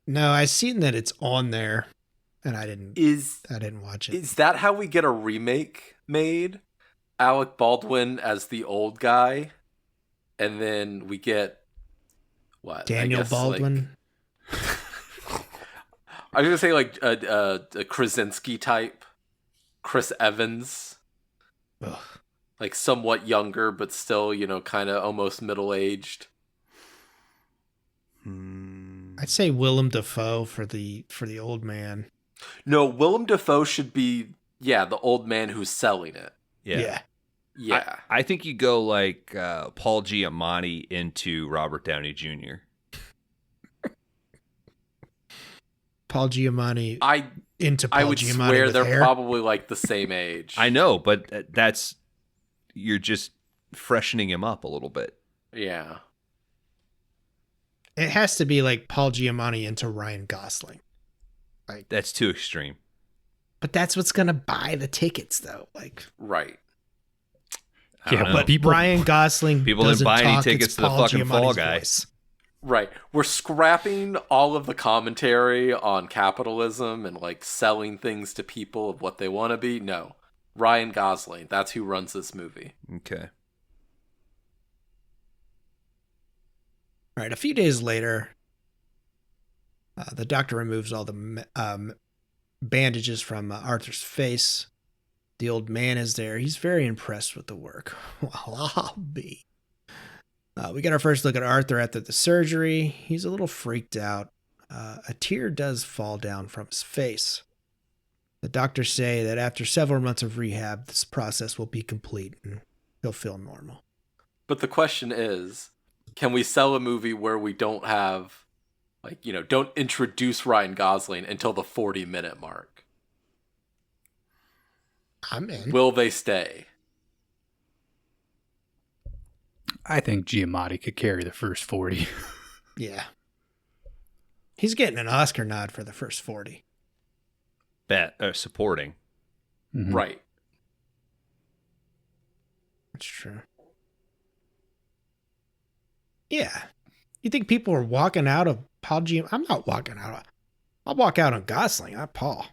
no, I seen that it's on there and I didn't watch it. Is that how we get a remake made? Alec Baldwin as the old guy, and then we get what? Daniel Baldwin. I was gonna say like a Krasinski type, Chris Evans, Ugh. like somewhat younger but still, kind of almost middle aged. I'd say Willem Dafoe for the old man. No, Willem Dafoe should be the old man who's selling it. Yeah. Yeah. I think you go like Paul Giamatti into Robert Downey Jr. Paul Giamatti I into Paul I would Giamatti swear with they're hair. probably like the same age. I know, but you're just freshening him up a little bit. Yeah. It has to be like Paul Giamatti into Ryan Gosling. That's too extreme. But that's what's gonna buy the tickets though. Like Right. I don't know. but people, Ryan Gosling People didn't doesn't buy any talk, tickets it's to the Paul fucking Fall Giamatti's Guy. voice. Right. We're scrapping all of the commentary on capitalism and like selling things to people of what they want to be. No. Ryan Gosling, that's who runs this movie. Okay. All right, a few days later, the doctor removes all the bandages from Arthur's face. The old man is there. He's very impressed with the work. Well, I'll be. We get our first look at Arthur after the surgery. He's a little freaked out. A tear does fall down from his face. The doctors say that after several months of rehab, this process will be complete and he'll feel normal. But the question is, can we sell a movie where we don't have, don't introduce Ryan Gosling until the 40-minute mark? I'm in. Will they stay? I think Giamatti could carry the first 40. Yeah. He's getting an Oscar nod for the first 40. Supporting. Mhm. Right. That's true. Yeah. You think people are walking out of Paul Giamatti? I'm not walking out. I'll walk out on Gosling, not Paul.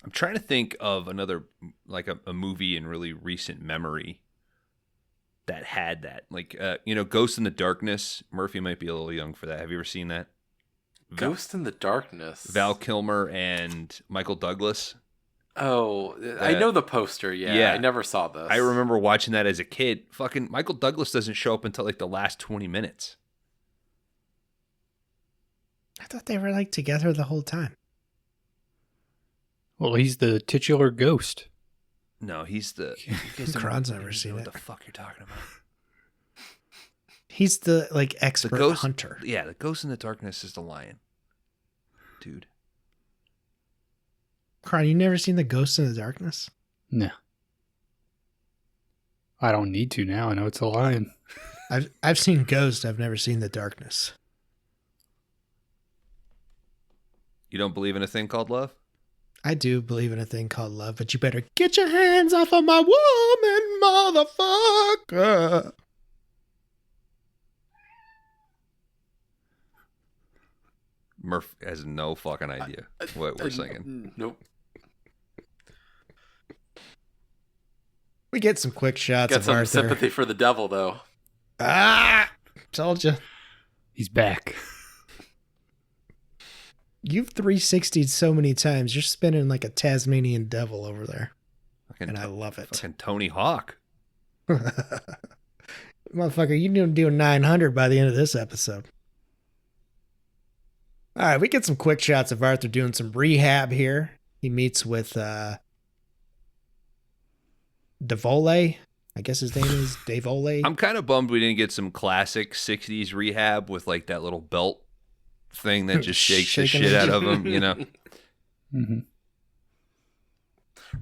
I'm trying to think of another, like a movie in really recent memory that had that. Like, Ghost in the Darkness. Murphy might be a little young for that. Have you ever seen that? Ghost in the Darkness. Val Kilmer and Michael Douglas. Oh, I know the poster. Yeah, I never saw this. I remember watching that as a kid. Fucking Michael Douglas doesn't show up until like the last 20 minutes. I thought they were like together the whole time. Well, he's the titular ghost. No, he's the... Kron's never seen what it. the fuck you're talking about. He's the like expert ghost hunter. Yeah, the Ghost in the Darkness is the lion. Dude. Kron, you never seen the Ghost in the Darkness? No. I don't need to now. I know it's a lion. I've seen Ghost. I've never seen the Darkness. You don't believe in a thing called love? I do believe in a thing called love, but you better get your hands off of my woman, motherfucker. Murph has no fucking idea what we're singing. Nope. We get some quick shots Got of some Arthur. sympathy for the devil, though. Ah, told you. He's back. You've 360'd so many times. You're spinning like a Tasmanian devil over there. Fucking And I love it. Fucking Tony Hawk. Motherfucker, you need to do 900 by the end of this episode. All right, we get some quick shots of Arthur doing some rehab here. He meets with Devole. I guess his name is Devole. I'm kind of bummed we didn't get some classic 60s rehab with like that little belt thing that just shakes the Shaking shit it. out of him, you know? Mm-hmm.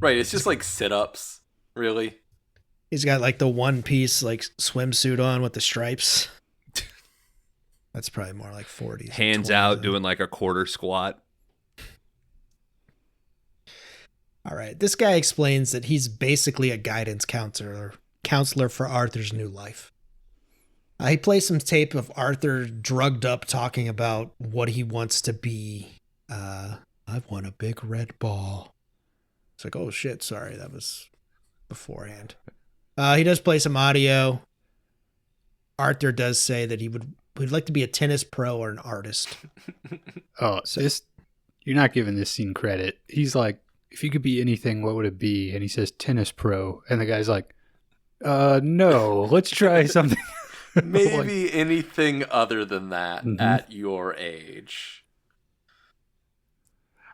Right, it's just like sit-ups, really. He's got like the one piece like swimsuit on with the stripes. That's probably more like 40s. Hands 20s, out, though. doing like a quarter squat. All right. This guy explains that he's basically a guidance counselor for Arthur's new life. He plays some tape of Arthur drugged up talking about what he wants to be. I've won a big red ball. It's like, oh shit, sorry, that was beforehand. He does play some audio. Arthur does say that he would like to be a tennis pro or an artist. Oh, you're not giving this scene credit. He's like, if you could be anything, what would it be? And he says tennis pro. And the guy's like, no, let's try something. Maybe anything other than that at your age.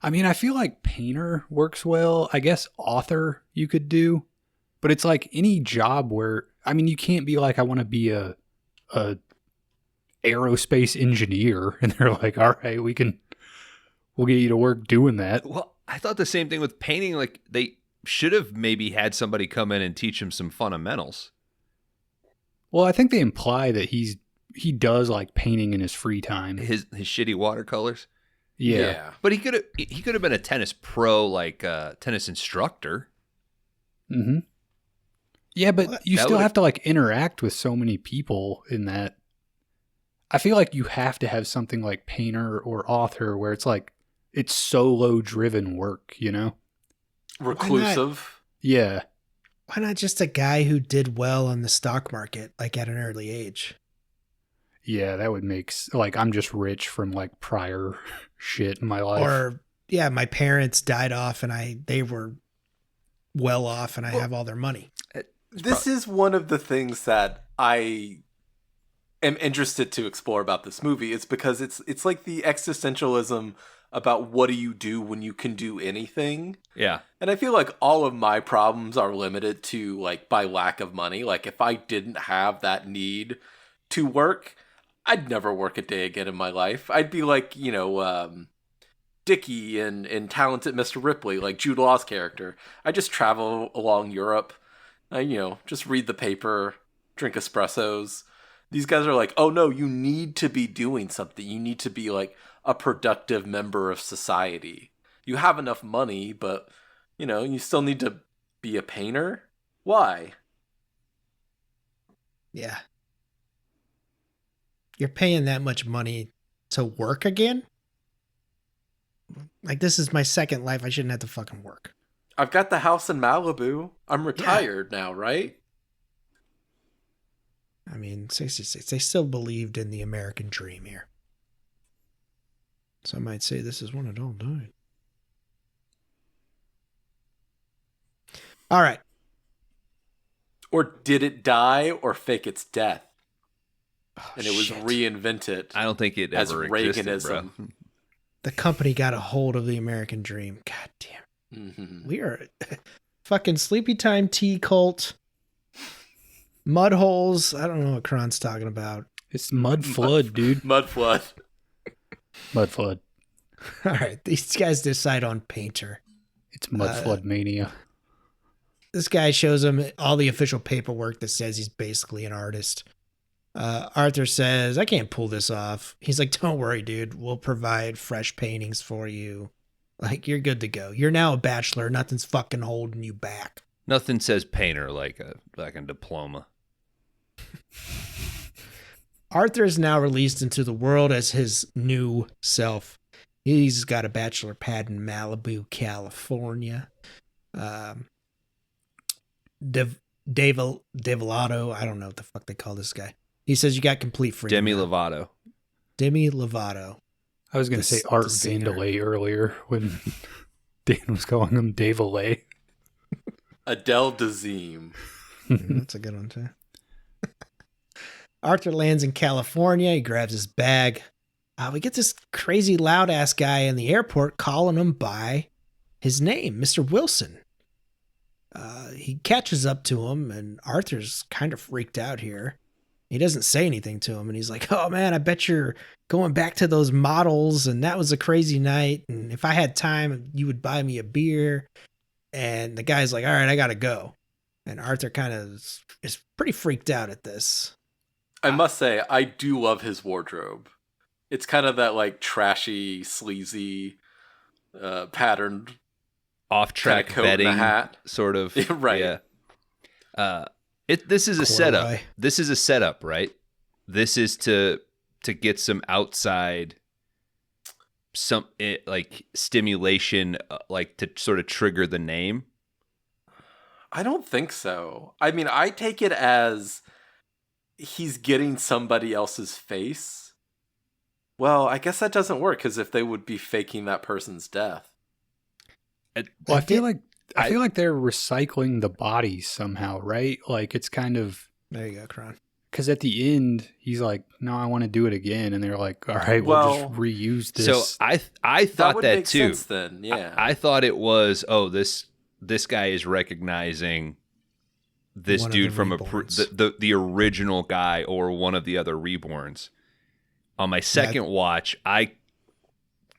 I mean, I feel like painter works well. I guess author you could do. But it's like any job where, I mean, you can't be like, I want to be a aerospace engineer. And they're like, all right, we'll get you to work doing that. Well, I thought the same thing with painting. Like, they should have maybe had somebody come in and teach him some fundamentals. Well, I think they imply that he does like painting in his free time. His shitty watercolors. Yeah. But he could have been a tennis pro, like tennis instructor. Mm-hmm. Yeah, but What? you That still would've- have to like interact with so many people in that. I feel like you have to have something like painter or author where it's like it's solo driven work, you know? Reclusive. Yeah. Why not just a guy who did well on the stock market, like at an early age? Yeah, that would make like I'm just rich from like prior shit in my life. Or yeah, my parents died off and they were well off and I have all their money. This is one of the things that I am interested to explore about this movie. It's because it's like the existentialism about what do you do when you can do anything. Yeah. And I feel like all of my problems are limited to like by lack of money. Like if I didn't have that need to work, I'd never work a day again in my life. I'd be like, Dickie in Talented Mr. Ripley, like Jude Law's character. I just travel along Europe. Just read the paper, drink espressos. These guys are like, oh no, you need to be doing something. You need to be like a productive member of society. You have enough money, but, you still need to be a painter? Why? Yeah. You're paying that much money to work again? Like, this is my second life. I shouldn't have to fucking work. I've got the house in Malibu. I'm retired now, right? I mean, 66. They still believed in the American dream here. Some might say this is when it all died. All right. Or did it die or fake its death? Oh, And it was shit. reinvented. I don't think it As ever existed, Reaganism. bro. The company got a hold of the American dream. God damn. Mm-hmm. We are fucking Sleepy Time Tea Cult. Mud holes. I don't know what Kron's talking about. It's mud flood, dude. Mud flood. Mud flood. All right. These guys decide on painter. It's mud flood mania. This guy shows him all the official paperwork that says he's basically an artist. Arthur says, I can't pull this off. He's like, don't worry, dude. We'll provide fresh paintings for you. Like, you're good to go. You're now a bachelor. Nothing's fucking holding you back. Nothing says painter like a fucking diploma. Arthur is now released into the world as his new self. He's got a bachelor pad in Malibu, California. Devolato, I don't know what the fuck they call this guy. He says you got complete freedom. Demi now. Lovato. Demi Lovato. I was going to say Art Vandelay earlier when Dan was calling him Davalay. Adele Dazeem. That's a good one, too. Arthur lands in California. He grabs his bag. We get this crazy loud-ass guy in the airport calling him by his name, Mr. Wilson. He catches up to him, and Arthur's kind of freaked out here. He doesn't say anything to him, and he's like, oh, man, I bet you're going back to those models, and that was a crazy night, and if I had time, you would buy me a beer. And the guy's like, all right, I gotta go. And Arthur kind of is pretty freaked out at this. I must say, I do love his wardrobe. It's kind of that like trashy, sleazy, patterned, off-track coat and a betting hat. sort of. Right. Yeah. This is a setup. This is a setup, right? This is to get some outside, like stimulation, like to sort of trigger the name. I don't think so. I mean, I take it as he's getting somebody else's face. Well, I guess that doesn't work because if they would be faking that person's death. Well, I feel like they're recycling the bodies somehow, right? Like it's kind of there. You go, Kron. Because at the end, he's like, "No, I want to do it again," and they're like, "All right, we'll just reuse this." So I thought that make too. Sense then, yeah. I thought it was this guy is recognizing this One dude of the from Reborns. the original guy or one of the other Reborns. On my second watch,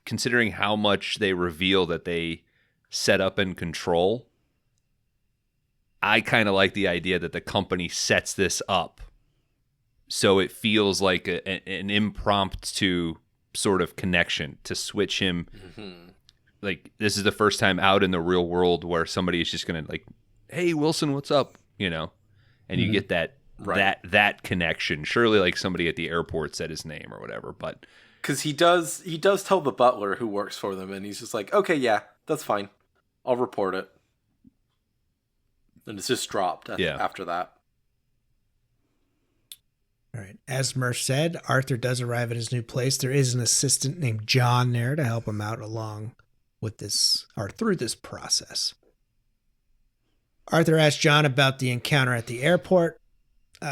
considering how much they reveal that they set up and control, I kind of like the idea that the company sets this up so it feels like an impromptu sort of connection to switch him. Mm-hmm. Like this is the first time out in the real world where somebody is just gonna like, "Hey Wilson, what's up?" And you get that that connection. Surely like somebody at the airport said his name or whatever, but because he does tell the butler who works for them, and he's just like, "Okay, yeah, that's fine. I'll report it." And it's just dropped after that. All right. As Murph said, Arthur does arrive at his new place. There is an assistant named John there to help him out along with this or through this process. Arthur asks John about the encounter at the airport.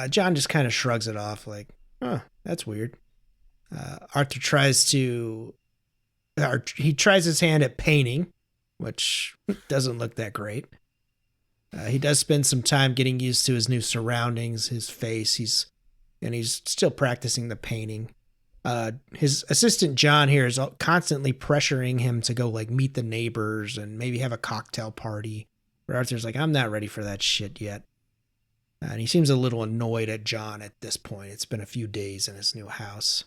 John just kind of shrugs it off like, "Huh, that's weird." Arthur tries his hand at painting, which doesn't look that great. He does spend some time getting used to his new surroundings, his face. He's still practicing the painting. His assistant John here is constantly pressuring him to go like meet the neighbors and maybe have a cocktail party. But Arthur's like, "I'm not ready for that shit yet." And he seems a little annoyed at John at this point. It's been a few days in his new house.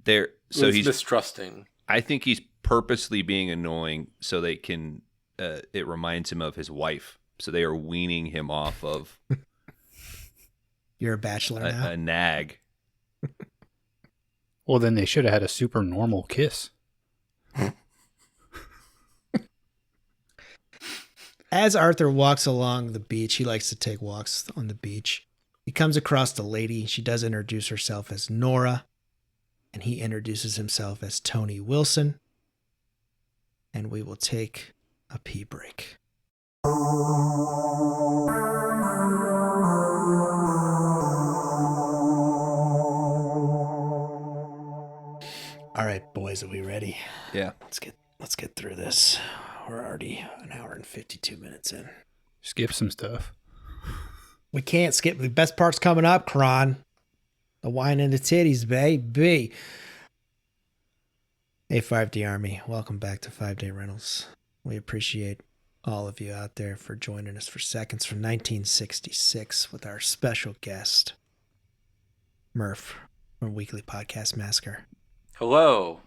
He's mistrusting. I think he's purposely being annoying so they can. It reminds him of his wife, so they are weaning him off of. You're a bachelor now. A nag. Well, then they should have had a super normal kiss. As Arthur walks along the beach, he likes to take walks on the beach. He comes across a lady. She does introduce herself as Nora, and he introduces himself as Tony Wilson. And we will take a pee break. All right, boys, are we ready? Yeah. Let's get through this. We're already an hour and 52 minutes in. Skip some stuff. We can't skip. The best part's coming up, Kron. The wine and the titties, baby. Hey, 5D Army. Welcome back to 5 Day Rentals. We appreciate all of you out there for joining us for Seconds from 1966 with our special guest, Murph from Weekly Podcast Massacre. Hello.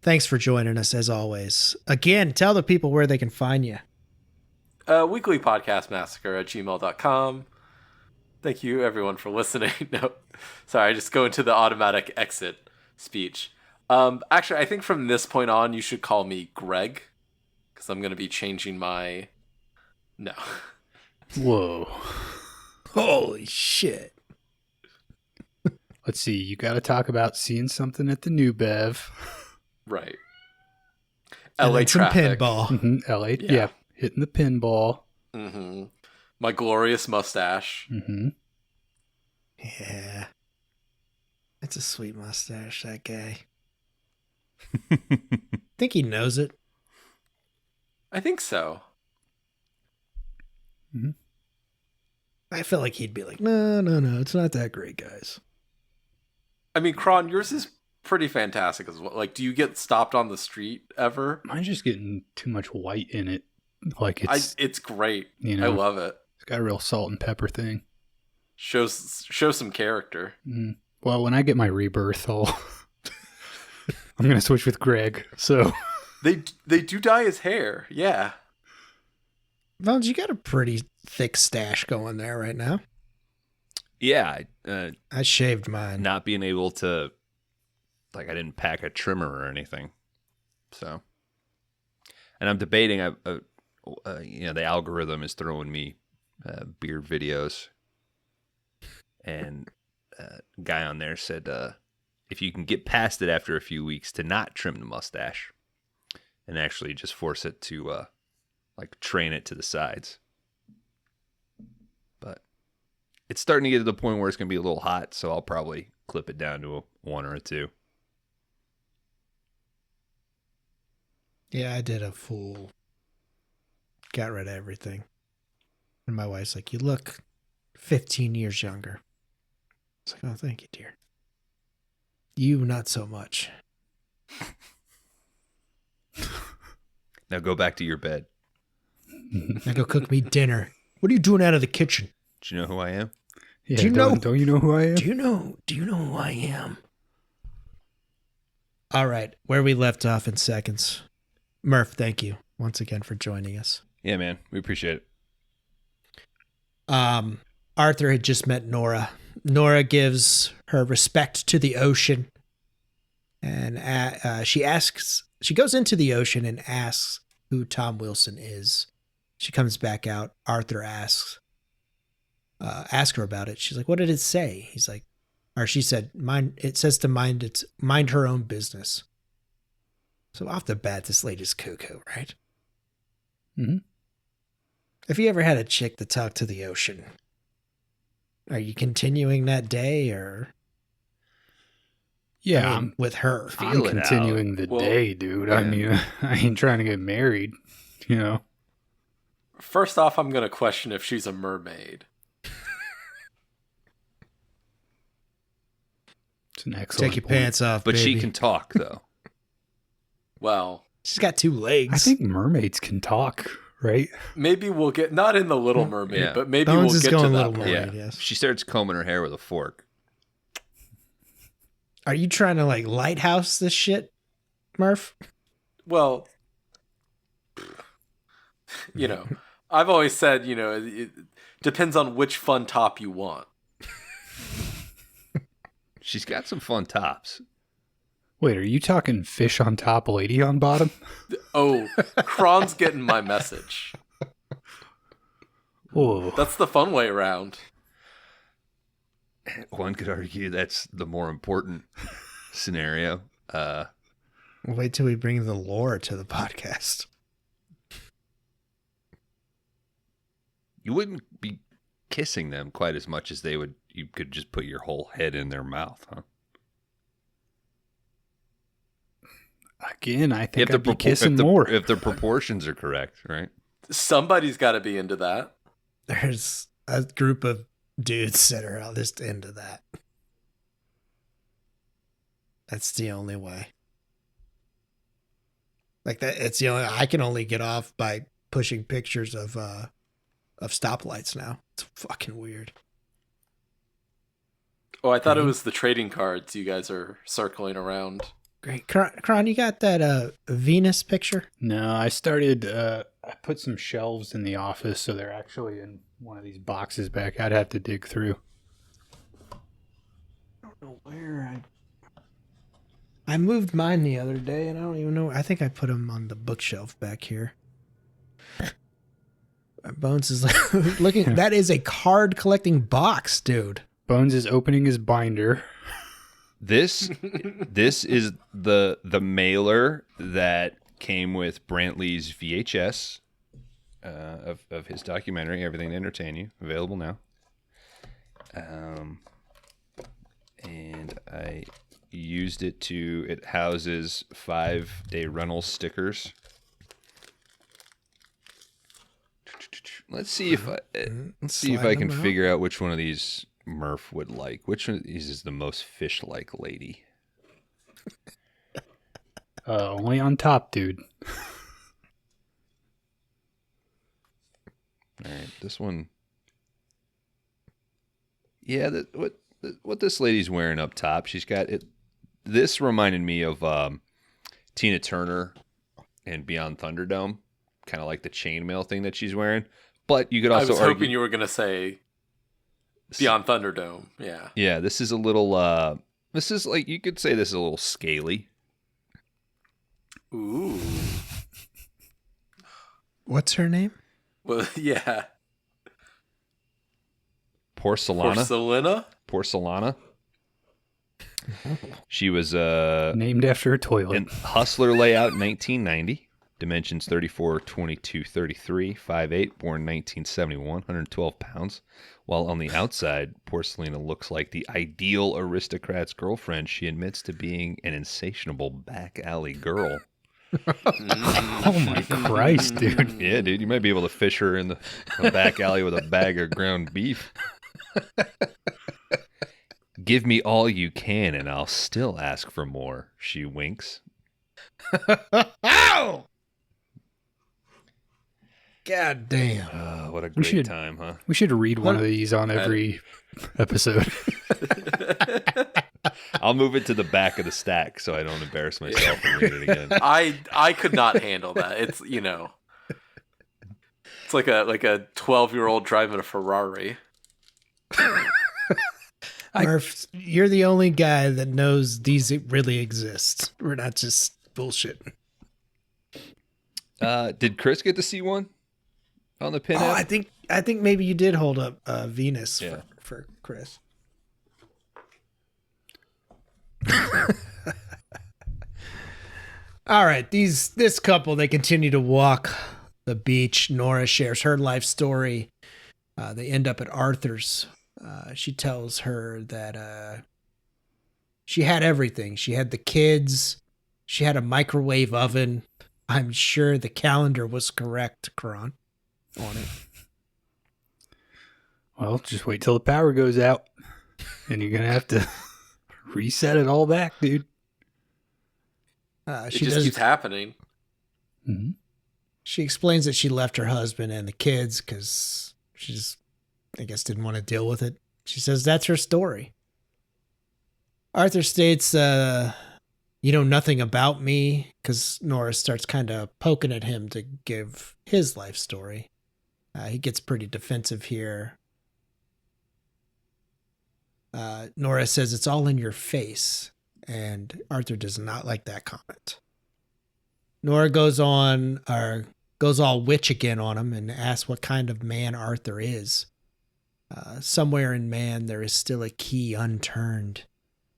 Thanks for joining us, as always. Again, tell the people where they can find you. Weekly Podcast Massacre at gmail.com. Thank you, everyone, for listening. No, sorry, I just go into the automatic exit speech. Actually, I think from this point on, you should call me Greg, because I'm going to be changing my... No. Whoa. Holy shit. Let's see. You got to talk about seeing something at the New Bev. Right. And LA then some traffic. pinball. LA. Yeah. Yeah. Hitting the pinball. Mm-hmm. My glorious mustache. Mm-hmm. Yeah. It's a sweet mustache, that guy. Think he knows it. I think so. I feel like he'd be like, no, it's not that great, guys. I mean, Kron, yours is pretty fantastic as well. Like, do you get stopped on the street ever? Mine's just getting too much white in it. Like It's great. you know, I love it. it's got a real salt and pepper thing. Shows some character. Well, when I get my rebirth, I'm going to switch with Greg. So They do dye his hair. Yeah. Bones, you got a pretty thick stash going there right now. Yeah, I shaved mine. not being able to, like, I didn't pack a trimmer or anything. So, and I'm debating, the algorithm is throwing me beard videos. And a guy on there said, if you can get past it after a few weeks, to not trim the mustache and actually just force it to, train it to the sides. But it's starting to get to the point where it's going to be a little hot, so I'll probably clip it down to a 1 or a 2. Yeah, I did a full. Got rid of everything. And my wife's like, you look 15 years younger. It's like, oh, thank you, dear. You, not so much. Now go back to your bed. Now go cook me dinner. What are you doing out of the kitchen? Do you know who I am? yeah, Do you know- don't you know who I am? Do you know who I am? All right, where we left off in seconds. Murph, thank you once again for joining us. Yeah, man. We appreciate it. Arthur had just met Nora. Nora gives her respect to the ocean, and she goes into the ocean and asks who Tom Wilson is. She comes back out. Arthur asks her about it. She's like, "What did it say?" He's like, or she said, "Mind." It says to mind her own business. So off the bat, this lady's cuckoo, right? Mm-hmm. If you ever had a chick that talked to the ocean, are you continuing that day or? Yeah, I mean, with her. I'm Feel it continuing the Well, day, dude. I yeah. mean, I ain't trying to get married, you know. First off, I'm going to question if she's a mermaid. It's an excellent Take your point. pants off, But baby. she can talk, though. Well, She's got 2 legs. I think mermaids can talk, right? maybe we'll get, not in the Little Mermaid, Yeah. but maybe Bones we'll is get to going that Little point. Mermaid. Yeah. Yes. She starts combing her hair with a fork. Are you trying to like lighthouse this shit, Murph? Well, I've always said, it depends on which fun top you want. She's got some fun tops. Wait, are you talking fish on top, lady on bottom? Oh, Kron's getting my message. Oh, That's the fun way around. One could argue that's the more important scenario. Wait till we bring the lore to the podcast. You wouldn't be kissing them quite as much as they would. You could just put your whole head in their mouth, huh? again, I think the I'd be propor- kissing if the, more. If the proportions are correct, right? Somebody's got to be into that. There's a group of dudes that are just into that. That's the only way. Like that, it's the only. I can only get off by pushing pictures of stoplights now. It's fucking weird. Oh, I thought it was the trading cards you guys are circling around. Great, Kron, you got that Venus picture? No, I started. I put some shelves in the office, so they're actually in one of these boxes back. I'd have to dig through. I don't know where I moved mine the other day, and I don't even know. I think I put them on the bookshelf back here. Bones is looking. That is a card collecting box, dude. Bones is opening his binder. This is the mailer that came with Brantley's VHS of his documentary, Everything to Entertain You, available now. And I used it to. It houses 5-day rental stickers. Let's see if I can figure out which one of these Murph would like. Which one of these is the most fish-like lady? Only on top, dude. All right, this one. Yeah, what this lady's wearing up top? She's got it. This reminded me of Tina Turner and Beyond Thunderdome, kind of like the chainmail thing that she's wearing. But you could also I was hoping you were going to say Beyond Thunderdome. Yeah. Yeah, this is a little. This is like you could say this is a little scaly. Ooh. What's her name? Well, yeah. Porcelana. She was named after a toilet. in Hustler layout 1990. Dimensions 34, 22, 33, 5'8", born 1971, 112 pounds. While on the outside, Porcelana looks like the ideal aristocrat's girlfriend. She admits to being an insatiable back alley girl. Oh my Christ, dude. Yeah, dude, you might be able to fish her in the back alley with a bag of ground beef. Give me all you can and I'll still ask for more, she winks. Ow! God damn. What a great time, huh? We should read one of these on every episode. I'll move it to the back of the stack so I don't embarrass myself and read it again. I could not handle that. It's it's like a 12-year-old driving a Ferrari. Murph, you're the only guy that knows these really exist. We're not just bullshit. Did Chris get to see one on the pin? Oh, I think maybe you did hold up Venus Yeah. for Chris. All right, this couple, they continue to walk the beach. Nora shares her life story. They end up at Arthur's. She tells her that she had everything. She had the kids. She had a microwave oven. I'm sure the calendar was correct, Kron, on it. Well, just wait till the power goes out. And you're going to have to reset it all back, dude. It just keeps happening. Mm-hmm. She explains that she left her husband and the kids because she just, I guess, didn't want to deal with it. She says that's her story. Arthur states, you know nothing about me, because Nora starts kind of poking at him to give his life story. He gets pretty defensive here. Nora says it's all in your face, and Arthur does not like that comment. Nora goes all witch again on him and asks what kind of man Arthur is. Somewhere in man there is still a key unturned,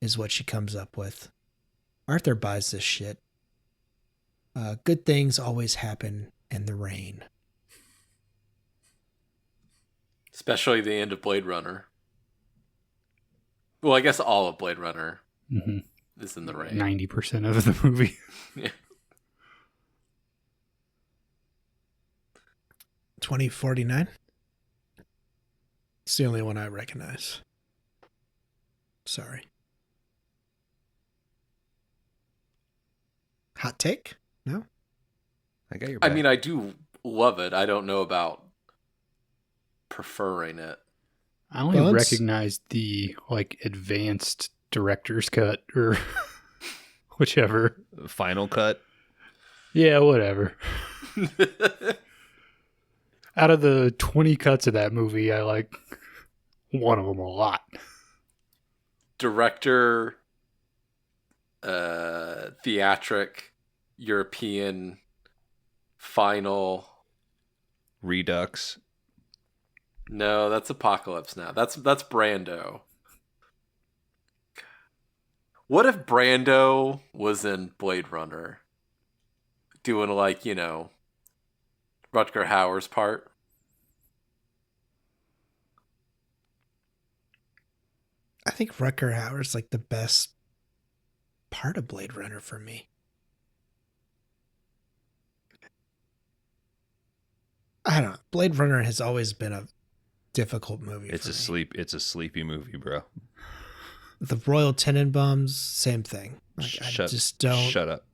is what she comes up with. Arthur buys this shit. Good things always happen in the rain. Especially the end of Blade Runner. Well, I guess all of Blade Runner is in the rain. 90% of the movie. Yeah. 2049? It's the only one I recognize. Sorry. Hot take? No? I got your I back. mean, I do love it. I don't know about preferring it. I only Well, recognized the advanced director's cut or whichever. Final cut. Yeah, whatever. Out of the 20 cuts of that movie, I like one of them a lot. Director, theatric, European, final. Redux. No, that's Apocalypse Now. That's Brando. What if Brando was in Blade Runner? Doing like, Rutger Hauer's part? I think Rutger Hauer's like the best part of Blade Runner for me. I don't know. Blade Runner has always been a difficult movie. It's a sleepy movie, bro. The Royal Tenenbaums, same thing. Like, I just don't. Shut up.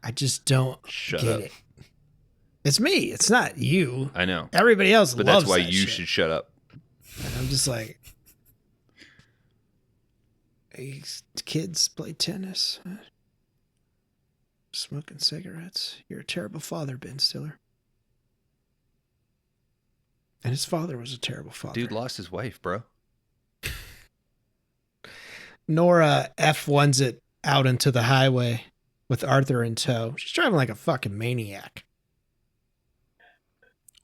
I just don't Shut get up. it. It's me. It's not you. I know. Everybody else But loves that's why that you shit. should shut up. And I'm just like, these kids play tennis, smoking cigarettes. You're a terrible father, Ben Stiller. And his father was a terrible father. Dude lost his wife, bro. Nora F1's it out into the highway with Arthur in tow. She's driving like a fucking maniac.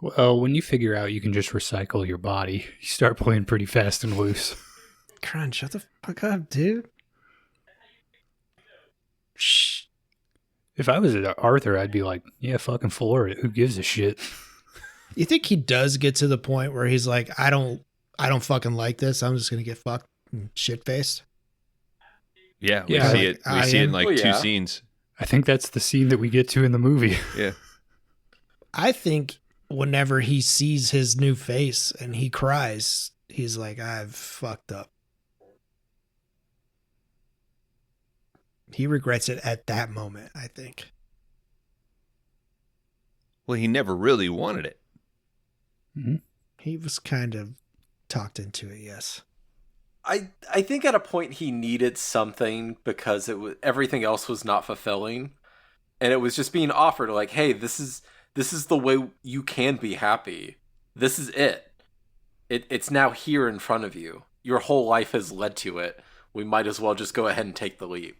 Well, when you figure out you can just recycle your body, you start playing pretty fast and loose. Kron, shut the fuck up, dude. Shh. If I was at Arthur, I'd be like, yeah, fucking floor it. Who gives a shit? You think he does get to the point where he's like, I don't fucking like this. I'm just gonna get fucked and shit faced. Yeah, Yeah, we see like, it. We see it in like Oh, two yeah. scenes. I think that's the scene that we get to in the movie. Yeah. I think whenever he sees his new face and he cries, he's like, I've fucked up. He regrets it at that moment, I think. Well, he never really wanted it. Mm-hmm. He was kind of talked into it, yes. I think at a point he needed something because everything else was not fulfilling, and it was just being offered like, hey, this is the way you can be happy. This is it. It's now here in front of you. Your whole life has led to it. We might as well just go ahead and take the leap.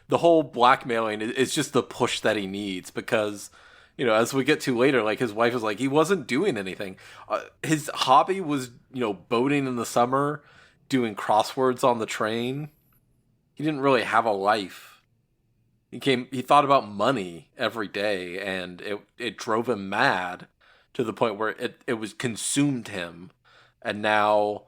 The whole blackmailing is just the push that he needs because, as we get to later, like his wife is like, he wasn't doing anything. His hobby was, boating in the summer, doing crosswords on the train. He didn't really have a life. He thought about money every day, and it drove him mad to the point where it was consumed him. And now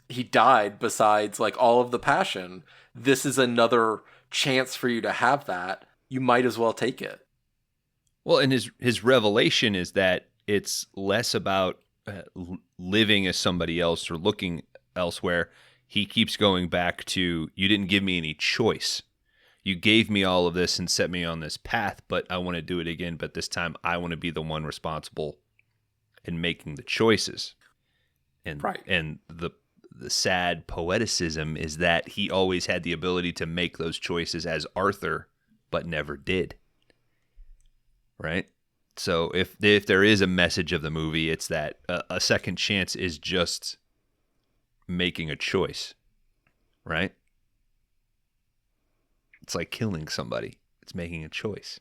he died besides like all of the passion. This is another chance for you to have that. You might as well take it. Well, and his revelation is that it's less about living as somebody else or looking elsewhere. He keeps going back to, you didn't give me any choice. You gave me all of this and set me on this path, but I want to do it again. But this time I want to be the one responsible in making the choices. And Right. And the sad poeticism is that he always had the ability to make those choices as Arthur, but never did. Right? So if there is a message of the movie, it's that a second chance is just making a choice. Right? It's like killing somebody. It's making a choice.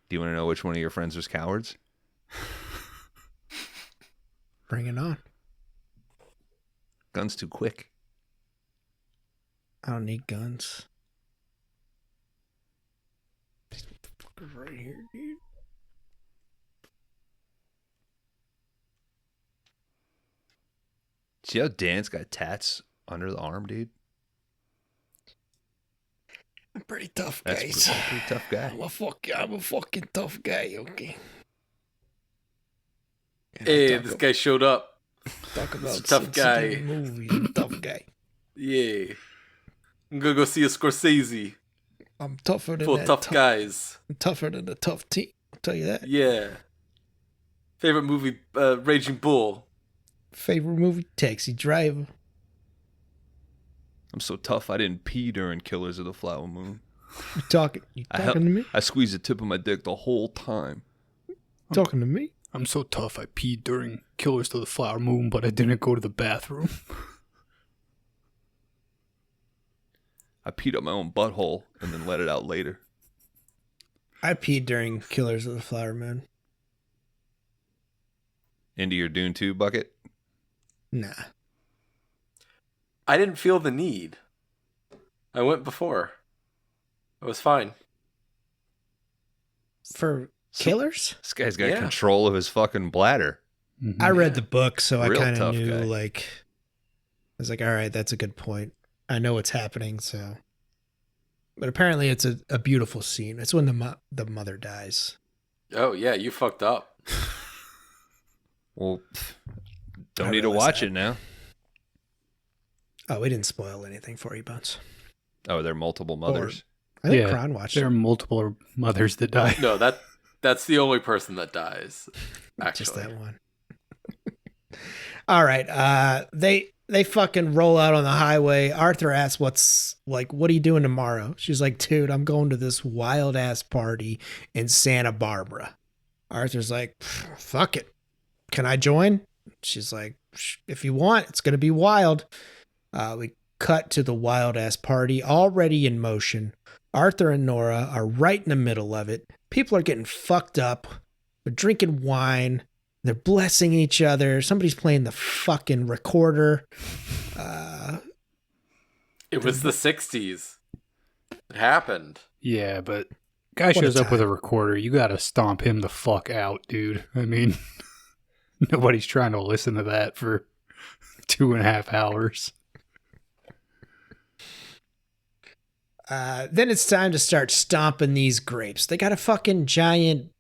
Do you want to know which one of your friends was cowards? Bring it on. Guns too quick. I don't need guns. These motherfuckers right here, dude. See how Dan's got tats under the arm, dude? I'm a pretty tough, That's guys. a pretty tough guy. I'm a fucking tough guy, okay? And Hey, I this guy showed up. talk about a tough guy. movies. I'm a tough guy. Yeah. I'm gonna go see a Scorsese. I'm tougher than Full that. tough guys. I'm tougher than the tough team. I'll tell you that. Yeah. Favorite movie, Raging Bull. Favorite movie, Taxi Driver. I'm so tough I didn't pee during Killers of the Flower Moon. You talking to me? I squeezed the tip of my dick the whole time. Talking to me? I'm so tough I peed during Killers of the Flower Moon, but I didn't go to the bathroom. I peed up my own butthole and then let it out later. I peed during Killers of the Flower Moon. Into your Dune 2 bucket? Nah. I didn't feel the need. I went before. It was fine. For killers? This guy's got Yeah. control of his fucking bladder. I read the book, so I Real kind of tough knew, guy. like, I was like, all right, that's a good point. I know what's happening, so. But apparently it's a beautiful scene. It's when the mother dies. Oh, yeah, you fucked up. Well, don't I need to realize watch that. it now. Oh, we didn't spoil anything for you, Bones. Oh, there are multiple mothers. I think Yeah, Kron watched There are it. multiple mothers that die. No, that's the only person that dies. Actually. Just that one. All right. They fucking roll out on the highway. Arthur asks, what are you doing tomorrow? She's like, dude, I'm going to this wild ass party in Santa Barbara. Arthur's like, fuck it. Can I join? She's like, if you want, it's going to be wild. We cut to the wild ass party already in motion. Arthur and Nora are right in the middle of it. People are getting fucked up. They're drinking wine. They're blessing each other. Somebody's playing the fucking recorder. It was the 60s. It happened. Yeah, but guy What a shows up with a time. recorder. You got to stomp him the fuck out, dude. I mean, nobody's trying to listen to that for 2.5 hours. Then it's time to start stomping these grapes. They got a fucking giant,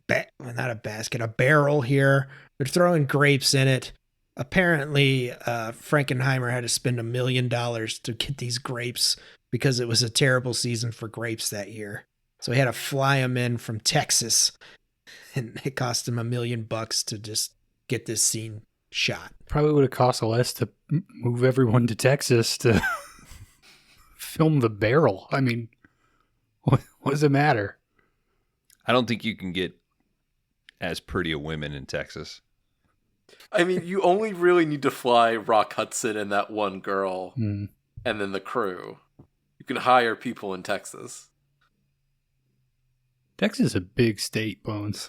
not a basket, a barrel here. They're throwing grapes in it. Apparently, Frankenheimer had to spend $1 million to get these grapes because it was a terrible season for grapes that year. So he had to fly them in from Texas, and it cost him $1 million to just get this scene shot. Probably would have cost less to move everyone to Texas to film the barrel. I mean, what does it matter? I don't think you can get as pretty a women in Texas. I mean, you only really need to fly Rock Hudson and that one girl, Hmm. and then the crew. You can hire people in Texas. Texas is a big state, Bones.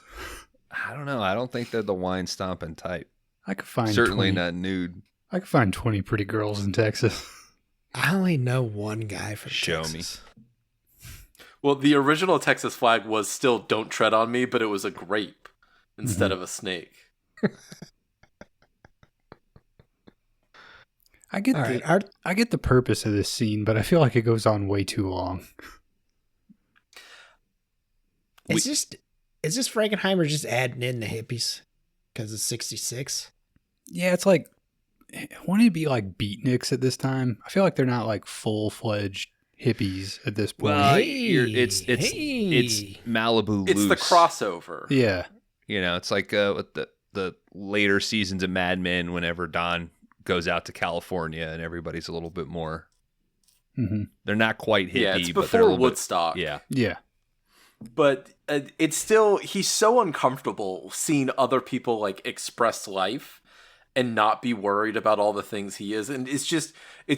I don't know. I don't think they're the wine stomping type. I could find Certainly 20, not nude. I could find 20 pretty girls in Texas. I only know one guy from Show Texas. Well, the original Texas flag was still "Don't tread on me," but it was a grape instead of a snake. I get All the right, I get the purpose of this scene, but I feel like it goes on way too long. Is this Frankenheimer just adding in the hippies because it's 66? Yeah, it's like, wouldn't it be like beatniks at this time? I feel like they're not like full-fledged hippies at this point. Well, Hey, it's Malibu It's loose. the crossover. Yeah. You know, it's like with the later seasons of Mad Men, whenever Don goes out to California and everybody's a little bit more. Hmm. They're not quite hippie, Yeah, it's but they're a before little Woodstock. bit. Yeah, Yeah. But it's still, he's so uncomfortable seeing other people like express life and not be worried about all the things he is. And it's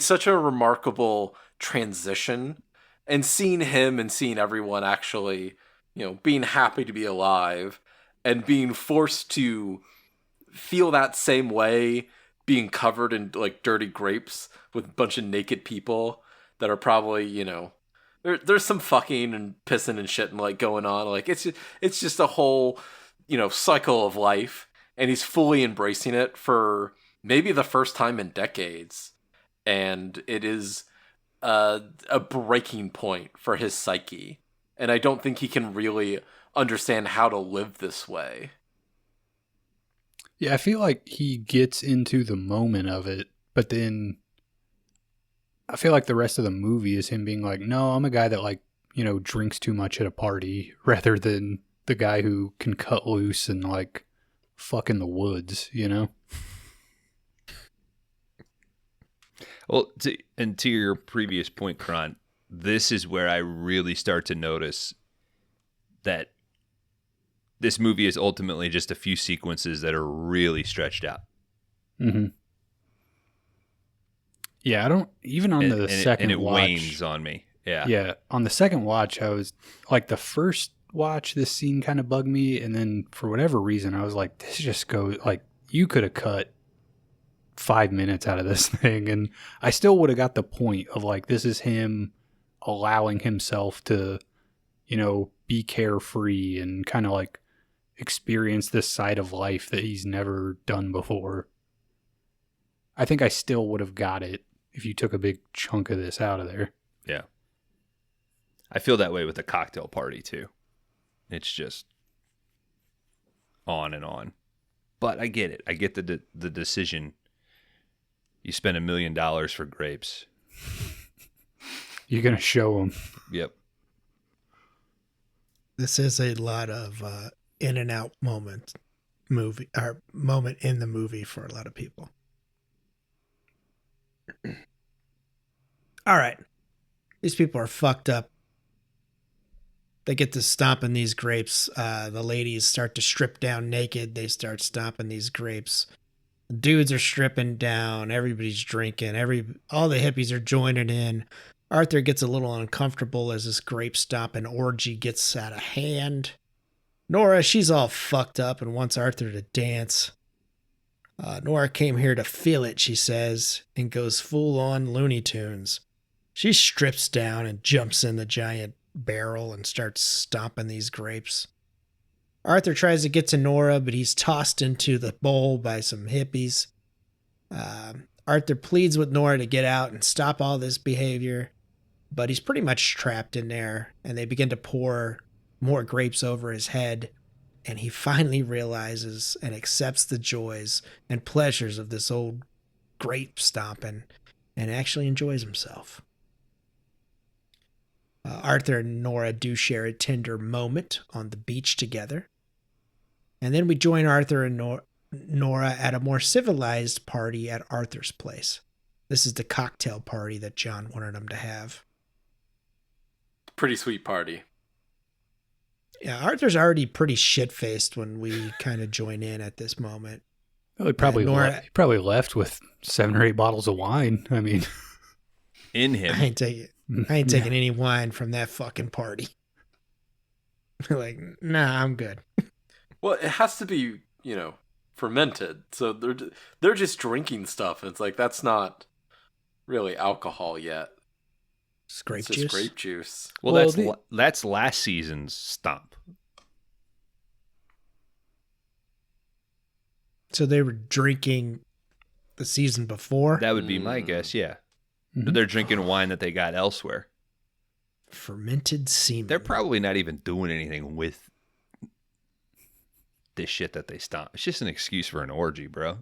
such a remarkable transition. And seeing him and seeing everyone actually, being happy to be alive and being forced to feel that same way, being covered in like dirty grapes with a bunch of naked people that are probably, there's some fucking and pissing and shit and like going on. Like it's just a whole, cycle of life, and he's fully embracing it for maybe the first time in decades. And it is a breaking point for his psyche. And I don't think he can really understand how to live this way. Yeah, I feel like he gets into the moment of it, but then I feel like the rest of the movie is him being like, no, I'm a guy that like, drinks too much at a party rather than the guy who can cut loose and like fuck in the woods, Well, to your previous point, Kron, this is where I really start to notice that this movie is ultimately just a few sequences that are really stretched out. Mm-hmm. Yeah, I don't, even on the second it watch. wanes on me. Yeah. Yeah, on the second watch, I was like, the first watch, this scene kind of bugged me. And then for whatever reason, I was like, this just goes, like, you could have cut 5 minutes out of this thing, and I still would have got the point of like, this is him allowing himself to, be carefree and kind of like experience this side of life that he's never done before. I think I still would have got it if you took a big chunk of this out of there. Yeah. I feel that way with the cocktail party too. It's just on and on. But I get it. I get the decision. You spend $1 million for grapes. You're going to show them. Yep. This is a lot of in and out moment in the movie for a lot of people. All right. These people are fucked up. They get to stomping these grapes. The ladies start to strip down naked. They start stomping these grapes. The dudes are stripping down. Everybody's drinking. All the hippies are joining in. Arthur gets a little uncomfortable as this grape stomping orgy gets out of hand. Nora, she's all fucked up and wants Arthur to dance. Nora came here to feel it, she says, and goes full on Looney Tunes. She strips down and jumps in the giant barrel and starts stomping these grapes. Arthur tries to get to Nora, but he's tossed into the bowl by some hippies. Arthur pleads with Nora to get out and stop all this behavior, but he's pretty much trapped in there, and they begin to pour more grapes over his head, and he finally realizes and accepts the joys and pleasures of this old grape stomping and actually enjoys himself. Arthur and Nora do share a tender moment on the beach together. And then we join Arthur and Nora at a more civilized party at Arthur's place. This is the cocktail party that John wanted them to have. Pretty sweet party. Yeah, Arthur's already pretty shit-faced when we kind of join in at this moment. Well, he probably left with 7 or 8 bottles of wine. I mean, in him. I ain't taking any wine from that fucking party. Like, nah, I'm good. Well, it has to be, fermented. So they're just drinking stuff. And it's like, that's not really alcohol yet. It's grape It's just juice. grape juice. Well, that's last season's stomp. So they were drinking the season before? That would be my guess, yeah. Mm-hmm. They're drinking wine that they got elsewhere. Fermented semen. They're probably not even doing anything with this shit that they stomp. It's just an excuse for an orgy, bro.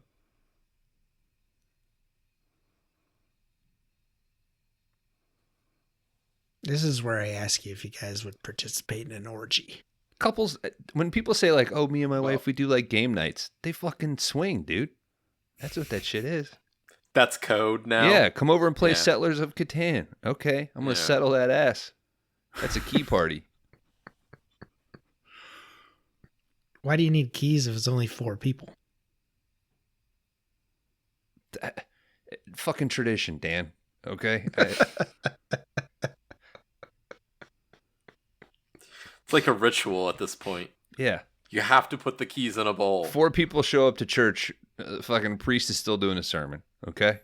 This is where I ask you if you guys would participate in an orgy. Couples, when people say like, oh, me and my wife, we do like game nights, they fucking swing, dude. That's what that shit is. That's code now? Yeah, come over and play Settlers of Catan. Okay, I'm going to settle that ass. That's a key party. Why do you need keys if it's only 4 people? Fucking tradition, Dan. Okay? It's like a ritual at this point. Yeah. You have to put the keys in a bowl. 4 people show up to church. Fucking priest is still doing a sermon. Okay?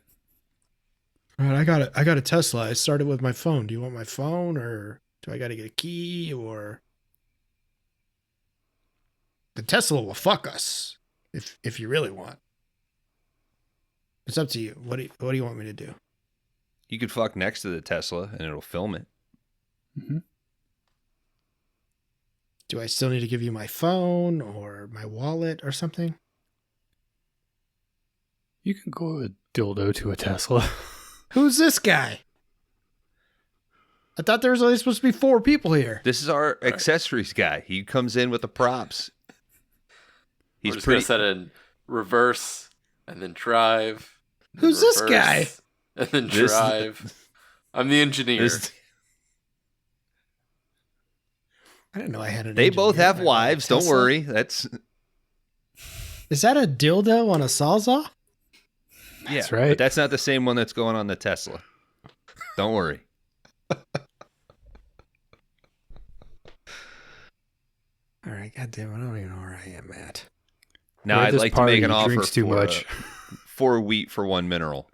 All right, I got a Tesla. I started with my phone. Do you want my phone, or do I got to get a key, or the Tesla will fuck us if you really want. It's up to you. What do you want me to do? You could fuck next to the Tesla and it'll film it. Mm-hmm. Do I still need to give you my phone or my wallet or something? You can go a dildo to a Tesla. Who's this guy? I thought there was only supposed to be 4 people here. This is our accessories guy. He comes in with the props. We're just going to set it in reverse and then drive. Who's this guy? And then drive. I'm the engineer. I didn't know I had an They engineer. both have I got a wives. Don't Tesla. worry. That's Is that a dildo on a Sawzall? That's yeah, right. But that's not the same one that's going on the Tesla. Don't worry. All right, goddamn, I don't even know where I am at. Now We're at I'd this like to party, make an he offer drinks too for much. 4 wheat for 1 mineral.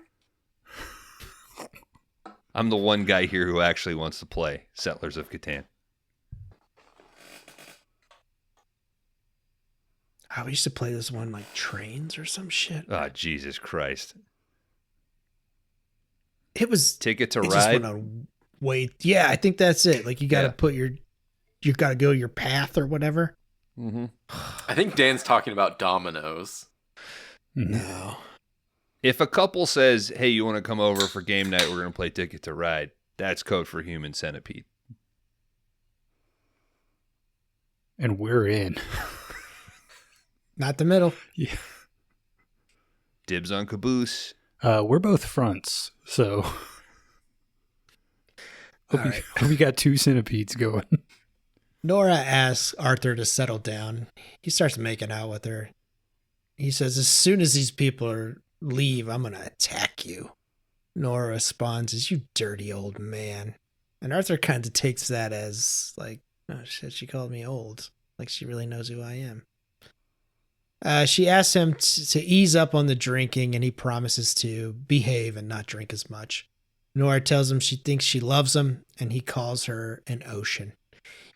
I'm the one guy here who actually wants to play Settlers of Catan. We used to play this one like trains or some shit. Oh, Jesus Christ. It was Ticket to it Ride? just went on yeah, I think that's it. Like you got to put you got to go your path or whatever. Mm-hmm. I think Dan's talking about dominoes. No. If a couple says, hey, you want to come over for game night, we're going to play Ticket to Ride, that's code for Human Centipede. And we're in. Not the middle. Yeah. Dibs on caboose. We're both fronts, so hope you got 2 centipedes going. Nora asks Arthur to settle down. He starts making out with her. He says, as soon as these people leave, I'm going to attack you. Nora responds, you dirty old man. And Arthur kind of takes that as like, oh shit, she called me old. Like she really knows who I am. She asks him to ease up on the drinking, and he promises to behave and not drink as much. Nora tells him she thinks she loves him, and he calls her an ocean.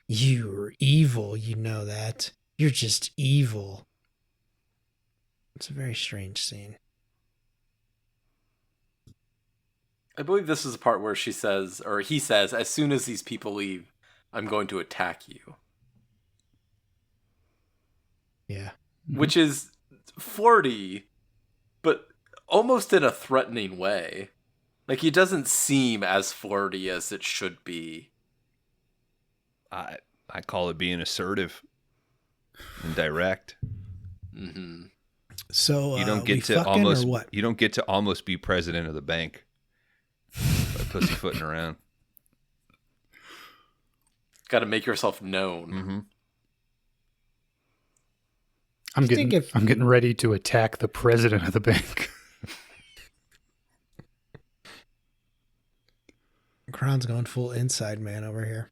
You're evil, you know that. You're just evil. It's a very strange scene. I believe this is the part where she says, or he says, as soon as these people leave, I'm going to attack you. Yeah. Which is flirty, but almost in a threatening way. Like, he doesn't seem as flirty as it should be. I call it being assertive and direct. Mm-hmm. So You don't get to almost be president of the bank by pussyfooting around. Got to make yourself known. Mm-hmm. I'm getting ready to attack the president of the bank. Kron's going full inside man over here.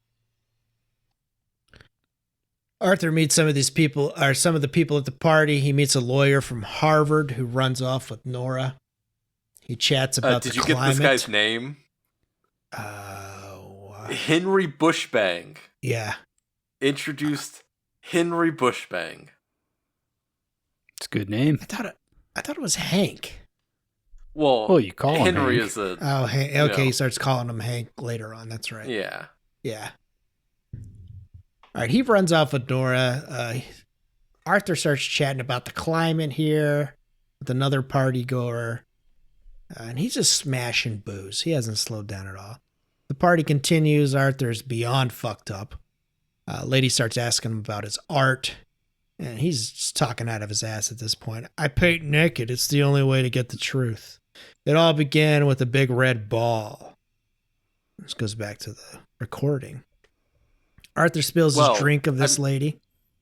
Arthur meets some of the people at the party. He meets a lawyer from Harvard who runs off with Nora. He chats about the climate. Did you get this guy's name? Henry Bushbang. Yeah. Introduced Henry Bushbang. It's a good name. I thought it was Hank. Well, you call him Henry Hank. is a... Oh, Hank. Okay, he starts calling him Hank later on. That's right. Yeah. Yeah. All right, he runs off with Nora. Arthur starts chatting about the climate here with another party goer. And he's just smashing booze. He hasn't slowed down at all. The party continues. Arthur's beyond fucked up. Lady starts asking him about his art. And he's just talking out of his ass at this point. I paint naked. It's the only way to get the truth. It all began with a big red ball. This goes back to the recording. Arthur spills his drink of this lady.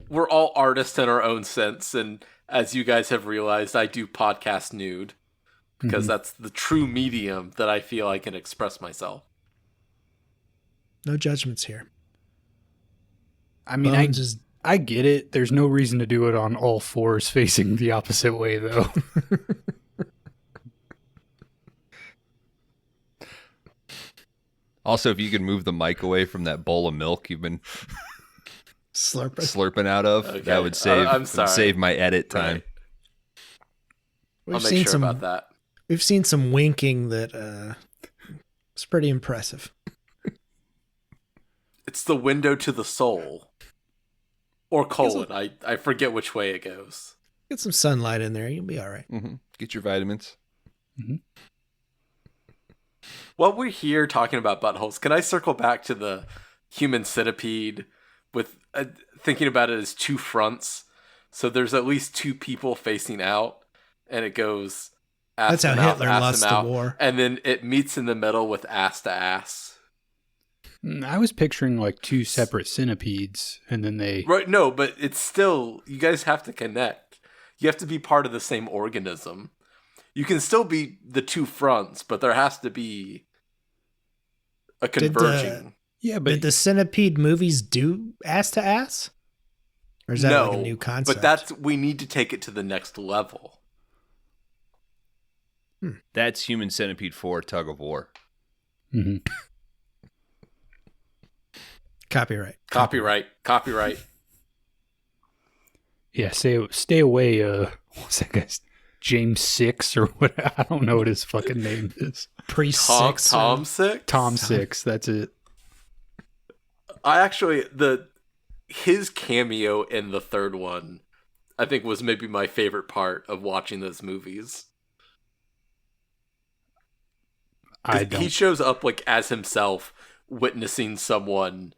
We're all artists in our own sense. And as you guys have realized, I do podcast nude. Because that's the true medium that I feel I can express myself. No judgments here. I mean, I get it. There's no reason to do it on all fours facing the opposite way, though. Also, if you could move the mic away from that bowl of milk you've been slurping out of, okay. that would save my edit time. Right. I'll make sure about that. We've seen some winking that was pretty impressive. It's the window to the soul. Or colon. I forget which way it goes. Get some sunlight in there. You'll be all right. Mm-hmm. Get your vitamins. Mm-hmm. While we're here talking about buttholes, can I circle back to the human centipede with thinking about it as two fronts? So there's at least two people facing out, and it goes ass to mouth, that's how Hitler ass lost to mouth, the war. and then it meets in the middle with ass to ass. I was picturing like two separate centipedes, and then they... Right, no, but it's still... You guys have to connect. You have to be part of the same organism. You can still be the two fronts, but there has to be a converging. Did the centipede movies do ass to ass? Or is that like a new concept? But we need to take it to the next level. That's Human Centipede 4 Tug of War. Mm-hmm. Copyright. Yeah, stay away. What's that guy's James Six or what? I don't know what his fucking name is. Priest Tom, Six. Tom Six? Tom Six. That's it. I actually, his cameo in the third one, I think was maybe my favorite part of watching those movies. He shows up like as himself, witnessing someone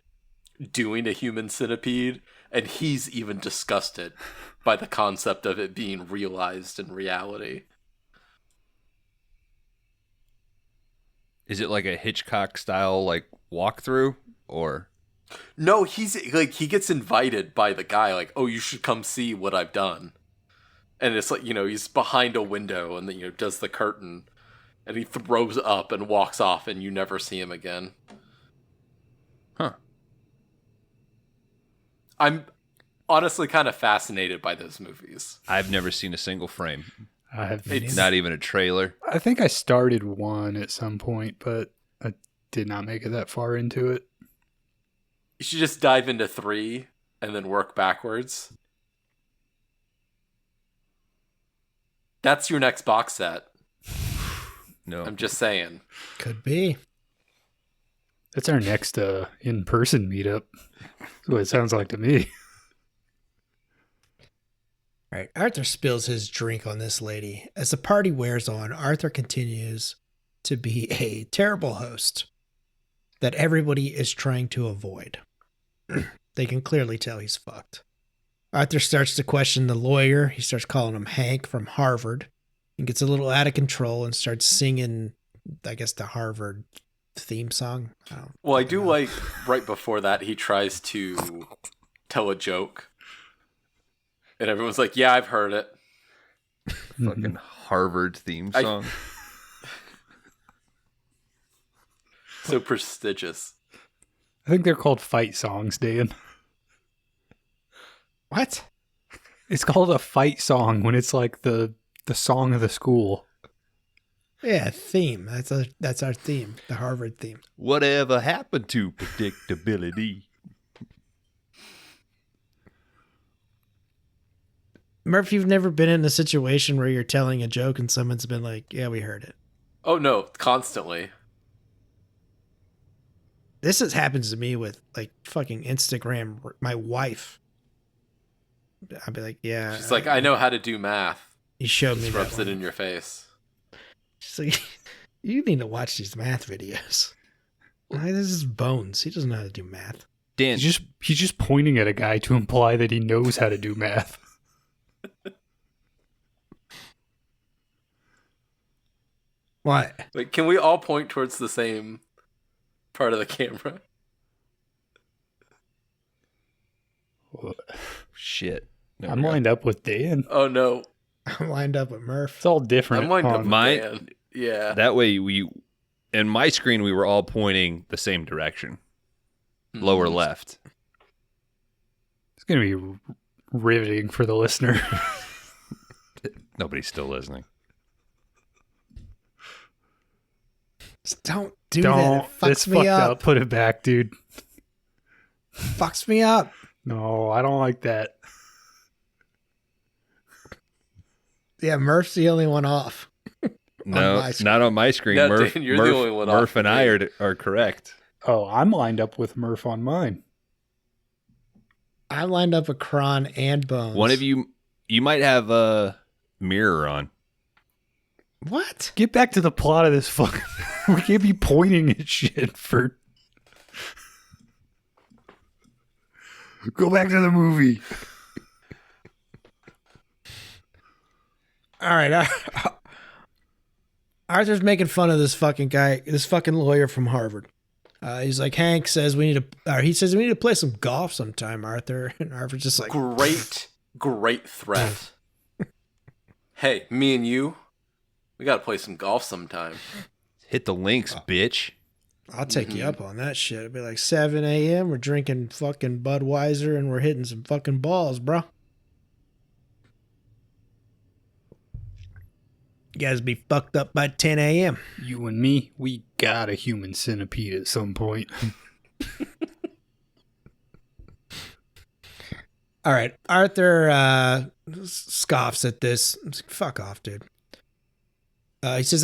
doing a human centipede, and he's even disgusted by the concept of it being realized in reality. Is it like a Hitchcock style like walkthrough or? No, he's like, he gets invited by the guy, like, oh, you should come see what I've done. And it's like, he's behind a window and then, does the curtain, and he throws up and walks off, and you never see him again. Huh. I'm honestly kind of fascinated by those movies. I've never seen a single frame. It's Not even a trailer. I think I started one at some point, but I did not make it that far into it. You should just dive into 3 and then work backwards. That's your next box set. No. I'm just saying. Could be. That's our next in-person meetup. That's what it sounds like to me. All right. Arthur spills his drink on this lady. As the party wears on, Arthur continues to be a terrible host that everybody is trying to avoid. They can clearly tell he's fucked. Arthur starts to question the lawyer. He starts calling him Hank from Harvard and gets a little out of control and starts singing, I guess, the Harvard theme song. I do like right before that, he tries to tell a joke. And everyone's like, yeah, I've heard it. Fucking Harvard theme song. So prestigious. I think they're called fight songs, Dan. What? It's called a fight song when it's like the song of the school. Yeah, theme. That's our theme, the Harvard theme. Whatever happened to predictability? Murph, you've never been in a situation where you're telling a joke and someone's been like, yeah, we heard it. Oh, no, constantly. This happens to me with like fucking Instagram. My wife. I'd be like, yeah. She's like, I know how to do math. He showed me Just that rubs it one. in your face. She's like, you need to watch these math videos. This is Bones. He doesn't know how to do math. Dan, He's just pointing at a guy to imply that he knows how to do math. What? Like, can we all point towards the same part of the camera? shit. There I'm we go. lined up with Dan. Oh, no. I'm lined up with Murph. It's all different. I'm lined up with Mine- Dan. Yeah. That way in my screen, we were all pointing the same direction. Lower left. It's going to be riveting for the listener. Nobody's still listening. Just don't do that. It fucks It's me fucked up. up. Put it back, dude. Fucks me up. No, I don't like that. Yeah, Murph's the only one off. No, my screen. not on my screen. No, Murph, Dan, you're the Murph, only one Murph off and me. I are correct. Oh, I'm lined up with Murph on mine. I'm lined up with Kron and Bones. One of you might have a mirror on. What? Get back to the plot of this fucking... We can't be pointing at shit for... Go back to the movie. All right. Arthur's making fun of this fucking guy, this fucking lawyer from Harvard. He's like, Hank says he says we need to play some golf sometime, Arthur. And Arthur's just like, Great threat. Hey, me and you, we gotta play some golf sometime. Hit the links, bitch. I'll take you up on that shit. It'd be like 7 a.m. We're drinking fucking Budweiser and we're hitting some fucking balls, bro. You guys be fucked up by 10 a.m. You and me, we got a human centipede at some point. All right. Arthur scoffs at this. I'm like, fuck off, dude. He says,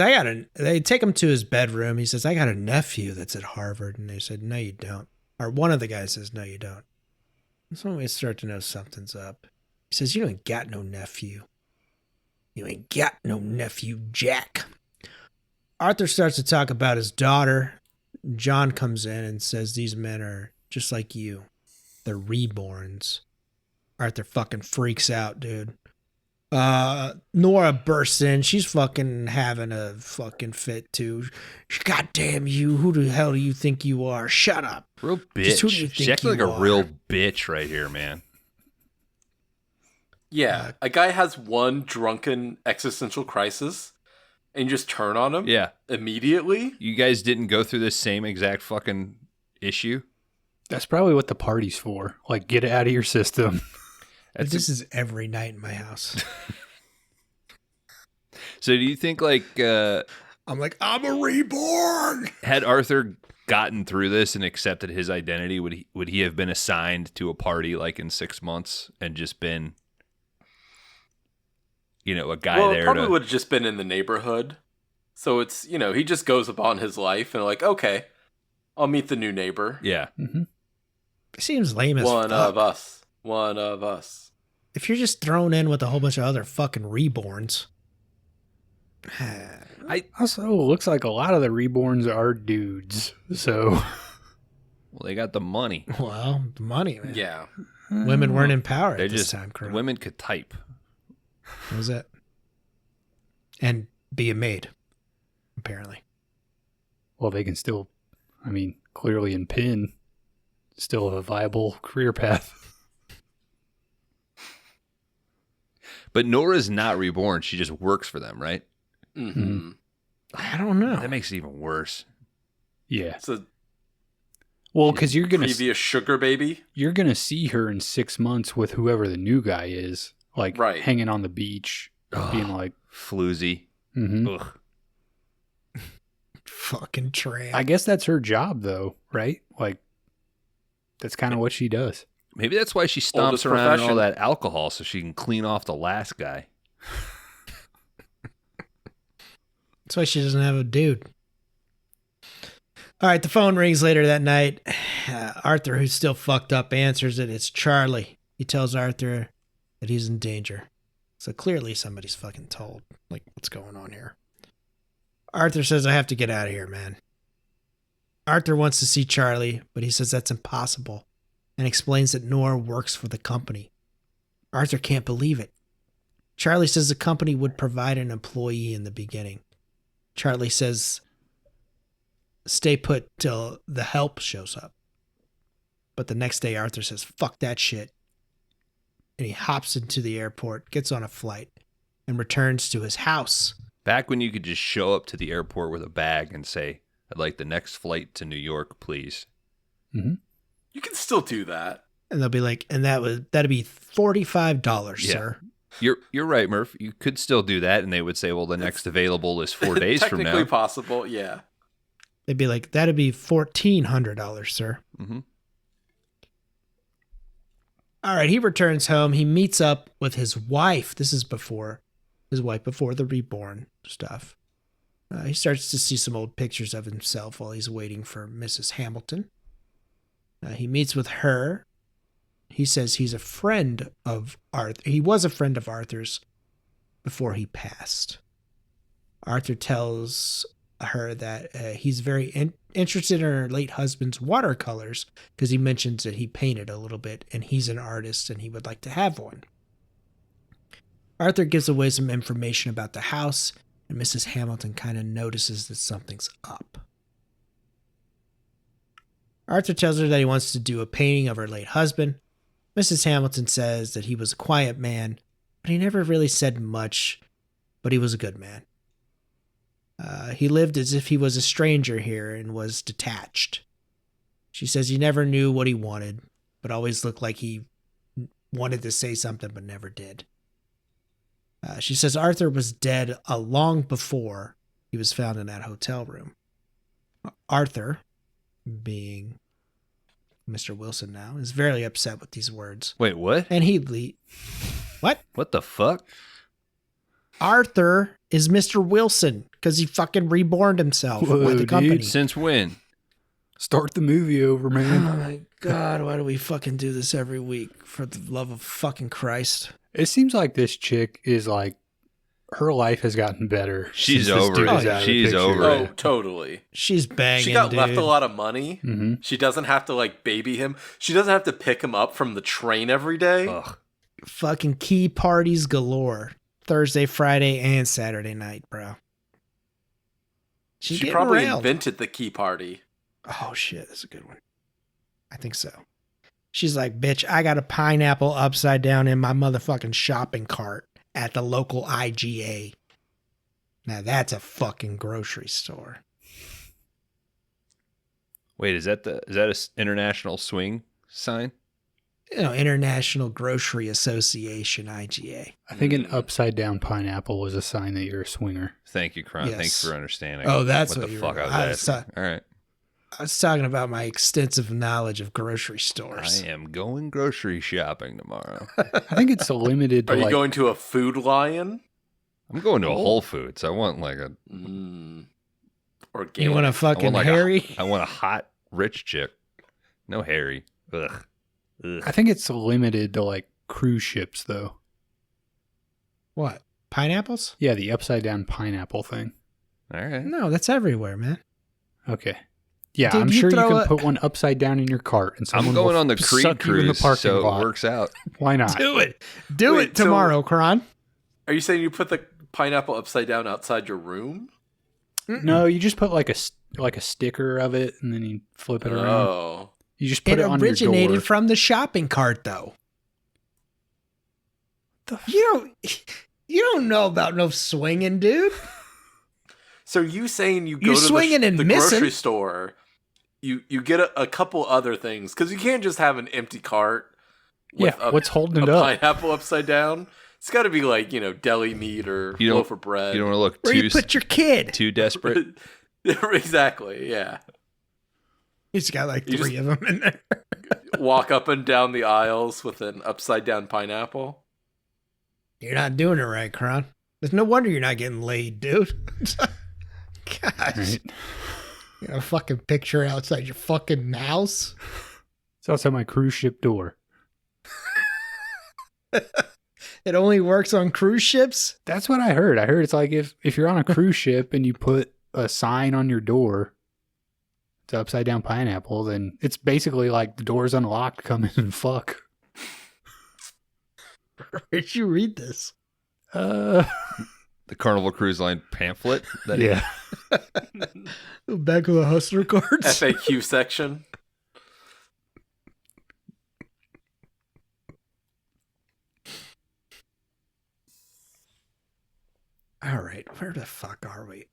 they take him to his bedroom. He says, I got a nephew that's at Harvard. And they said, no, you don't. Or one of the guys says, no, you don't. That's when we start to know something's up. He says, you ain't got no nephew. You ain't got no nephew, Jack. Arthur starts to talk about his daughter. John comes in and says, these men are just like you. They're reborns. Arthur fucking freaks out, dude. Nora bursts in. She's fucking having a fucking fit too. God damn you. Who the hell do you think you are? Shut up. Real Just who do bitch. you She's think acting like you a are? real bitch right here, man. Yeah, a guy has one drunken existential crisis, and you just turn on him Yeah. immediately. You guys didn't go through this same exact fucking issue? That's probably what the party's for. Like, get it out of your system. But this is every night in my house. So do you think, like, I'm like, I'm a reborn. had Arthur gotten through this and accepted his identity, would he have been assigned to a party like in 6 months and just been, a guy Well, it there probably to... would have just been in the neighborhood. So it's, he just goes upon his life and like, okay, I'll meet the new neighbor. Yeah. Mm-hmm. Seems lame as One fuck. of us. One of us. If you're just thrown in with a whole bunch of other fucking reborns. Also, it looks like a lot of the reborns are dudes. So, Well, they got the money. Well, the money, man. Yeah. Women weren't in power They're at this just... time, Kron. Women could type. That was it. And be a maid, apparently. well, they can still, clearly in PIN, still a viable career path. But Nora's not reborn. She just works for them, right? Mm-hmm. I don't know. That makes it even worse. Yeah. So Well, because you're gonna previous sugar baby. see her in 6 months with whoever the new guy is, like Right. hanging on the beach, being like, Floozy. mm-hmm. Ugh. Fucking tramp. I guess that's her job, though, right? Like, that's kind of what she does. Maybe that's why she Oldest stomps around in all profession. that alcohol so she can clean off the last guy. That's why she doesn't have a dude. All right, the phone rings later that night. Arthur, who's still fucked up, answers it. It's Charlie. He tells Arthur that he's in danger. So clearly somebody's fucking told. Like, what's going on here? Arthur says, I have to get out of here, man. Arthur wants to see Charlie, but he says that's impossible and explains that Nora works for the company. Arthur can't believe it. Charlie says the company would provide an employee in the beginning. Charlie says, stay put till the help shows up. But the next day, Arthur says, fuck that shit. And he hops into the airport, gets on a flight, and returns to his house. Back when you could just show up to the airport with a bag and say, I'd like the next flight to New York, please. Mm-hmm. You can still do that. And they'll be like, and that'd be $45, Yeah. sir. You're right, Murph. You could still do that, and they would say, well, the next available is 4 days from now. Technically possible, yeah. They'd be like, that'd be $1,400, sir. Mm-hmm. All right, he returns home. He meets up with his wife. This is before the reborn stuff. He starts to see some old pictures of himself while he's waiting for Mrs. Hamilton. He meets with her. He says he's a friend of Arthur. He was a friend of Arthur's before he passed. Arthur tells her that he's very interested in her late husband's watercolors because he mentions that he painted a little bit and he's an artist and he would like to have one. Arthur gives away some information about the house and Mrs. Hamilton kind of notices that something's up. Arthur tells her that he wants to do a painting of her late husband. Mrs. Hamilton says that he was a quiet man, but he never really said much, but he was a good man. He lived as if he was a stranger here and was detached. She says he never knew what he wanted, but always looked like he wanted to say something but never did. She says Arthur was dead long before he was found in that hotel room. Arthur, being Mr. Wilson now, is very upset with these words. Wait, what? And What? What the fuck? Arthur is Mr. Wilson because he fucking reborn himself Whoa, with the company. dude. Since when? Start the movie over, Oh man. my God, why do we fucking do this every week? For the love of fucking Christ. It seems like this chick is like, her life has gotten better. She's since this over dude it. is out of the She's picture. over Oh, it. totally. She's banging, She got dude. left a lot of money. Mm-hmm. She doesn't have to like baby him. She doesn't have to pick him up from the train every day. Ugh. Fucking key parties galore. Thursday, Friday, and Saturday night, bro. She's She getting probably railed. invented the key party. Oh shit, that's a good one. I think so. She's like, bitch, I got a pineapple upside down in my motherfucking shopping cart at the local IGA. Now that's a fucking grocery store. Wait, is that a international swing sign? You know, International Grocery Association, IGA. I think an upside down pineapple was a sign that you're a swinger. Thank you, Kron. Yes. Thanks for understanding. Oh, that's what what the you fuck were- I was I was asking. All right. I was talking about my extensive knowledge of grocery I stores. am going grocery shopping tomorrow. I think it's limited to Are you like, going to a Food Lion? I'm going to a Whole Foods. I want like a Organic. You want a fucking like Harry? I want a hot rich chick. No Harry. Ugh. I think it's limited to like cruise ships though. What? Pineapples? Yeah, the upside down pineapple thing. All right. No, that's everywhere, man. Okay. Yeah, Dude, I'm you sure you throw can a- put one upside down in your cart and someone I'm going will on the Creed suck you in the cruise, parking so lot. it works out. Why not? Do it. Do Wait, it tomorrow, Kron. Are you saying you put the pineapple upside down outside your room? No, you just put like a sticker of it and then you flip it around. Oh. You just put It it on your door. originated from the shopping cart, though. You don't know about no swinging, dude. So you saying you go You to swinging and the missing. grocery store, you get a couple other things, because you can't just have an empty cart with Yeah, what's holding it a up? pineapple upside down. It's got to be like, deli meat or You don't- loaf of bread. You don't want to look Where you put your kid? too desperate. Exactly, yeah. He's got like You 3 of them in there. Walk up and down the aisles with an upside down pineapple. You're not doing it right, Kron. There's no wonder you're not getting laid, dude. Gosh. Right? You got a fucking picture outside your fucking house. It's outside my cruise ship door. It only works on cruise ships? That's what I heard. I heard it's like if you're on a cruise ship and you put a sign on your door, it's upside down pineapple, then it's basically like the door's unlocked, come in and fuck. Where'd you read this? Uh, The Carnival Cruise Line pamphlet. yeah. Back of the hustler cards? FAQ section. All right, where the fuck are we?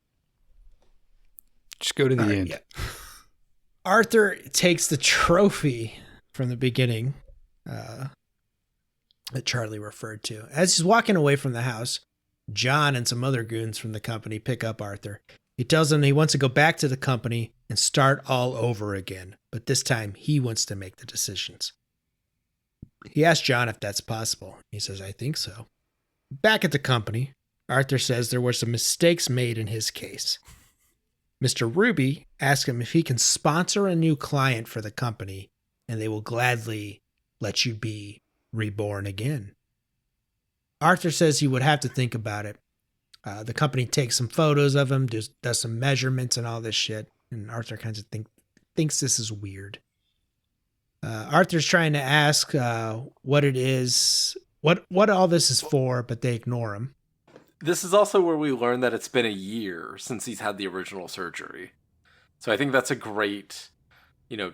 Just go to the All right, end. yeah. Arthur takes the trophy from the beginning that Charlie referred to. As he's walking away from the house, John and some other goons from the company pick up Arthur. He tells them he wants to go back to the company and start all over again, but this time he wants to make the decisions. He asks John if that's possible. He says, I think so. Back at the company, Arthur says there were some mistakes made in his case. Mr. Ruby asks him if he can sponsor a new client for the company, and they will gladly let you be reborn again. Arthur says he would have to think about it. The company takes some photos of him, does some measurements and all this shit, and Arthur kind of thinks this is weird. Arthur's trying to ask what it is, what all this is for, but they ignore him. This is also where we learn that it's been a year since he's had the original surgery. So I think that's a great,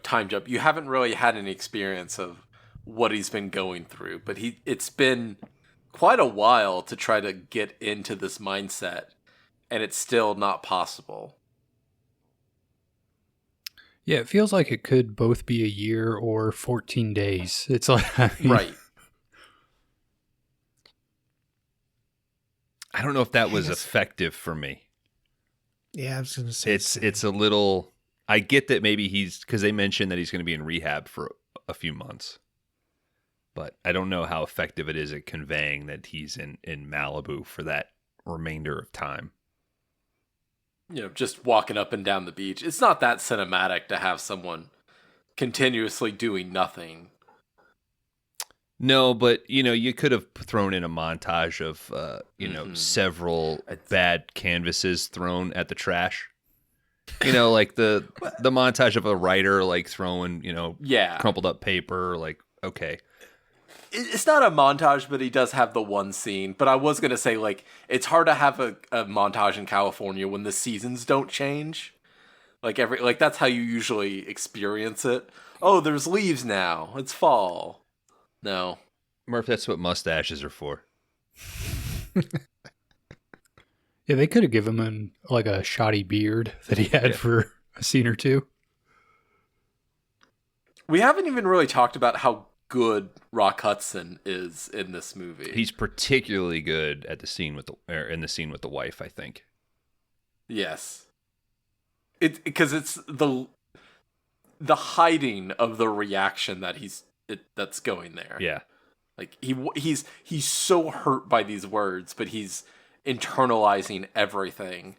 time jump. You haven't really had any experience of what he's been going through, but it's been quite a while to try to get into this mindset, and it's still not possible. Yeah, it feels like it could both be a year or 14 days. It's like, Right. I don't know if that was effective for me. Yeah, I was going to say it's a little. I get that maybe because they mentioned that he's going to be in rehab for a few months, but I don't know how effective it is at conveying that he's in Malibu for that remainder of time. Just walking up and down the beach. It's not that cinematic to have someone continuously doing nothing. No, but you could have thrown in a montage of several bad canvases thrown at the trash. Like the montage of a writer like throwing crumpled up paper. Like, okay, it's not a montage, but he does have the one scene. But I was gonna say, like, it's hard to have a montage in California when the seasons don't change. Like that's how you usually experience it. Oh, there's leaves now. It's fall. No. Murph, that's what mustaches are for. Yeah, they could have given him a shoddy beard that he had for a scene or two. We haven't even really talked about how good Rock Hudson is in this movie. He's particularly good at the scene with the wife, I think. Yes. Because it's the hiding of the reaction that that's going there. Yeah. Like he's so hurt by these words, but he's internalizing everything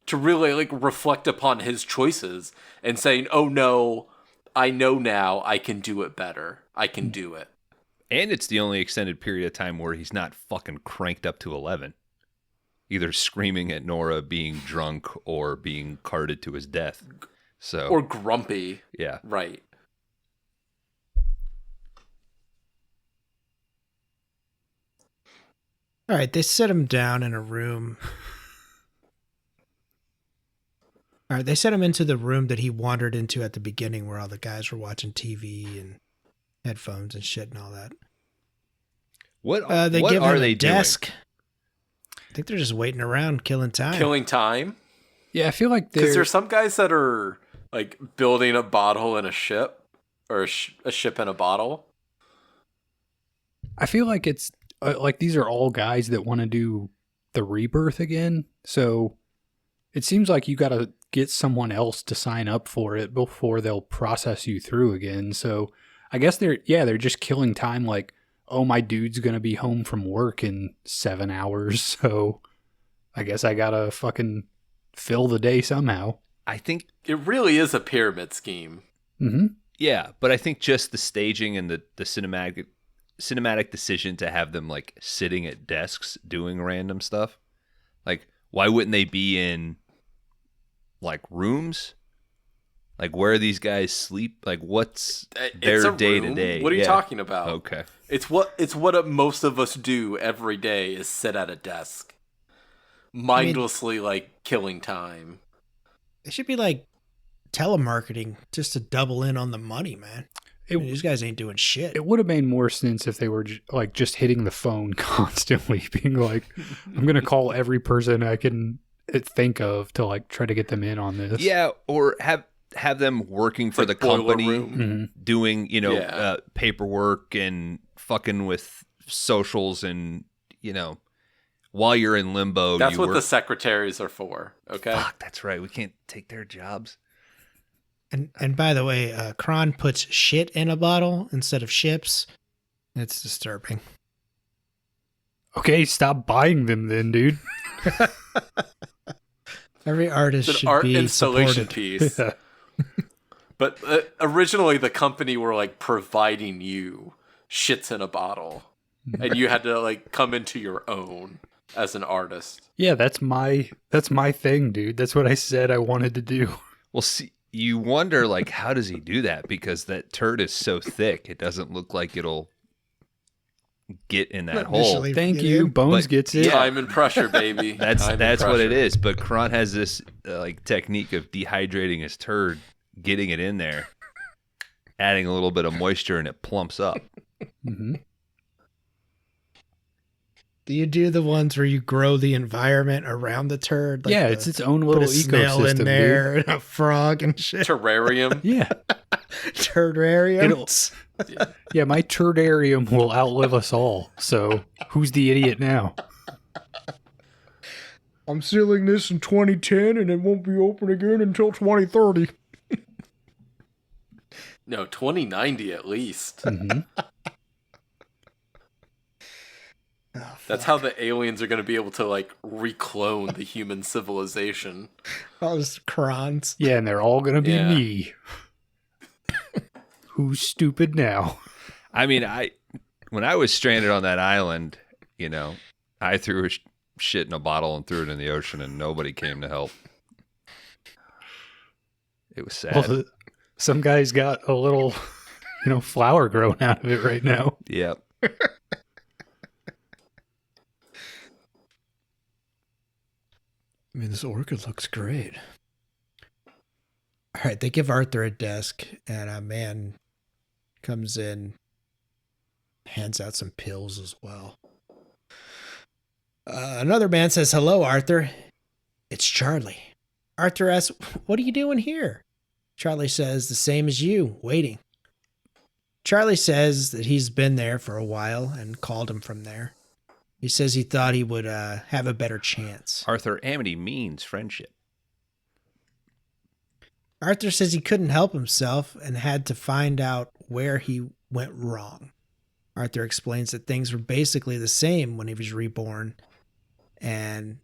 to really reflect upon his choices and saying, "Oh no, I know now I can do it better. I can do it." And it's the only extended period of time where he's not fucking cranked up to 11. Either screaming at Nora, being drunk, or being carted to his death. Or grumpy. Yeah. Right. All right, they sit him down in a room. All right, they set him into the room that he wandered into at the beginning where all the guys were watching TV and headphones and shit and all that. What are they desk? doing? I think they're just waiting around, killing time. Killing time? Yeah, I feel like because there's some guys that are like building a bottle in a ship, or a ship in a bottle. I feel like it's like these are all guys that want to do the rebirth again. So it seems like you got to get someone else to sign up for it before they'll process you through again. So I guess they're just killing time. Like, oh, my dude's going to be home from work in 7 hours. So I guess I got to fucking fill the day somehow. I think it really is a pyramid scheme. Mm-hmm. Yeah, but I think just the staging and the cinematic decision to have them like sitting at desks doing random stuff. Like, why wouldn't they be in like rooms? Like, where these guys sleep? Like, what's their day to day? What are you talking about? Okay, it's what most of us do every day is sit at a desk, mindlessly like killing time. It should be like telemarketing just to double in on the money, man. These guys ain't doing shit. It would have made more sense if they were just hitting the phone constantly, being like, I'm going to call every person I can think of to like try to get them in on this. Yeah, or have them working for the company, mm-hmm. doing, paperwork and fucking with socials and, while you're in limbo. That's what the secretaries are for, okay? Fuck, that's right. We can't take their jobs. And by the way, Kron puts shit in a bottle instead of ships. It's disturbing. Okay, stop buying them then, dude. Every artist it's an should art be installation supported. piece. Yeah. But originally the company were like providing you shits in a bottle. And you had to like come into your own as an artist. Yeah, that's my thing, dude. That's what I said I wanted to do. Well, see, you wonder, like, how does he do that? Because that turd is so thick, it doesn't look like it'll get in that hole. Thank you. Bones gets it. Time and pressure, baby. That's what it is. But Kron has this technique of dehydrating his turd, getting it in there, adding a little bit of moisture, and it plumps up. Mm-hmm. Do you do the ones where you grow the environment around the turd? Like it's its own little put a snail ecosystem in there, dude. and a frog and shit. Terrarium. Yeah. Turdarium. Yeah, my turdarium will outlive us all. So who's the idiot now? I'm sealing this in 2010 and it won't be open again until 2030. No, 2090 at least. Mhm. Oh, That's how the aliens are going to be able to, like, reclone the human civilization. all those Krons. Yeah, and they're all gonna be Yeah. me. Who's stupid now? I mean, when I was stranded on that island, you know, I threw shit in a bottle and threw it in the ocean, and nobody came to help. It was sad. Well, some guy's got a little, flower growing out of it right now. Yep. I mean, this orchid looks great. All right, they give Arthur a desk, and a man comes in, hands out some pills as well. Another man says, "Hello, Arthur. It's Charlie." Arthur asks, "What are you doing here?" Charlie says, "The same as you, waiting." Charlie says that he's been there for a while and called him from there. He says he thought he would have a better chance. Arthur, amity means friendship. Arthur says he couldn't help himself and had to find out where he went wrong. Arthur explains that things were basically the same when he was reborn, and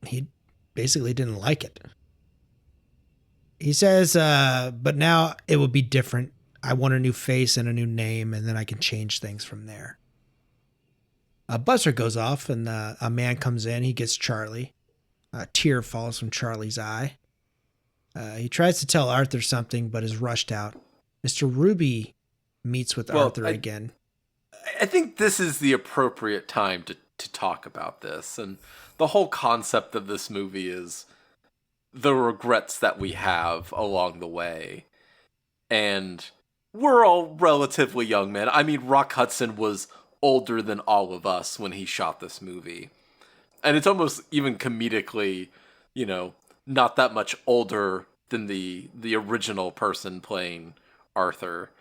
he basically didn't like it. He says, but now it would be different. I want a new face and a new name, and then I can change things from there. A buzzer goes off, and a man comes in. He gets Charlie. A tear falls from Charlie's eye. He tries to tell Arthur something, but is rushed out. Mr. Ruby meets with Arthur again. I think this is the appropriate time to talk about this. And the whole concept of this movie is the regrets that we have along the way. And we're all relatively young men. I mean, Rock Hudson was older than all of us when he shot this movie. And it's almost even comedically, not that much older than the original person playing Arthur.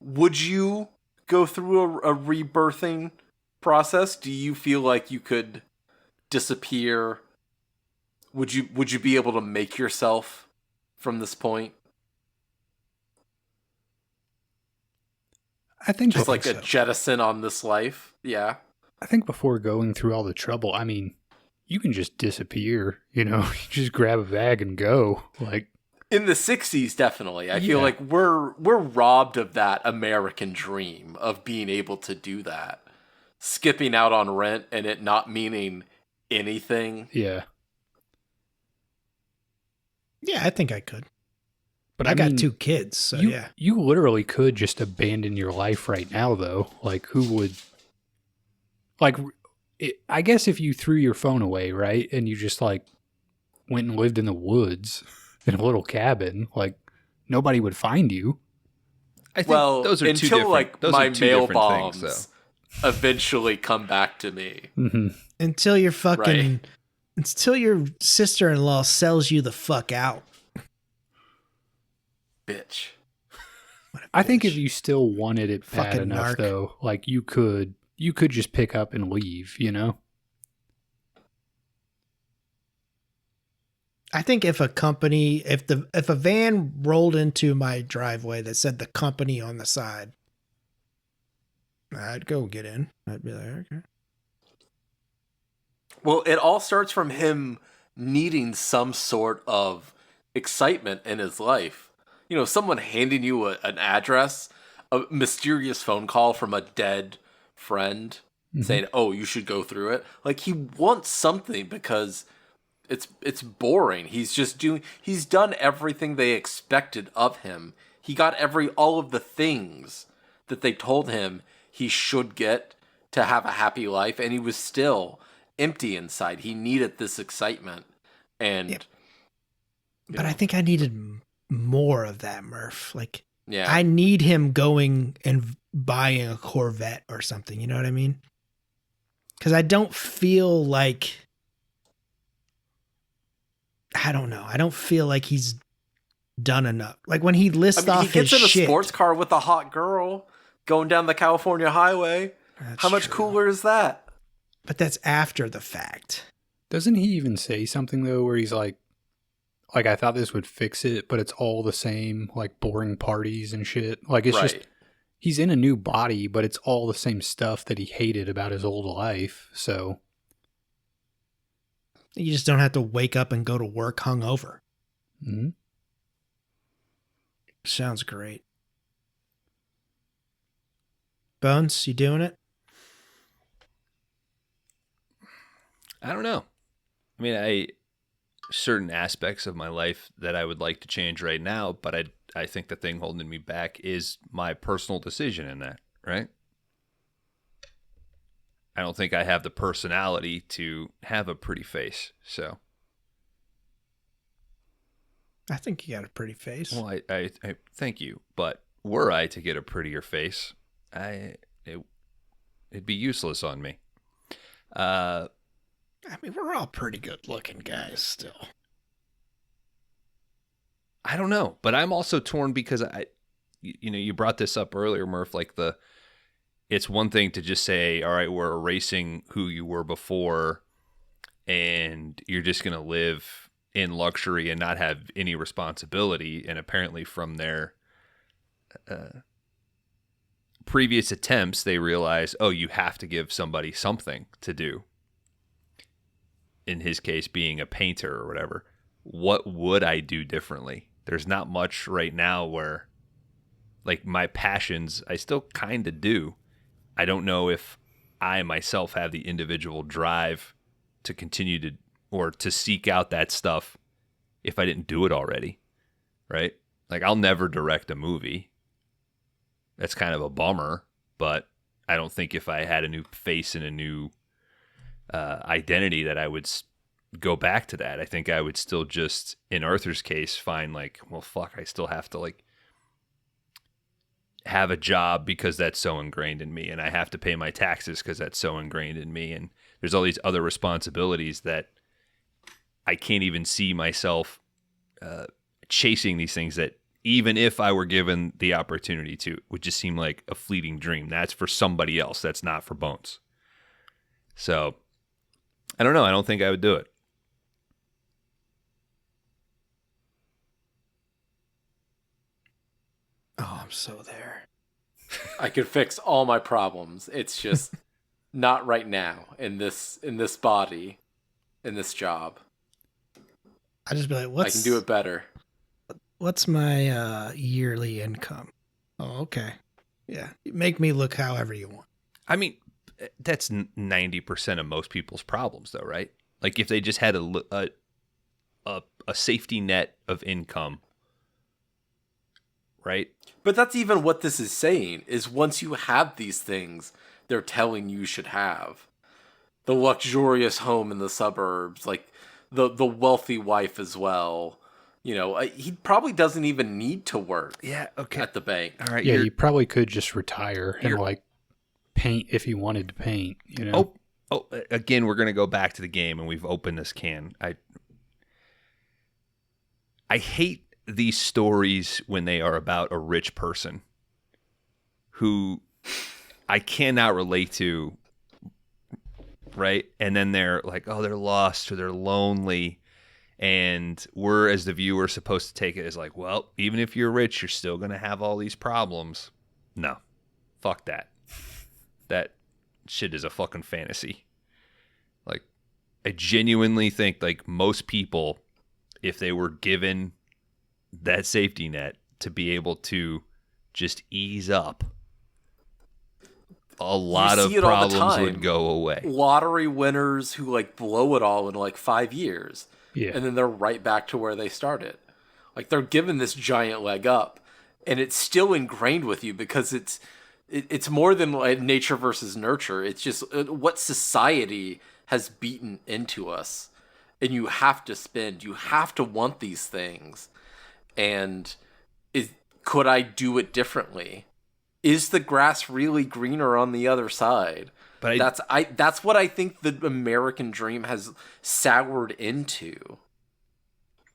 Would you go through a rebirthing process? Do you feel like you could disappear? Would you be able to make yourself from this point? I think Just like so. a jettison on this life? Yeah. I think before going through all the trouble, I mean, you can just disappear, you just grab a bag and go. Like, in the 60s, definitely. I feel like we're robbed of that American dream of being able to do that. Skipping out on rent and it not meaning anything. yeah. Yeah, I think I could. But I got mean, 2 kids, so you, yeah. You literally could just abandon your life right now, though. Like, who would... Like, I guess if you threw your phone away, right, and you just, like, went and lived in the woods in a little cabin, like, nobody would find you. I think Well, those are two until different, like those my are two mail different bombs things, though. eventually come back to me. Mm-hmm. Until your fucking... Right. Until your sister-in-law sells you the fuck out. Bitch. I think if you still wanted it bad Fucking enough, narc. though, like, you could just pick up and leave, I think if a company, if a van rolled into my driveway that said the company on the side, I'd go get in. I'd be like, okay. Well, it all starts from him needing some sort of excitement in his life. Someone handing you an address, a mysterious phone call from a dead friend saying, "Oh, you should go through it." Like, he wants something because it's boring. He's done everything they expected of him. He got all of the things that they told him he should get to have a happy life, and he was still empty inside. He needed this excitement. And Yeah. But I think I needed more of that, Murph. Like, yeah. I need him going and buying a Corvette or something. You know what I mean? Because I don't feel like... I don't know. I don't feel like he's done enough. Like, when he lists off he gets his in a shit... sports car with a hot girl going down the California highway. That's How much true. cooler is that? But that's after the fact. Doesn't he even say something though where he's like I thought this would fix it, but it's all the same, like boring parties and shit. Like it's just he's in a new body, but it's all the same stuff that he hated about his old life. So you just don't have to wake up and go to work hungover. Mm-hmm. Sounds great. Bones, you doing it? I don't know. I mean, certain aspects of my life that I would like to change right now, but I think the thing holding me back is my personal decision in that, right? I don't think I have the personality to have a pretty face, so. I think you got a pretty face. Well, I thank you, but were I to get a prettier face, it'd be useless on me. I mean, we're all pretty good looking guys still. I don't know, but I'm also torn because you brought this up earlier, Murph, like it's one thing to just say, all right, we're erasing who you were before and you're just going to live in luxury and not have any responsibility. And apparently from their previous attempts, they realize, oh, you have to give somebody something to do. In his case, being a painter or whatever. What would I do differently? There's not much right now where, like, my passions, I still kind of do. I don't know if I myself have the individual drive to continue to, or to seek out that stuff if I didn't do it already, right? Like, I'll never direct a movie. That's kind of a bummer, but I don't think if I had a new face and a new identity that I would go back to that. I think I would still just, in Arthur's case, find like, well, fuck, I still have to like have a job because that's so ingrained in me, and I have to pay my taxes because that's so ingrained in me, and there's all these other responsibilities that I can't even see myself chasing these things that even if I were given the opportunity to, would just seem like a fleeting dream. That's for somebody else. That's not for Bones. So I don't know. I don't think I would do it. Oh, I'm so there. I could fix all my problems. It's just not right now in this body, in this job. I just be like, I can do it better. What's my yearly income? Oh, okay. Yeah, make me look however you want. I mean, that's 90% of most people's problems, though, right? Like if they just had a safety net of income, right? But that's even what this is saying, is once you have these things, they're telling you should have. The luxurious home in the suburbs, like the wealthy wife as well. You know, he probably doesn't even need to work at the bank. All right. Yeah, you probably could just retire and like paint if you wanted to paint, you know? Oh, again, we're going to go back to the game and we've opened this can. I hate these stories when they are about a rich person who I cannot relate to, right? And then they're like, oh, they're lost or they're lonely. And we're, as the viewer, supposed to take it as like, well, even if you're rich, you're still going to have all these problems. No, fuck that. That shit is a fucking fantasy. Like, I genuinely think like most people, if they were given that safety net to be able to just ease up, a lot of problems would go away. Lottery winners who like blow it all in like 5 years. Yeah. And then they're right back to where they started. Like they're given this giant leg up, and it's still ingrained with you because it's more than like nature versus nurture. It's just what society has beaten into us. And you have to spend, you have to want these things. And could I do it differently? Is the grass really greener on the other side? But that's what I think the American dream has soured into.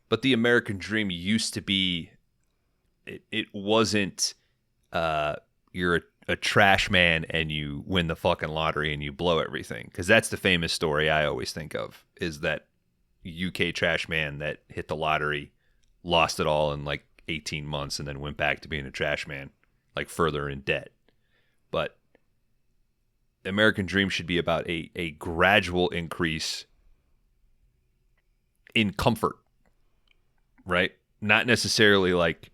But the American dream used to be, it wasn't you're a trash man and you win the fucking lottery and you blow everything. Because that's the famous story I always think of, is that UK trash man that hit the lottery, lost it all in like 18 months and then went back to being a trash man, like further in debt. But the American dream should be about a gradual increase in comfort, right? Not necessarily like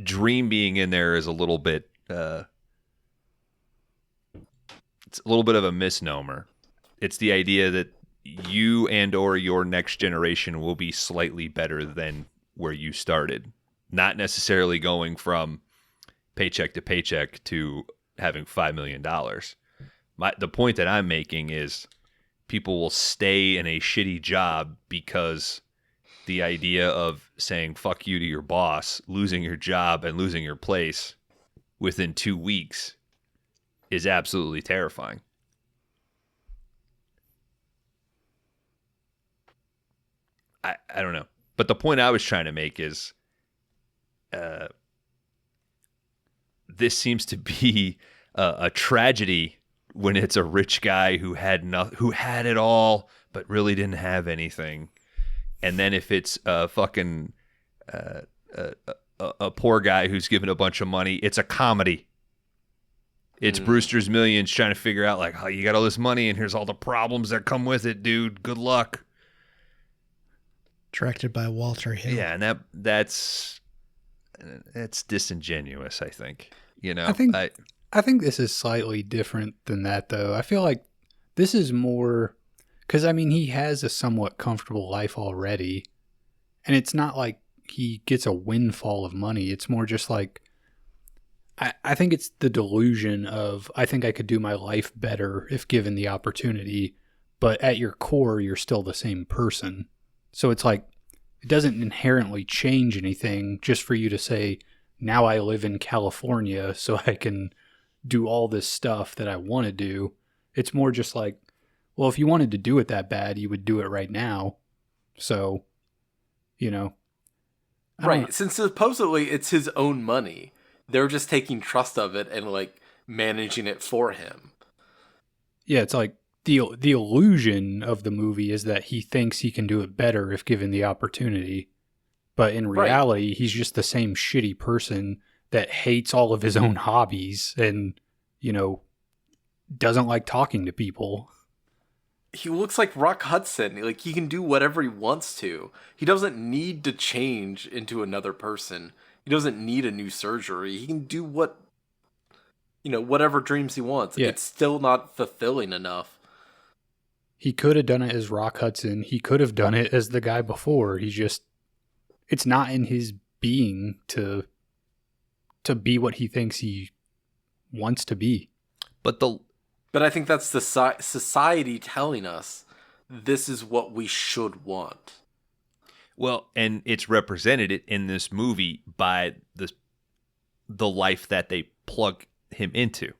dream being in there is a little bit, it's a little bit of a misnomer. It's the idea that you and or your next generation will be slightly better than where you started. Not necessarily going from paycheck to paycheck to having $5 million. The point that I'm making is people will stay in a shitty job because the idea of saying fuck you to your boss, losing your job and losing your place within 2 weeks is absolutely terrifying. I don't know. But the point I was trying to make is this seems to be a tragedy when it's a rich guy who had it all but really didn't have anything. And then if it's a fucking a poor guy who's given a bunch of money, it's a comedy. It's Brewster's Millions trying to figure out like, oh, you got all this money and here's all the problems that come with it, dude. Good luck. Directed by Walter Hill. Yeah, and that's disingenuous, I think. You know, I think this is slightly different than that, though. I feel like this is more because, I mean, he has a somewhat comfortable life already, and it's not like he gets a windfall of money. It's more just like, I think it's the delusion of, I think I could do my life better if given the opportunity, but at your core, you're still the same person. So it's like, it doesn't inherently change anything just for you to say, now I live in California so I can do all this stuff that I want to do. It's more just like, well, if you wanted to do it that bad, you would do it right now. So, you know. Right. Since supposedly it's his own money, they're just taking trust of it and like managing it for him. Yeah, it's like the illusion of the movie is that he thinks he can do it better if given the opportunity. But in reality, he's just the same shitty person that hates all of his own hobbies and, you know, doesn't like talking to people. He looks like Rock Hudson. Like, he can do whatever he wants to. He doesn't need to change into another person. He doesn't need a new surgery. He can do whatever dreams he wants. Yeah. It's still not fulfilling enough. He could have done it as Rock Hudson. He could have done it as the guy before. It's not in his being to be what he thinks he wants to be. But I think that's the society telling us this is what we should want. Well, and it's represented in this movie by the life that they plug him into.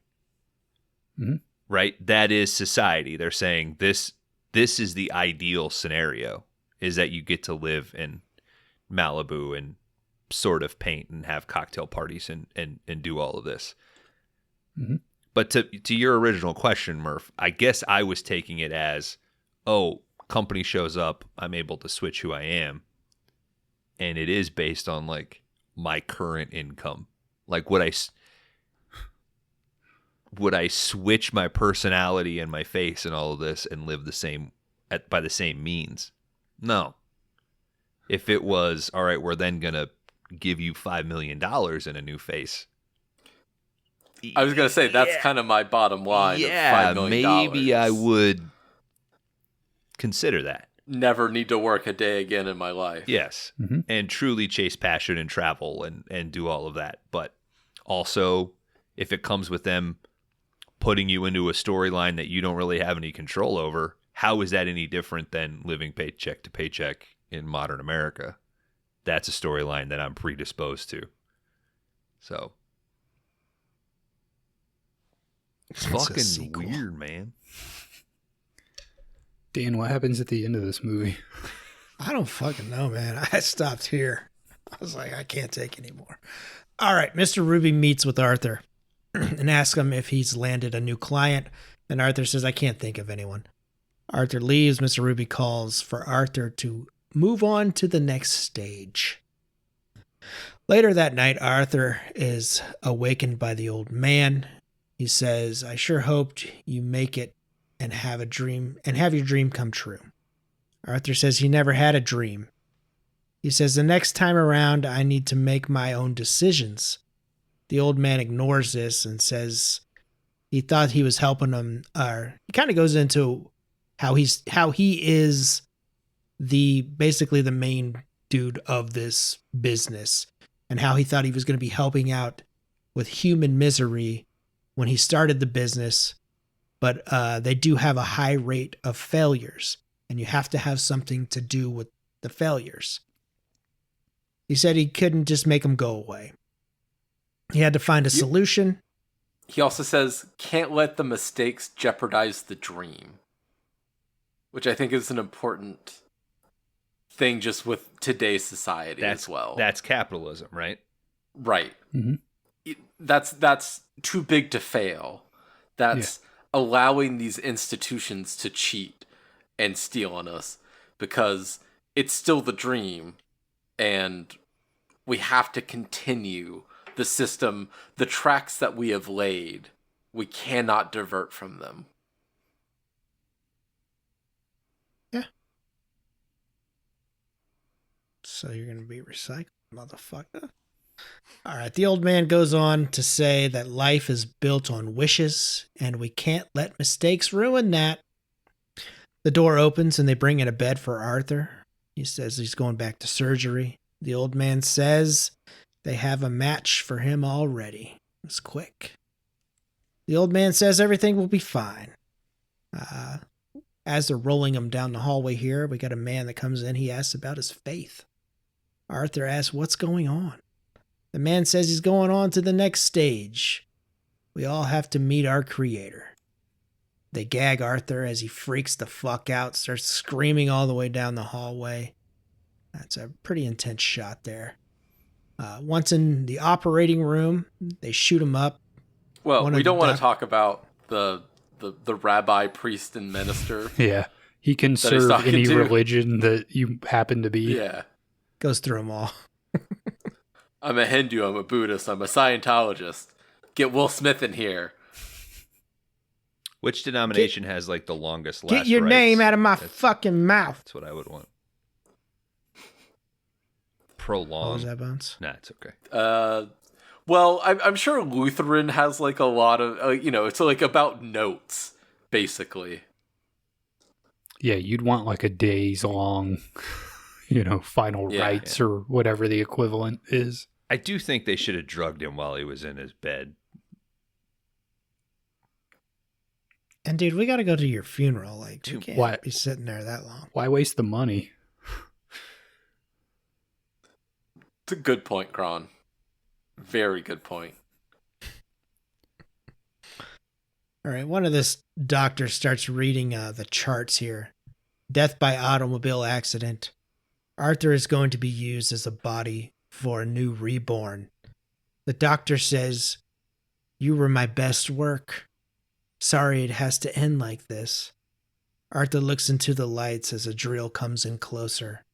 Mm-hmm. Right? That is society. They're saying this is the ideal scenario, is that you get to live in Malibu and sort of paint and have cocktail parties and do all of this. Mm-hmm. But to your original question, Murph, I guess I was taking it as, oh, company shows up, I'm able to switch who I am. And it is based on like my current income. Like would I switch my personality and my face and all of this and live by the same means? No. If it was, all right, we're then going to give you $5 million in a new face. I was going to say, that's kind of my bottom line. Yeah, of $5 million. Maybe I would consider that. Never need to work a day again in my life. Yes. Mm-hmm. And truly chase passion and travel and do all of that. But also, if it comes with them putting you into a storyline that you don't really have any control over, how is that any different than living paycheck to paycheck in modern America? That's a storyline that I'm predisposed to. So it's fucking weird, man. Dan, what happens at the end of this movie? I don't fucking know, man. I stopped here. I was like, I can't take anymore. All right, Mr. Ruby meets with Arthur. and asks him if he's landed a new client. And Arthur says, I can't think of anyone. Arthur leaves. Mr. Ruby calls for Arthur to move on to the next stage. Later that night, Arthur is awakened by the old man. He says, I sure hoped you make it and have a dream and have your dream come true. Arthur says he never had a dream. He says, the next time around, I need to make my own decisions. The old man ignores this and says he thought he was helping him. He kind of goes into how he is basically the main dude of this business, and how he thought he was going to be helping out with human misery when he started the business. But they do have a high rate of failures, and you have to have something to do with the failures. He said he couldn't just make them go away. He had to find a solution. He also says, can't let the mistakes jeopardize the dream, which I think is an important thing just with today's society as well. That's capitalism, right? Right. Mm-hmm. That's too big to fail. That's allowing these institutions to cheat and steal on us because it's still the dream, and we have to continue the system, the tracks that we have laid. We cannot divert from them. Yeah. So you're going to be recycled, motherfucker. All right. The old man goes on to say that life is built on wishes, and we can't let mistakes ruin that. The door opens, and they bring in a bed for Arthur. He says he's going back to surgery. The old man says they have a match for him already. It's quick. The old man says everything will be fine. As they're rolling him down the hallway here, we got a man that comes in. He asks about his faith. Arthur asks, what's going on? The man says he's going on to the next stage. We all have to meet our creator. They gag Arthur as he freaks the fuck out, starts screaming all the way down the hallway. That's a pretty intense shot there. Once in the operating room, they shoot him up. Well, we don't want to talk about the rabbi, priest, and minister. Yeah. He can serve any religion that you happen to be. Yeah. Goes through them all. I'm a Hindu, I'm a Buddhist, I'm a Scientologist. Get Will Smith in here. Which denomination has like the longest last Get your rites? name out of my fucking mouth. That's what I would want. Prolong. What was that, Bones? Nah, it's okay. Well, I'm sure Lutheran has like a lot of, it's like about notes, basically. Yeah, you'd want like a days long, final rites or whatever the equivalent is. I do think they should have drugged him while he was in his bed. And dude, we got to go to your funeral. Like, you can't Why? be sitting there that long. Why waste the money? It's a good point, Kron. Very good point. All right, one of this doctor starts reading the charts here. Death by automobile accident. Arthur is going to be used as a body for a new reborn. The doctor says, you were my best work. Sorry it has to end like this. Arthur looks into the lights as a drill comes in closer.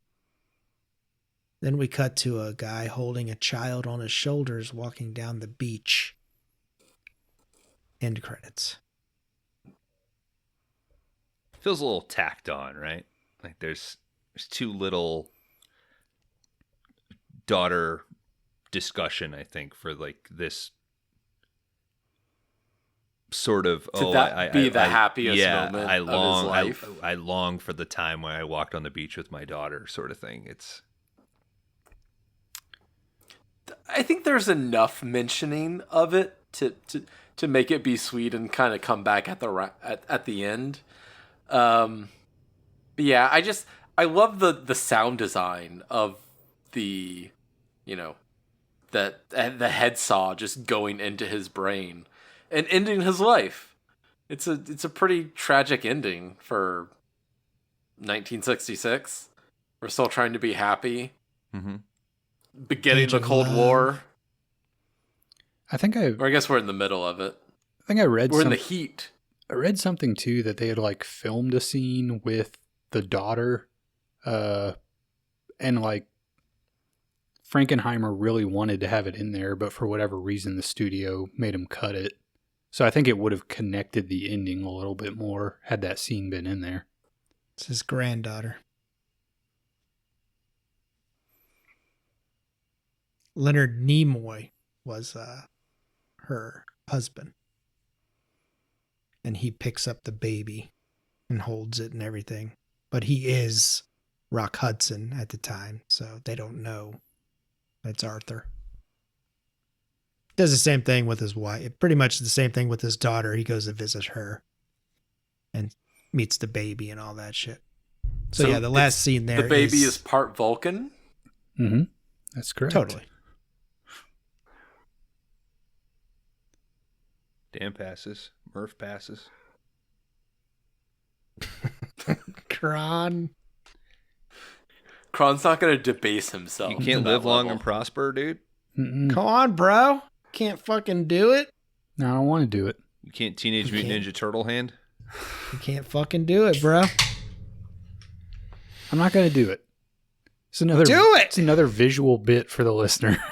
Then we cut to a guy holding a child on his shoulders walking down the beach. End credits. Feels a little tacked on, right? Like there's too little daughter discussion, I think, for like this sort of be the happiest moment I of long, his life. I long for the time when I walked on the beach with my daughter, sort of thing. I think there's enough mentioning of it to make it be sweet and kind of come back at the end. But yeah, I love the sound design of the head saw just going into his brain and ending his life. It's a pretty tragic ending for 1966. We're still trying to be happy. Mm-hmm. Beginning the Cold War. Or I guess we're in the middle of it. I think I read We're in the heat. I read something too that they had like filmed a scene with the daughter, and like Frankenheimer really wanted to have it in there, but for whatever reason the studio made him cut it. So I think it would have connected the ending a little bit more had that scene been in there. It's his granddaughter. Leonard Nimoy was her husband. And he picks up the baby and holds it and everything. But he is Rock Hudson at the time, so they don't know that's Arthur. Does the same thing with his wife. Pretty much the same thing with his daughter. He goes to visit her and meets the baby and all that shit. So yeah, the last scene there. The baby is part Vulcan? Mm-hmm. That's correct. Totally. Dan passes. Murph passes. Kron. Kron's not going to debase himself. You can't live long and prosper, dude. Mm-mm. Come on, bro. Can't fucking do it. No, I don't want to do it. You can't Teenage Mutant Ninja Turtle hand. You can't fucking do it, bro. I'm not going to do it. It's another It's another visual bit for the listener.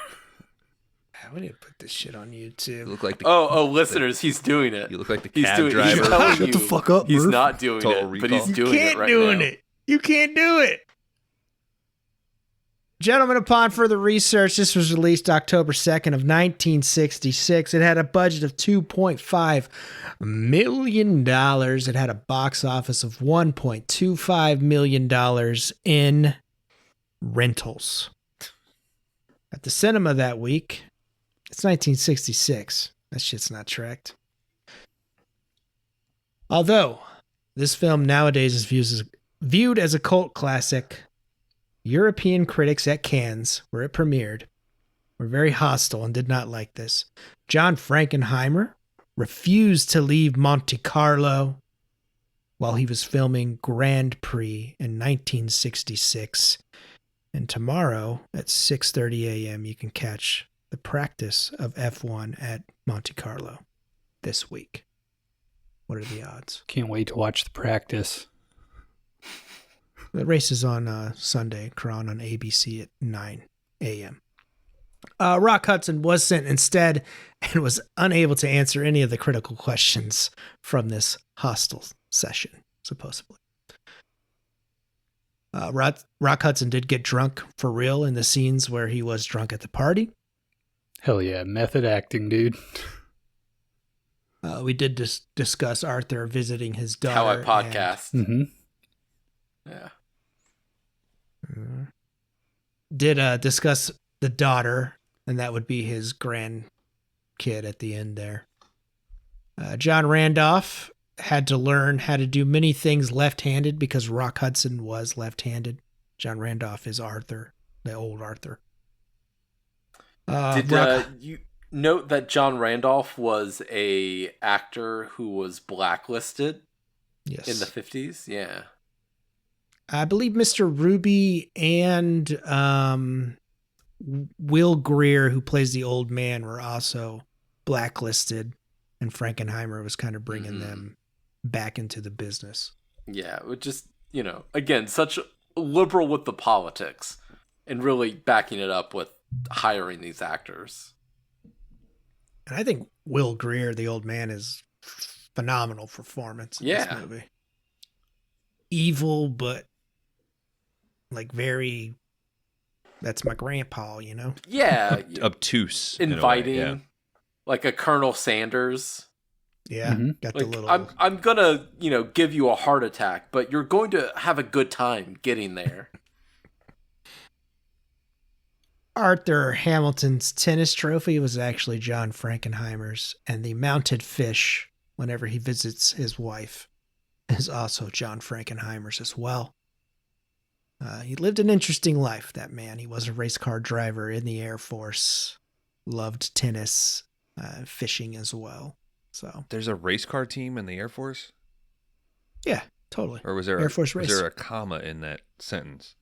We need to put this shit on YouTube. You look like the listeners, he's doing it. You look like the He's cab doing driver. it. Shut the fuck up, He's Murph. not doing Total it, but Recall. he's doing it right now. You can't do it. Gentlemen, upon further research, this was released October 2nd of 1966. It had a budget of $2.5 million. It had a box office of $1.25 million in rentals. At the cinema that week, it's 1966. That shit's not tracked. Although this film nowadays is viewed as a cult classic, European critics at Cannes, where it premiered, were very hostile and did not like this. John Frankenheimer refused to leave Monte Carlo while he was filming Grand Prix in 1966. And tomorrow at 6:30 a.m. you can catch the practice of F1 at Monte Carlo this week. What are the odds? Can't wait to watch the practice. The race is on Sunday, Kron on ABC at 9 a.m. Rock Hudson was sent instead and was unable to answer any of the critical questions from this hostile session, supposedly. Rock Hudson did get drunk for real in the scenes where he was drunk at the party. Hell yeah, method acting, dude. We did discuss Arthur visiting his daughter. How I podcast. Mm-hmm. Yeah. Did discuss the daughter, and that would be his grandkid at the end there. John Randolph had to learn how to do many things left-handed because Rock Hudson was left-handed. John Randolph is Arthur, the old Arthur. Did you note that John Randolph was a actor who was blacklisted Yes. in the 50s? Yeah. I believe Mr. Ruby and Will Greer, who plays the old man, were also blacklisted, and Frankenheimer was kind of bringing them back into the business. Yeah, it just, again, such liberal with the politics and really backing it up with hiring these actors. And I think Will Greer, the old man, is phenomenal performance in this movie. Evil, but like very, that's my grandpa, Yeah. Obtuse. Inviting, like a Colonel Sanders. Yeah, got the Like, little... I'm gonna, give you a heart attack, but you're going to have a good time getting there. Arthur Hamilton's tennis trophy was actually John Frankenheimer's, and the mounted fish, whenever he visits his wife, is also John Frankenheimer's as well. He lived an interesting life, that man. He was a race car driver in the Air Force, loved tennis, fishing as well. So There's a race car team in the Air Force? yeah, Totally. Or was there Air Force was Race. there a comma in that sentence?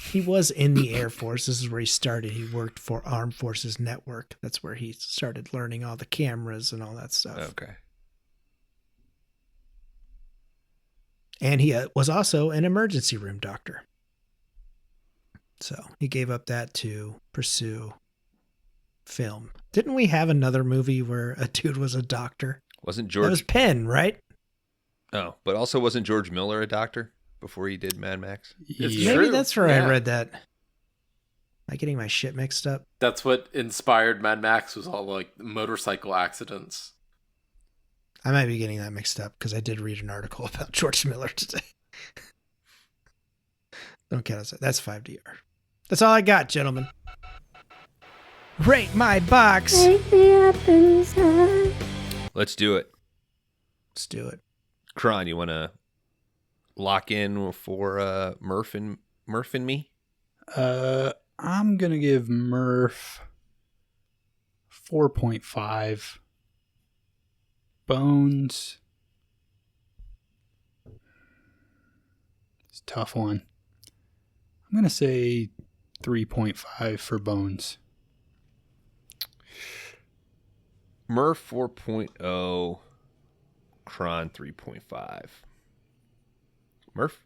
He was in the Air Force. This is where he started. He worked for Armed Forces Network. That's where he started learning all the cameras and all that stuff. Okay. And he was also an emergency room doctor. So he gave up that to pursue film. Didn't we have another movie where a dude was a doctor? Wasn't That George... was Penn, right? Oh, but also wasn't George Miller a doctor before he did Mad Max? It's Yeah. Maybe true. that's where Yeah. I read that. Am I getting my shit mixed up? That's what inspired Mad Max, was all like motorcycle accidents. I might be getting that mixed up because I did read an article about George Miller today. Don't count us. That's 5DR. That's all I got, gentlemen. Rate my box. Take me up inside. Let's do it. Let's do it. Kron, you want to lock in for Murph and me? I'm going to give Murph 4.5. Bones. It's a tough one. I'm going to say 3.5 for Bones. Murph 4.0. Kron 3.5. Murph?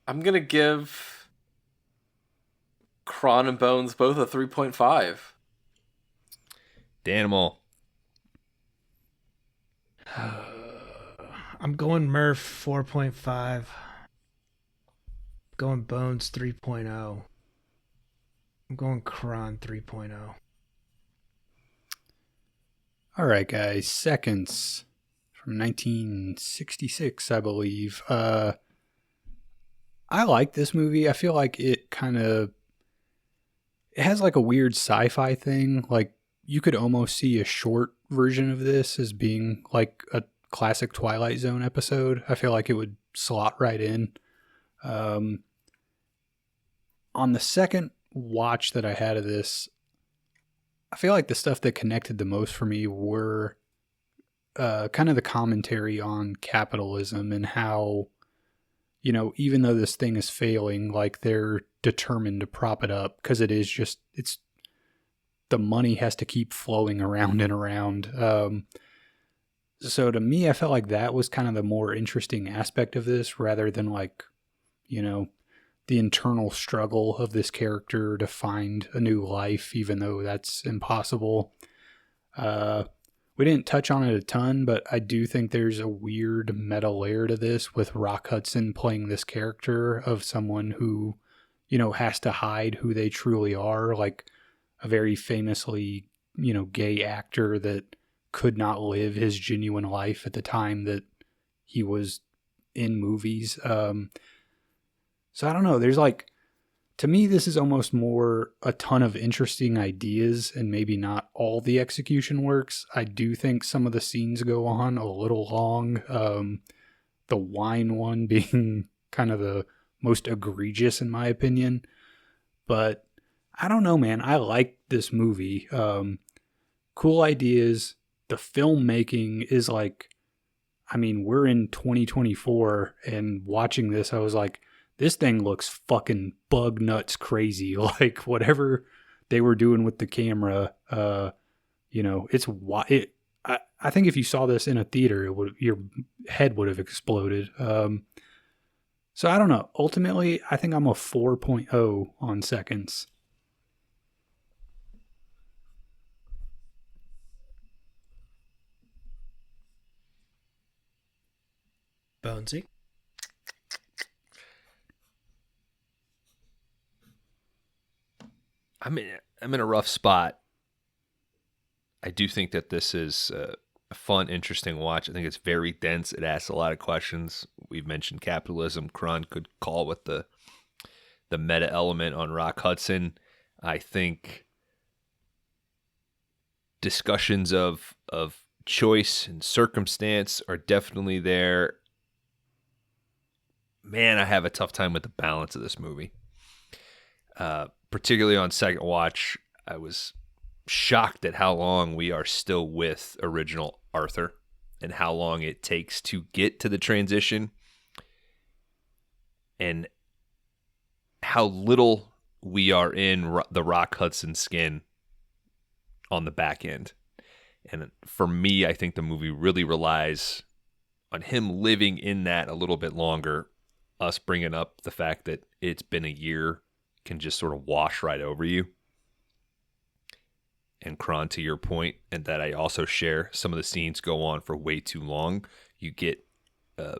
I'm going to give Kron and Bones both a 3.5. Danimal. I'm going Murph 4.5. Going Bones 3.0. I'm going Kron 3.0. All right, guys. Seconds from 1966, I believe. I like this movie. I feel like it has like a weird sci-fi thing. Like you could almost see a short version of this as being like a classic Twilight Zone episode. I feel like it would slot right in. On the second watch that I had of this, I feel like the stuff that connected the most for me were kind of the commentary on capitalism and how, you know, even though this thing is failing, like they're determined to prop it up because it's the money has to keep flowing around and around. So to me, I felt like that was kind of the more interesting aspect of this rather than like, you know, the internal struggle of this character to find a new life, even though that's impossible. We didn't touch on it a ton, but I do think there's a weird meta layer to this with Rock Hudson playing this character of someone who, you know, has to hide who they truly are, like a very famously, you know, gay actor that could not live his genuine life at the time that he was in movies. So I don't know. There's like, to me, this is almost more a ton of interesting ideas and maybe not all the execution works. I do think some of the scenes go on a little long. The wine one being kind of the most egregious in my opinion. But I don't know, man. I like this movie. Cool ideas. The filmmaking is like, I mean, we're in 2024 and watching this, I was like, this thing looks fucking bug nuts crazy. Like whatever they were doing with the camera, you know, I think if you saw this in a theater, your head would have exploded. So I don't know. Ultimately, I think I'm a 4.0 on seconds. Bonesy. I'm in a rough spot. I do think that this is a fun, interesting watch. I think it's very dense. It asks a lot of questions. We've mentioned capitalism. Kron could call with the meta element on Rock Hudson. I think discussions of choice and circumstance are definitely there. Man, I have a tough time with the balance of this movie. Particularly on second watch, I was shocked at how long we are still with original Arthur. and how long it takes to get to the transition, and how little we are in the Rock Hudson skin on the back end. And for me, I think the movie really relies on him living in that a little bit longer. Us bringing up the fact that it's been a year can just sort of wash right over you. And Kron, to your point, and that I also share, some of the scenes go on for way too long. You get a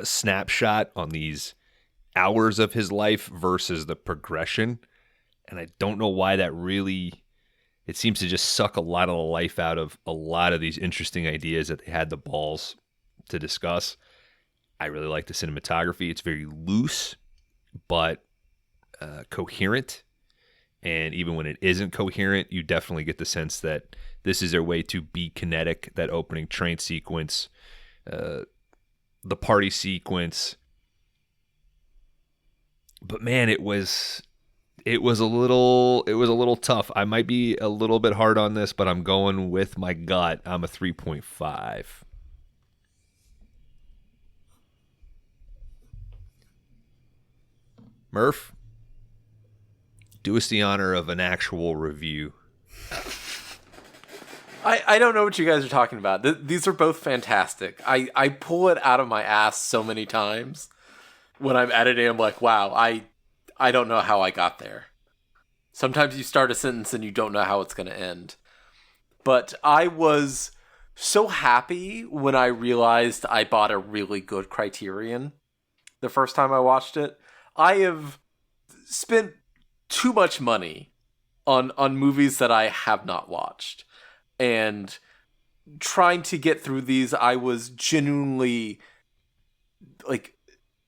snapshot on these hours of his life versus the progression. And I don't know why that really, it seems to just suck a lot of the life out of a lot of these interesting ideas that they had the balls to discuss. I really like the cinematography. It's very loose, but coherent. And even when it isn't coherent, you definitely get the sense that this is their way to be kinetic. That opening train sequence, the party sequence. But man, it was a little tough. I might be a little bit hard on this, but I'm going with my gut. I'm a 3.5. Murph, do us the honor of an actual review. I don't know what you guys are talking about. These are both fantastic. I pull it out of my ass so many times. When I'm editing, I'm like, wow, I don't know how I got there. Sometimes you start a sentence and you don't know how it's going to end. But I was so happy when I realized I bought a really good Criterion the first time I watched it. I have spent too much money on movies that I have not watched. And trying to get through these, I was genuinely like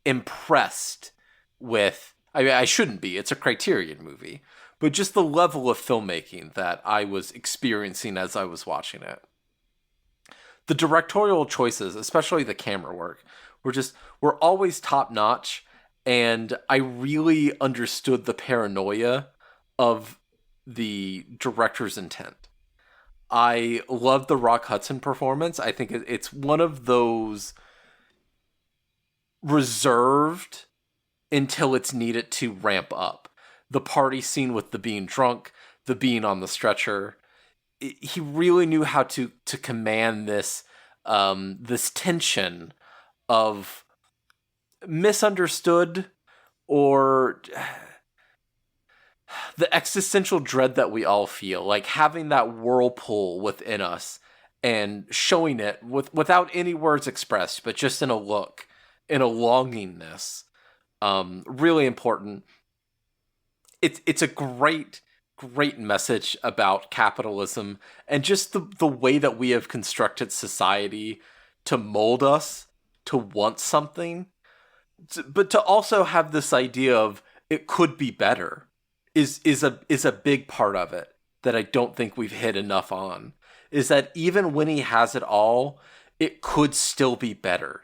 impressed with, I mean, I shouldn't be, it's a Criterion movie, but just the level of filmmaking that I was experiencing as I was watching it. The directorial choices, especially the camera work, were always top notch. And I really understood the paranoia of the director's intent. I love the Rock Hudson performance. I think it's one of those reserved until it's needed to ramp up. The party scene with the being drunk, the being on the stretcher. He really knew how to command this tension of misunderstood or the existential dread that we all feel, like having that whirlpool within us and showing it without any words expressed, but just in a look, in a longingness. Really important. It's a great message about capitalism and just the way that we have constructed society to mold us to want something. But to also have this idea of it could be better is a big part of it that I don't think we've hit enough on. Is that even when he has it all, it could still be better.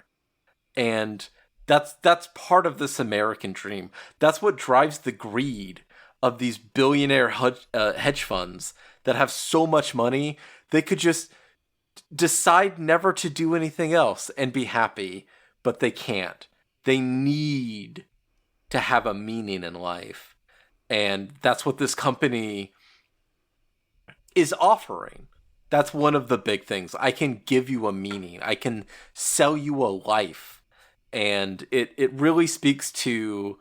And that's part of this American dream. That's what drives the greed of these billionaire hedge funds that have so much money. They could just decide never to do anything else and be happy, but they can't. They need to have a meaning in life. And that's what this company is offering. That's one of the big things. I can give you a meaning. I can sell you a life. And it really speaks to,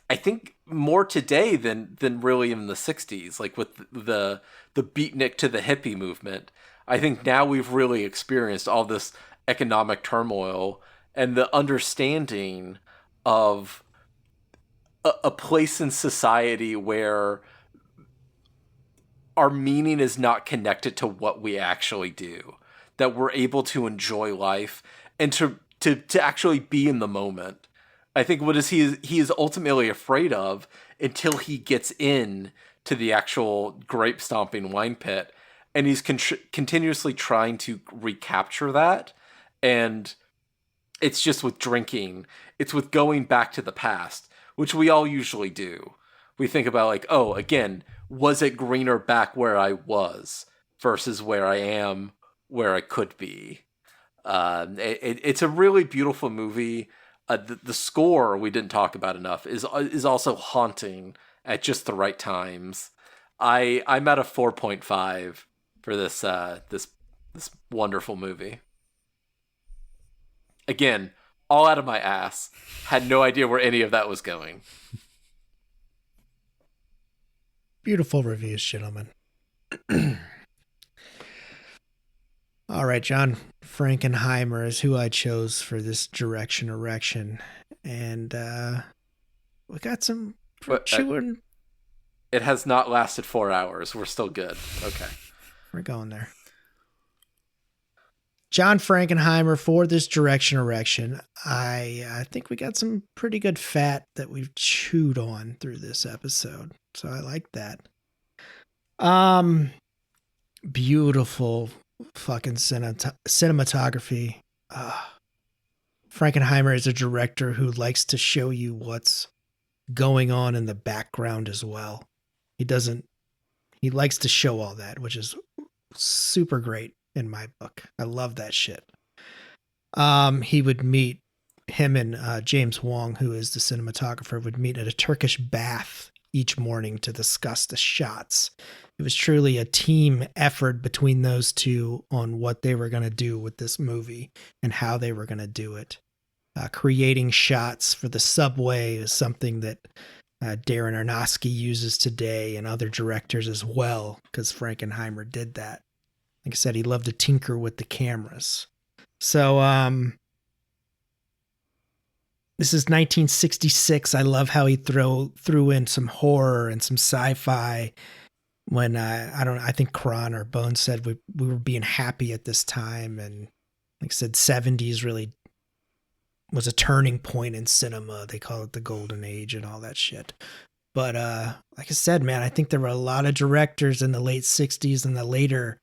I think, more today than really in the 60s. Like with the beatnik to the hippie movement. I think now we've really experienced all this economic turmoil and the understanding of a place in society where our meaning is not connected to what we actually do, that we're able to enjoy life and to actually be in the moment. I think what he is ultimately afraid of until he gets in to the actual grape stomping wine pit, and he's continuously trying to recapture that. And it's just with drinking. It's with going back to the past, which we all usually do. We think about like, oh, again, was it greener back where I was versus where I am where I could be. It's a really beautiful movie. The score we didn't talk about enough is also haunting at just the right times. I'm at a 4.5 for this wonderful movie. Again, all out of my ass. Had no idea where any of that was going. Beautiful reviews, gentlemen. All right, John Frankenheimer is who I chose for this Erection. And we got some chewing. It has not lasted 4 hours. We're still good. Okay. We're going there. John Frankenheimer for this Erection. I think we got some pretty good fat that we've chewed on through this episode. So I like that. Beautiful fucking cinematography. Frankenheimer is a director who likes to show you what's going on in the background as well. He likes to show all that, which is super great in my book. I love that shit. He would meet him and James Wong, who is the cinematographer, would meet at a Turkish bath each morning to discuss the shots. It was truly a team effort between those two on what they were going to do with this movie and how they were going to do it. Creating shots for the subway is something that Darren Aronofsky uses today and other directors as well, because Frankenheimer did that. Like I said, he loved to tinker with the cameras. So this is 1966. I love how he threw in some horror and some sci-fi when I think Kron or Bones said we were being happy at this time, and like I said, 70s really was a turning point in cinema. They call it the golden age and all that shit. But like I said, man, I think there were a lot of directors in the late 60s and the later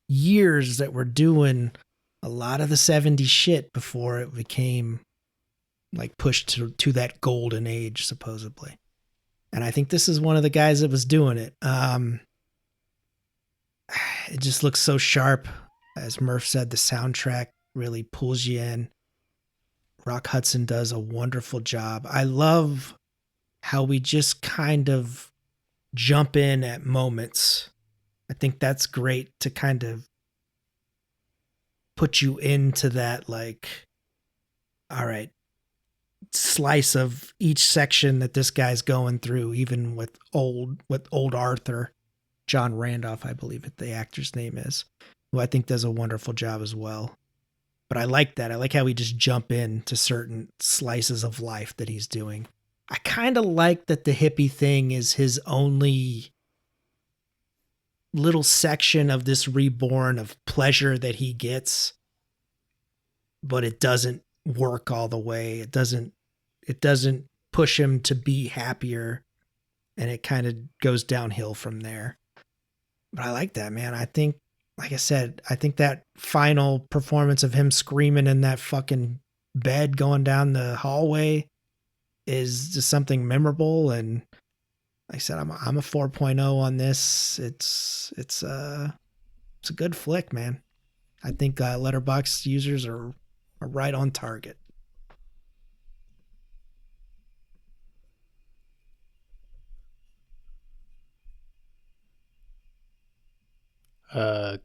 years that were doing a lot of the 70s shit before it became like pushed to that golden age, supposedly. And I think this is one of the guys that was doing it. It just looks so sharp. As Murph said, the soundtrack really pulls you in. Rock Hudson does a wonderful job. I love how we just kind of jump in at moments. I think that's great to kind of put you into that, like, all right, slice of each section that this guy's going through, even with old Arthur, John Randolph, I believe the actor's name is, who I think does a wonderful job as well. But I like that. I like how we just jump into certain slices of life that he's doing. I kind of like that the hippie thing is his only little section of this reborn of pleasure that he gets, but it doesn't work all the way. It doesn't push him to be happier, and it kind of goes downhill from there. But I like that, man. I think, like I said, I think that final performance of him screaming in that fucking bed going down the hallway is just something memorable. And like I said, I'm a 4.0 on this. It's a good flick, man. I think Letterboxd users are right on target.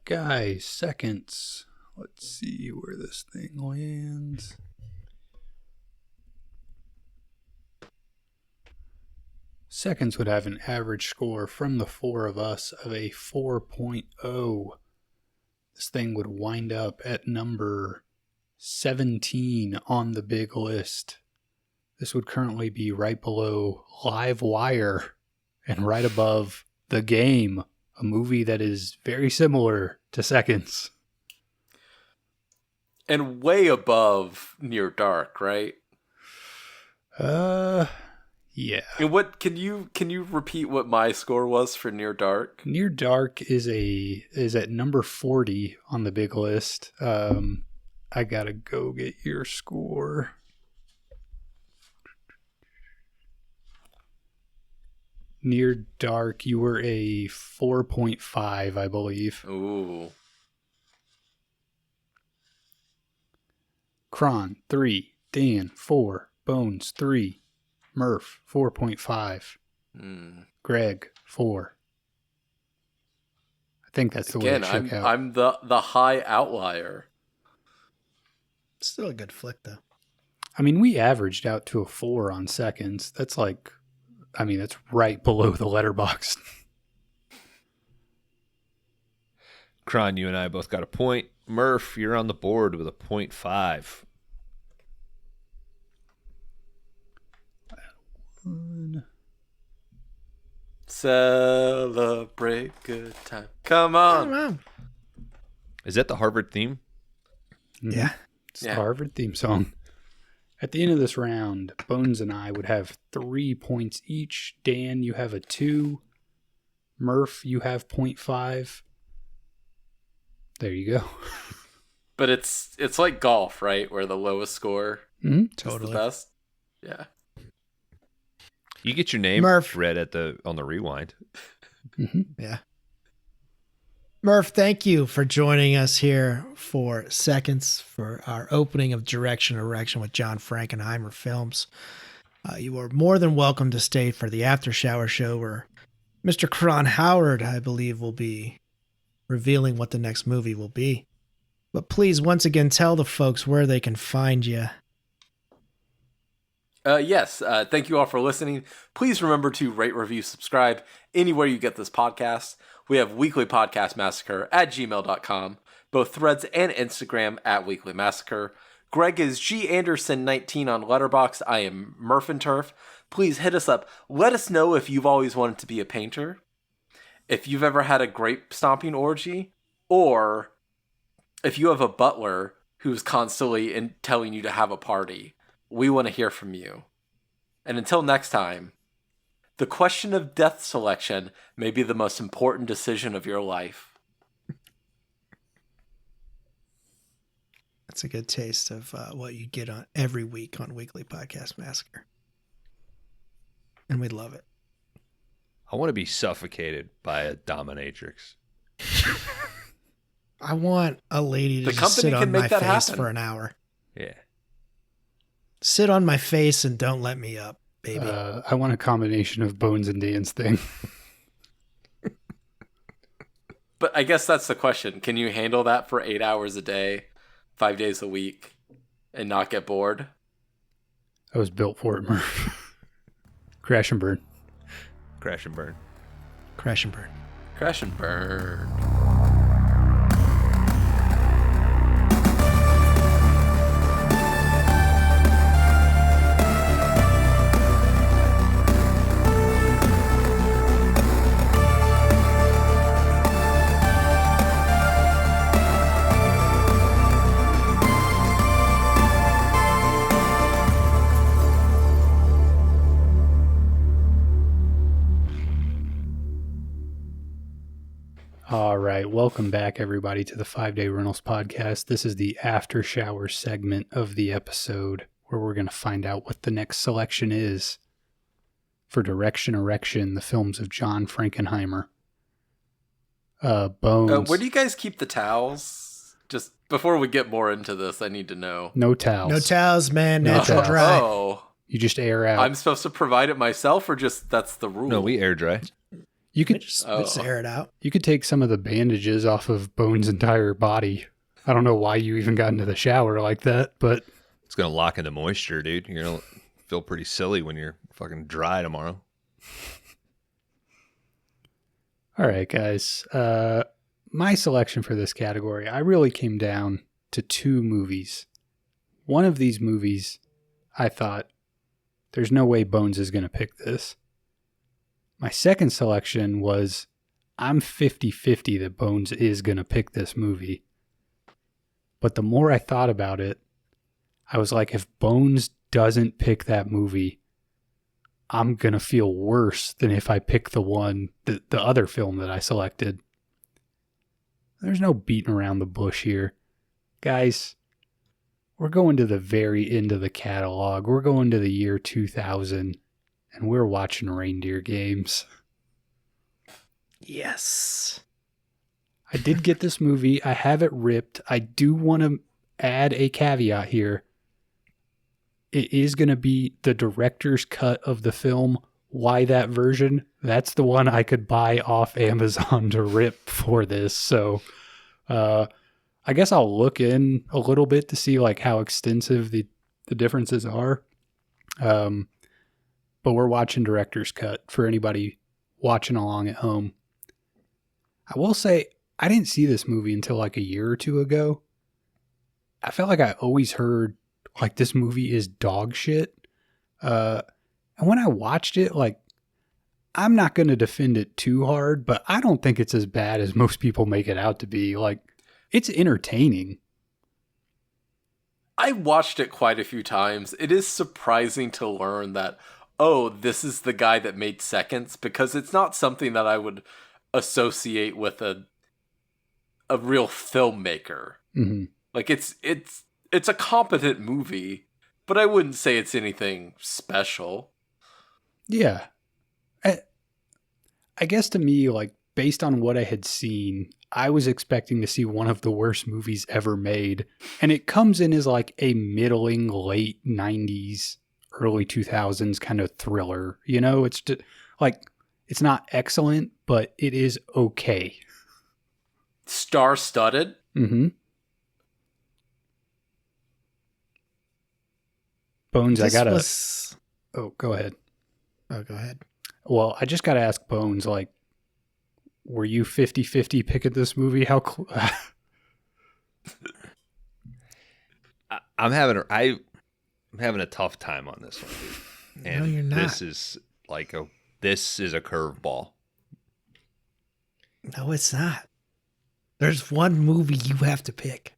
Guys, seconds. Let's see where this thing lands. Seconds would have an average score from the four of us of a 4.0. This thing would wind up at number 17 on the big list. This would currently be right below Live Wire and right above The Game, a movie that is very similar to Seconds. And way above Near Dark, right? Yeah. And what can you repeat what my score was for Near Dark? Near Dark is at number 40 on the big list. I gotta go get your score. Near Dark, you were a 4.5, I believe. Ooh. Kron, 3. Dan, 4. Bones, 3. Murph, 4.5. Greg, 4. I think that's the way it shook out. I'm the high outlier. Still a good flick, though. I mean, we averaged out to a 4 on seconds. That's like, I mean, that's right below the letterbox. Kron, you and I both got a point. Murph, you're on the board with a 0.5. Celebrate good time. Come on. Is that the Harvard theme? Yeah. It's the Harvard theme song. At the end of this round, Bones and I would have 3 points each. Dan, you have a 2. Murph, you have 0.5. There you go. But it's like golf, right? Where the lowest score is Totally. the best. Yeah. You get your name Murph. read on the rewind. Yeah. Murph, thank you for joining us here for Seconds for our opening of Erection with John Frankenheimer Films. You are more than welcome to stay for the after shower show where Mr. Kron Howard, I believe, will be revealing what the next movie will be. But please, once again, tell the folks where they can find you. Yes. Thank you all for listening. Please remember to rate, review, subscribe anywhere you get this podcast. We have weekly podcast massacre at gmail.com, both Threads and Instagram at Weekly Massacre. Greg is GAnderson19 on Letterboxd. I am Murph and Turf. Please hit us up. Let us know if you've always wanted to be a painter, if you've ever had a grape stomping orgy, or if you have a butler who's constantly telling you to have a party. We want to hear from you. And until next time, the question of death selection may be the most important decision of your life. That's a good taste of what you get on every week on Weekly Podcast Massacre. And we love it. I want to be suffocated by a dominatrix. I want a lady to The just company sit can on make my that face happen. for an hour. Yeah. Sit on my face and don't let me up, baby. I want a combination of Bones and Dan's thing. But I guess that's the question. Can you handle that for 8 hours a day, 5 days a week, and not get bored? I was built for it, Murph. Crash and burn. Crash and burn. Crash and burn. Crash and burn. All right. Welcome back, everybody, to the 5-Day Rentals podcast. This is the after shower segment of the episode where we're going to find out what the next selection is for Erection, the films of John Frankenheimer. Bones. Where do you guys keep the towels? Just before we get more into this, I need to know. No towels. No towels, man. No Natural towels. dry. Oh, You just air out. I'm supposed to provide it myself, or just that's the rule? No, we air dry. You could Just air it out. You could take some of the bandages off of Bones' entire body. I don't know why you even got into the shower like that, but It's going to lock into moisture, dude. You're going to feel pretty silly when you're fucking dry tomorrow. all right, guys. My selection for this category, I really came down to 2 movies. One of these movies, I thought, there's no way Bones is going to pick this. My second selection was, I'm 50-50 that Bones is going to pick this movie. But the more I thought about it, I was like, if Bones doesn't pick that movie, I'm going to feel worse than if I pick the other film that I selected. There's no beating around the bush here. Guys, we're going to the very end of the catalog. We're going to the year 2000. And we're watching Reindeer Games. Yes. I did get this movie. I have it ripped. I do want to add a caveat here. It is going to be the director's cut of the film. Why that version? That's the one I could buy off Amazon to rip for this. So I guess I'll look in a little bit to see like how extensive the differences are. But we're watching director's cut for anybody watching along at home. I will say, I didn't see this movie until like a year or two ago. I felt like I always heard like this movie is dog shit. And when I watched it, like, I'm not going to defend it too hard, but I don't think it's as bad as most people make it out to be. Like, it's entertaining. I watched it quite a few times. It is surprising to learn that, oh, this is the guy that made Seconds, because it's not something that I would associate with a real filmmaker. Mm-hmm. Like, it's a competent movie, but I wouldn't say it's anything special. Yeah. I guess to me, like, based on what I had seen, I was expecting to see one of the worst movies ever made. And it comes in as like a middling late 90s, early 2000s kind of thriller. You know, it's just, like, it's not excellent, but it is okay. Star-studded? Mm-hmm. Bones, I gotta... Oh, go ahead. Oh, go ahead. Well, I just gotta ask Bones, like, were you 50-50 picking this movie? How I'm having a tough time on this one. And No, you're not. This is a curveball. No, it's not. There's one movie you have to pick.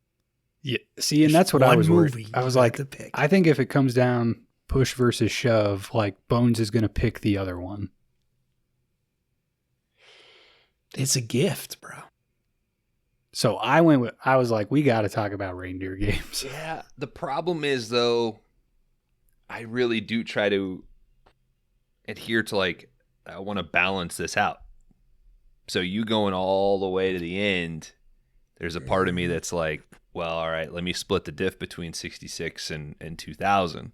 Yeah, see, and that's what I one was worried. movie I was you like, have to pick. I think if it comes down push versus shove, like Bones is going to pick the other one. It's a gift, bro. So I was like, we got to talk about reindeer games. Yeah, the problem is though, I really do try to adhere to like, I want to balance this out. So you going all the way to the end, there's a part of me that's like, well, all right, let me split the diff between 66 and 2000.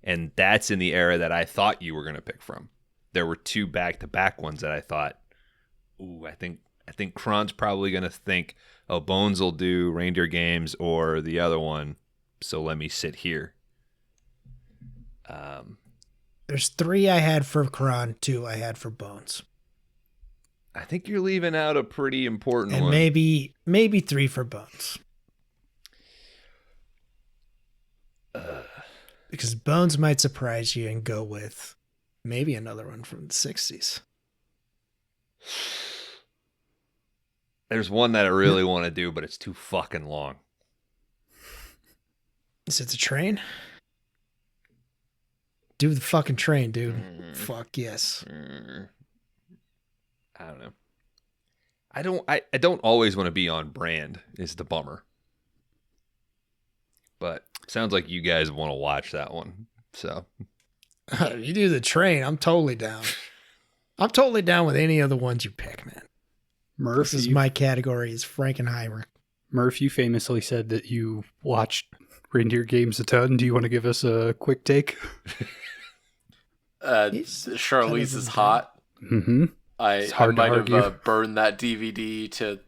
And that's in the era that I thought you were going to pick from. There were two back-to-back ones that I thought, ooh, I think Kron's probably going to think, oh, Bones will do Reindeer Games or the other one, so let me sit here. There's 3 I had for Kron, 2 I had for Bones. I think you're leaving out a pretty important And one. maybe 3 for Bones. Because Bones might surprise you and go with maybe another one from the 60s. There's one that I really want to do, but it's too fucking long. Is it the train? Do the fucking train, dude. Fuck yes. I don't know. I don't always want to be on brand is the bummer. But sounds like you guys want to watch that one. So You do the train, I'm totally down. I'm totally down with any of the ones you pick, man. Murph, This is my category is Frankenheimer. Murph, you famously said that you watched reindeer games a ton. Do you want to give us a quick take? Charlize is hot. Mm-hmm. I hard to might argue. have burned that DVD to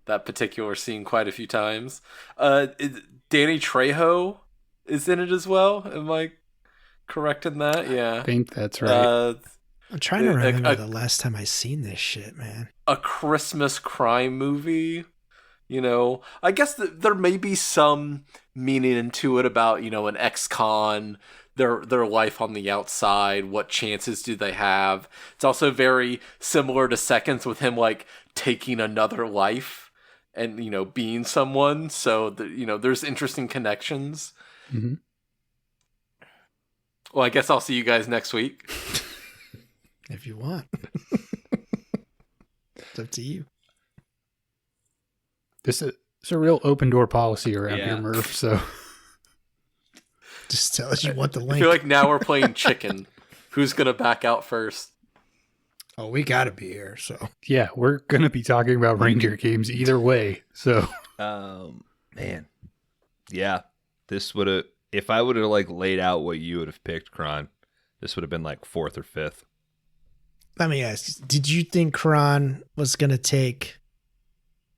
that particular scene quite a few times. Danny Trejo is in it as well. Am I correct in that? Yeah. I think that's right. I'm trying to remember the last time I seen this shit, man. A Christmas crime movie. You know, I guess there may be some meaning into it about, you know, an ex-con, their life on the outside, what chances do they have. It's also very similar to Seconds with him, like, taking another life and, you know, being someone. So, you know, there's interesting connections. Mm-hmm. Well, I guess I'll see you guys next week. If you want. It's up to you. It's a real open door policy around Yeah. here, Murph. So Just tell us you want the I link. feel like now we're playing chicken. Who's going to back out first? Oh, we got to be here, so. yeah, we're gonna be talking about reindeer games either way. So Man. Yeah, this would have. If I would have like laid out what you would have picked, Kron, this would have been like 4th or 5th. Let me ask, did you think Kron was going to take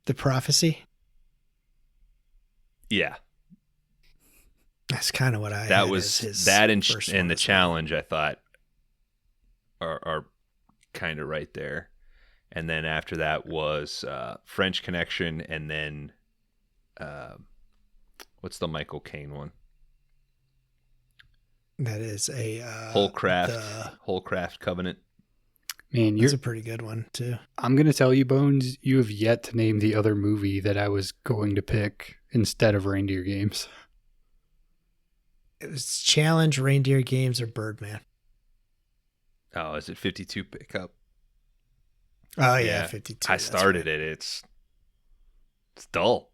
the prophecy? Yeah, That's kind of what I that had was as his that first and one the as well. challenge. I thought are kind of right there, and then after that was French Connection, and then what's the Michael Caine one? That is a Holcraft Covenant. Man, that's a pretty good one too. I'm going to tell you, Bones, you have yet to name the other movie that I was going to pick instead of Reindeer Games. It was Challenge, Reindeer Games, or Birdman. Oh, is it 52 Pickup? Oh yeah, 52. I started it. It's dull.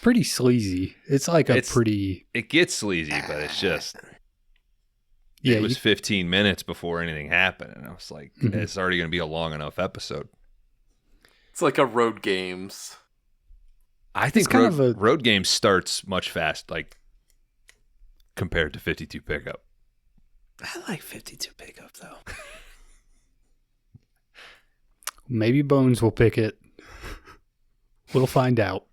Pretty sleazy. It's like It gets sleazy, but it's just. Yeah, it was 15 minutes before anything happened, and I was like, it's already going to be a long enough episode. It's like a Road Games. I think Road Games starts much fast, like compared to 52 Pickup. I like 52 Pickup though. Maybe Bones will pick it. We'll find out.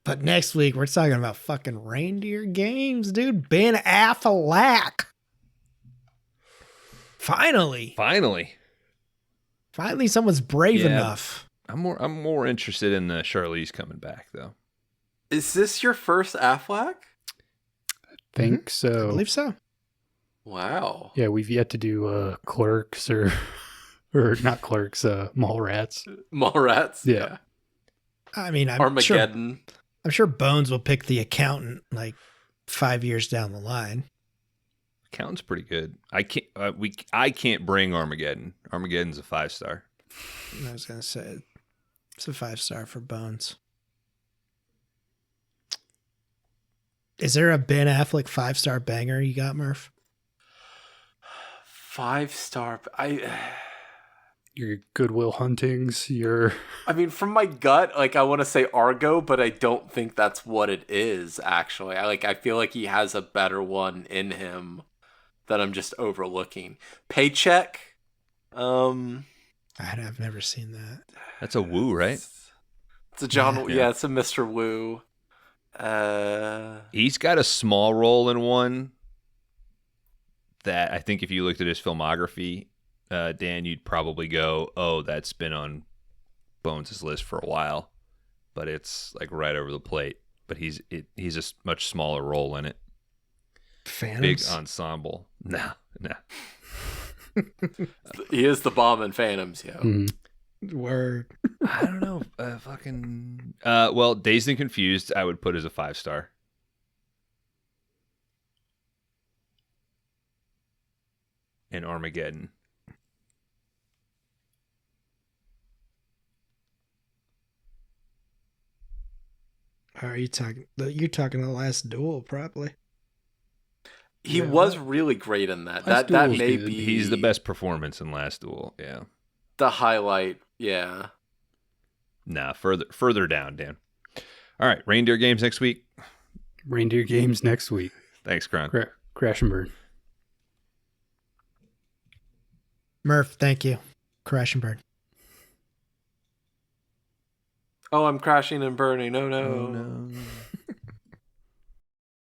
But next week we're talking about fucking Reindeer Games, dude. Ben Affleck. Finally, someone's brave enough. I'm more interested in the Charlize coming back though. Is this your first Affleck? Think so. I believe so. Wow. Yeah, we've yet to do Clerks or not Clerks, Mallrats. Mallrats? Yeah. I mean, Armageddon. I'm sure Bones will pick The Accountant like 5 years down the line. Accountant's pretty good. I can't bring Armageddon. Armageddon's a 5-star. I was gonna say it's a 5-star for Bones. Is there a Ben Affleck 5-star banger you got, Murph? 5-star. Your Goodwill Huntings, I mean, from my gut, like I want to say Argo, but I don't think that's what it is. Actually, I feel like he has a better one in him that I'm just overlooking. Paycheck. I've never seen that. That's a Woo, right? It's a John. Yeah. Yeah, it's a Mr. Woo. He's got a small role in one that I think if you looked at his filmography, Dan, you'd probably go, oh, that's been on Bones' list for a while, but it's like right over the plate. But he's a much smaller role in it. Phantoms? Big ensemble. No. He is the bomb in Phantoms, yo. Word. I don't know. Well, Dazed and Confused, I would put as a 5-star. And Armageddon. Are you talking? You're talking The Last Duel, probably. He was really great in that. That may good. be. He's the best performance in Last Duel. Yeah. The highlight. Yeah. Nah, further down, Dan. All right, Reindeer Games next week. Reindeer Games next week. Thanks, Kron. Crash and burn. Murph, thank you. Crash and burn. Oh, I'm crashing and burning. Oh no. Oh, no.